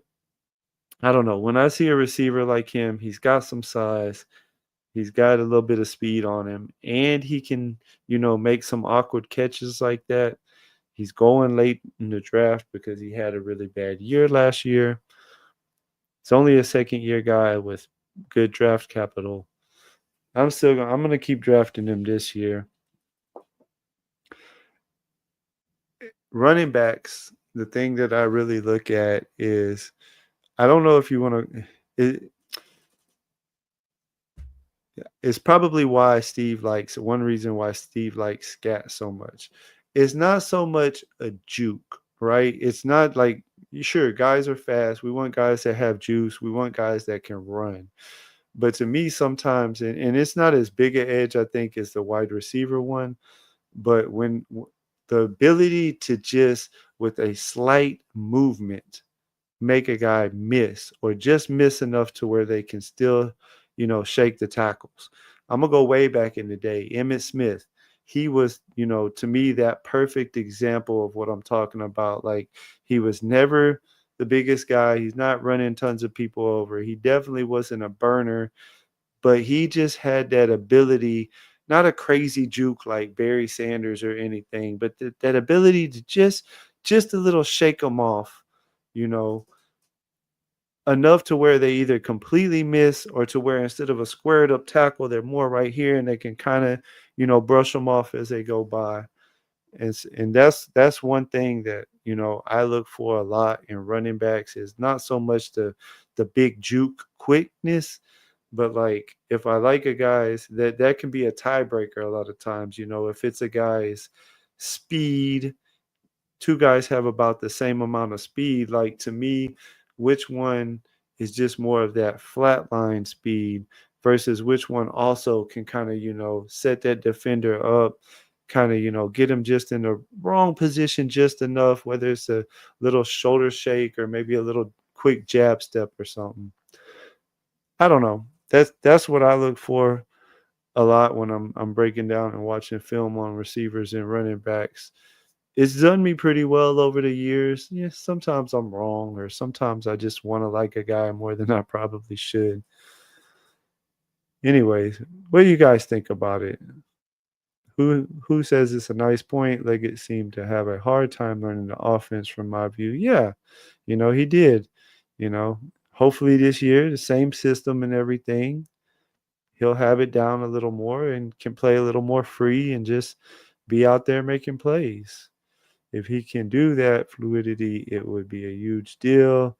I don't know. When I see a receiver like him, he's got some size. He's got a little bit of speed on him. And he can, make some awkward catches like that. He's going late in the draft because he had a really bad year last year. He's only a second-year guy with good draft capital. I'm going to keep drafting him this year. Running backs, the thing that I really look at is, I don't know if you want to, it's probably why one reason why Steve likes Scat so much. It's not so much a juke, right? It's not like, sure, guys are fast. We want guys that have juice. We want guys that can run. But to me, sometimes, and it's not as big an edge, I think, as the wide receiver one, but when the ability to just, with a slight movement, make a guy miss or just miss enough to where they can still, shake the tackles. I'm going to go way back in the day. Emmitt Smith, he was, to me, that perfect example of what I'm talking about. Like, he was never the biggest guy. He's not running tons of people over. He definitely wasn't a burner, but he just had that ability, not a crazy juke like Barry Sanders or anything, but that ability to just a little shake them off, you know, enough to where they either completely miss or to where instead of a squared up tackle, they're more right here and they can kind of, brush them off as they go by. And that's one thing that, I look for a lot in running backs is not so much the big juke quickness, but like if I like a guy's that can be a tiebreaker a lot of times, if it's a guy's speed, two guys have about the same amount of speed. Like to me, which one is just more of that flatline speed versus which one also can kind of, set that defender up, kind of, get him just in the wrong position just enough, whether it's a little shoulder shake or maybe a little quick jab step or something. I don't know. That's what I look for a lot when I'm breaking down and watching film on receivers and running backs. It's done me pretty well over the years. Yeah, sometimes I'm wrong, or sometimes I just want to like a guy more than I probably should. Anyways, what do you guys think about it? Who says it's a nice point? Leggett seemed to have a hard time learning the offense from my view. Yeah, he did. You know, hopefully this year, the same system and everything, he'll have it down a little more and can play a little more free and just be out there making plays. If he can do that fluidity, it would be a huge deal.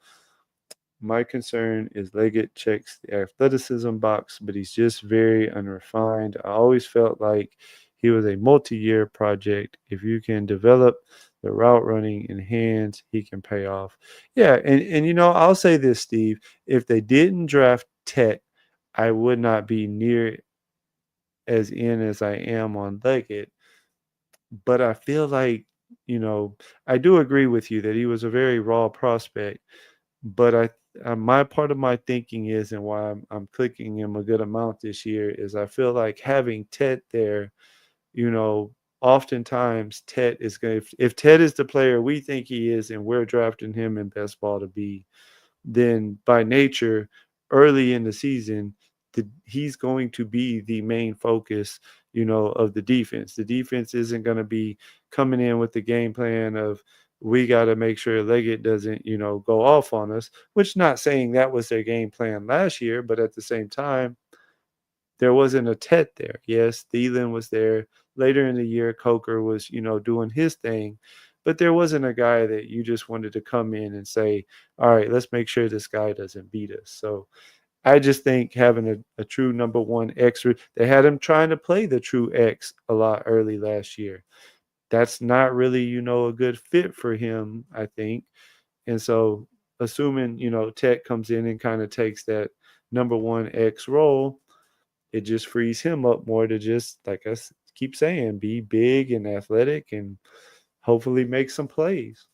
My concern is Leggett checks the athleticism box, but he's just very unrefined. I always felt like he was a multi-year project. If you can develop the route running in hands, he can pay off. Yeah, and I'll say this, Steve. If they didn't draft Tet, I would not be near as in as I am on Leggett. But I feel like, I do agree with you that he was a very raw prospect. But my part of my thinking is, and why I'm clicking him a good amount this year, is I feel like having Tet there, oftentimes Tet is going to, if Tet is the player we think he is and we're drafting him in best ball to be, then by nature, early in the season, he's going to be the main focus, of the defense. The defense isn't going to be coming in with the game plan of we got to make sure Leggett doesn't, go off on us, which not saying that was their game plan last year, but at the same time, there wasn't a Tet there. Yes, Thielen was there. Later in the year, Coker was, doing his thing. But there wasn't a guy that you just wanted to come in and say, all right, let's make sure this guy doesn't beat us. So I just think having a true number one X, they had him trying to play the true X a lot early last year. That's not really, a good fit for him, I think. And so assuming, Tet comes in and kind of takes that number one X role, it just frees him up more to just, like I keep saying, be big and athletic and hopefully make some plays.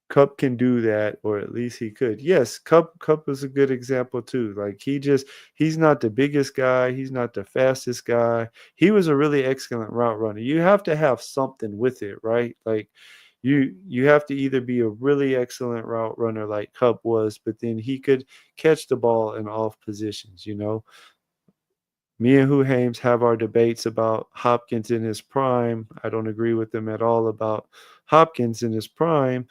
Kupp can do that, or at least he could. Yes, Kupp is a good example too. Like he's not the biggest guy, he's not the fastest guy. He was a really excellent route runner. You have to have something with it, right? Like you have to either be a really excellent route runner like Kupp was, but then he could catch the ball in off positions, Me and Hugh Hames have our debates about Hopkins in his prime. I don't agree with them at all about Hopkins in his prime.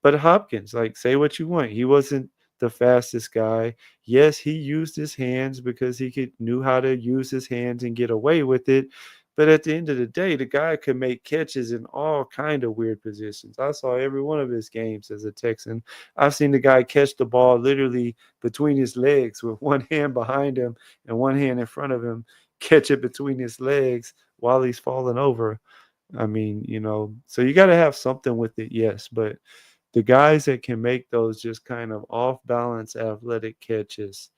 But Hopkins, like, say what you want. He wasn't the fastest guy. Yes, he used his hands because he knew how to use his hands and get away with it. But at the end of the day, the guy could make catches in all kind of weird positions. I saw every one of his games as a Texan. I've seen the guy catch the ball literally between his legs with one hand behind him and one hand in front of him, catch it between his legs while he's falling over. I mean, so you got to have something with it, yes, but the guys that can make those just kind of off-balance athletic catches,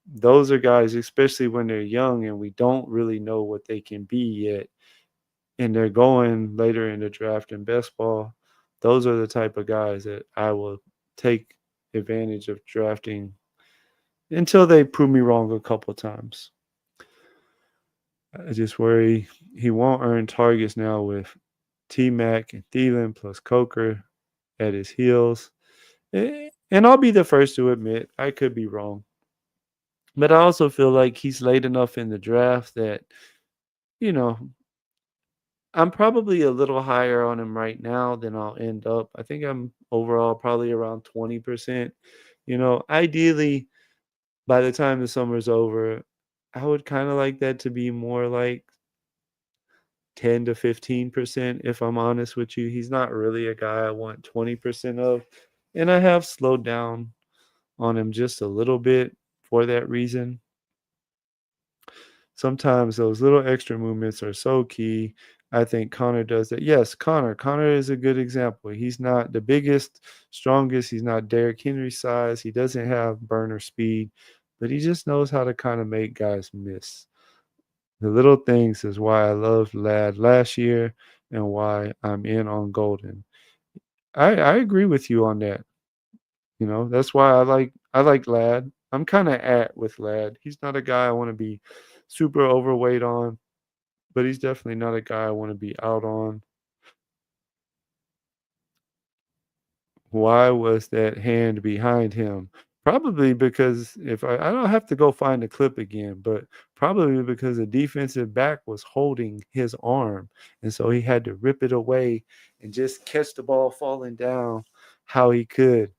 those are guys, especially when they're young and we don't really know what they can be yet, and they're going later in the draft in best ball, those are the type of guys that I will take advantage of drafting until they prove me wrong a couple times. I just worry he won't earn targets now with T-Mac and Thielen plus Coker at his heels. And I'll be the first to admit I could be wrong. But I also feel like he's late enough in the draft that, you know, I'm probably a little higher on him right now than I'll end up. I think I'm overall probably around 20%. Ideally, by the time the summer's over, I would kind of like that to be more like 10 to 15%, if I'm honest with you. He's not really a guy I want 20% of. And I have slowed down on him just a little bit for that reason. Sometimes those little extra movements are so key. I think Connor does that. Yes, Connor is a good example. He's not the biggest, strongest. He's not Derrick Henry size. He doesn't have burner speed, but he just knows how to kind of make guys miss. The little things is why I loved Ladd last year and why I'm in on Golden. I agree with you on that. That's why I like Ladd. I'm kind of at with Ladd. He's not a guy I want to be super overweight on, but he's definitely not a guy I want to be out on. Why was that hand behind him? Probably because if I don't have to go find the clip again, but probably because the defensive back was holding his arm. And so he had to rip it away and just catch the ball falling down how he could.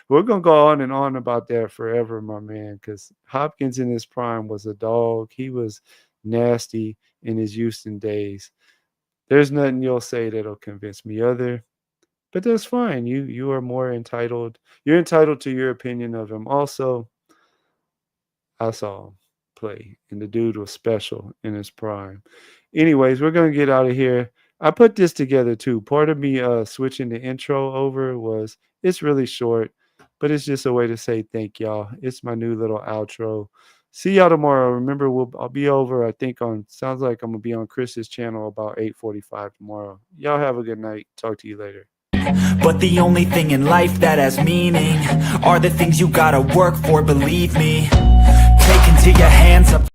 We're going to go on and on about that forever, my man, because Hopkins in his prime was a dog. He was nasty in his Houston days. There's nothing you'll say that'll convince me other. But that's fine. You are more entitled. You're entitled to your opinion of him. Also, I saw him play, and the dude was special in his prime. Anyways, we're going to get out of here. I put this together too. Part of me switching the intro over was it's really short, but it's just a way to say thank y'all. It's my new little outro. See y'all tomorrow. Remember, I'll be over, I think, sounds like I'm going to be on Chris's channel about 8:45 tomorrow. Y'all have a good night. Talk to you later. But the only thing in life that has meaning are the things you gotta work for, believe me. Take into your hands up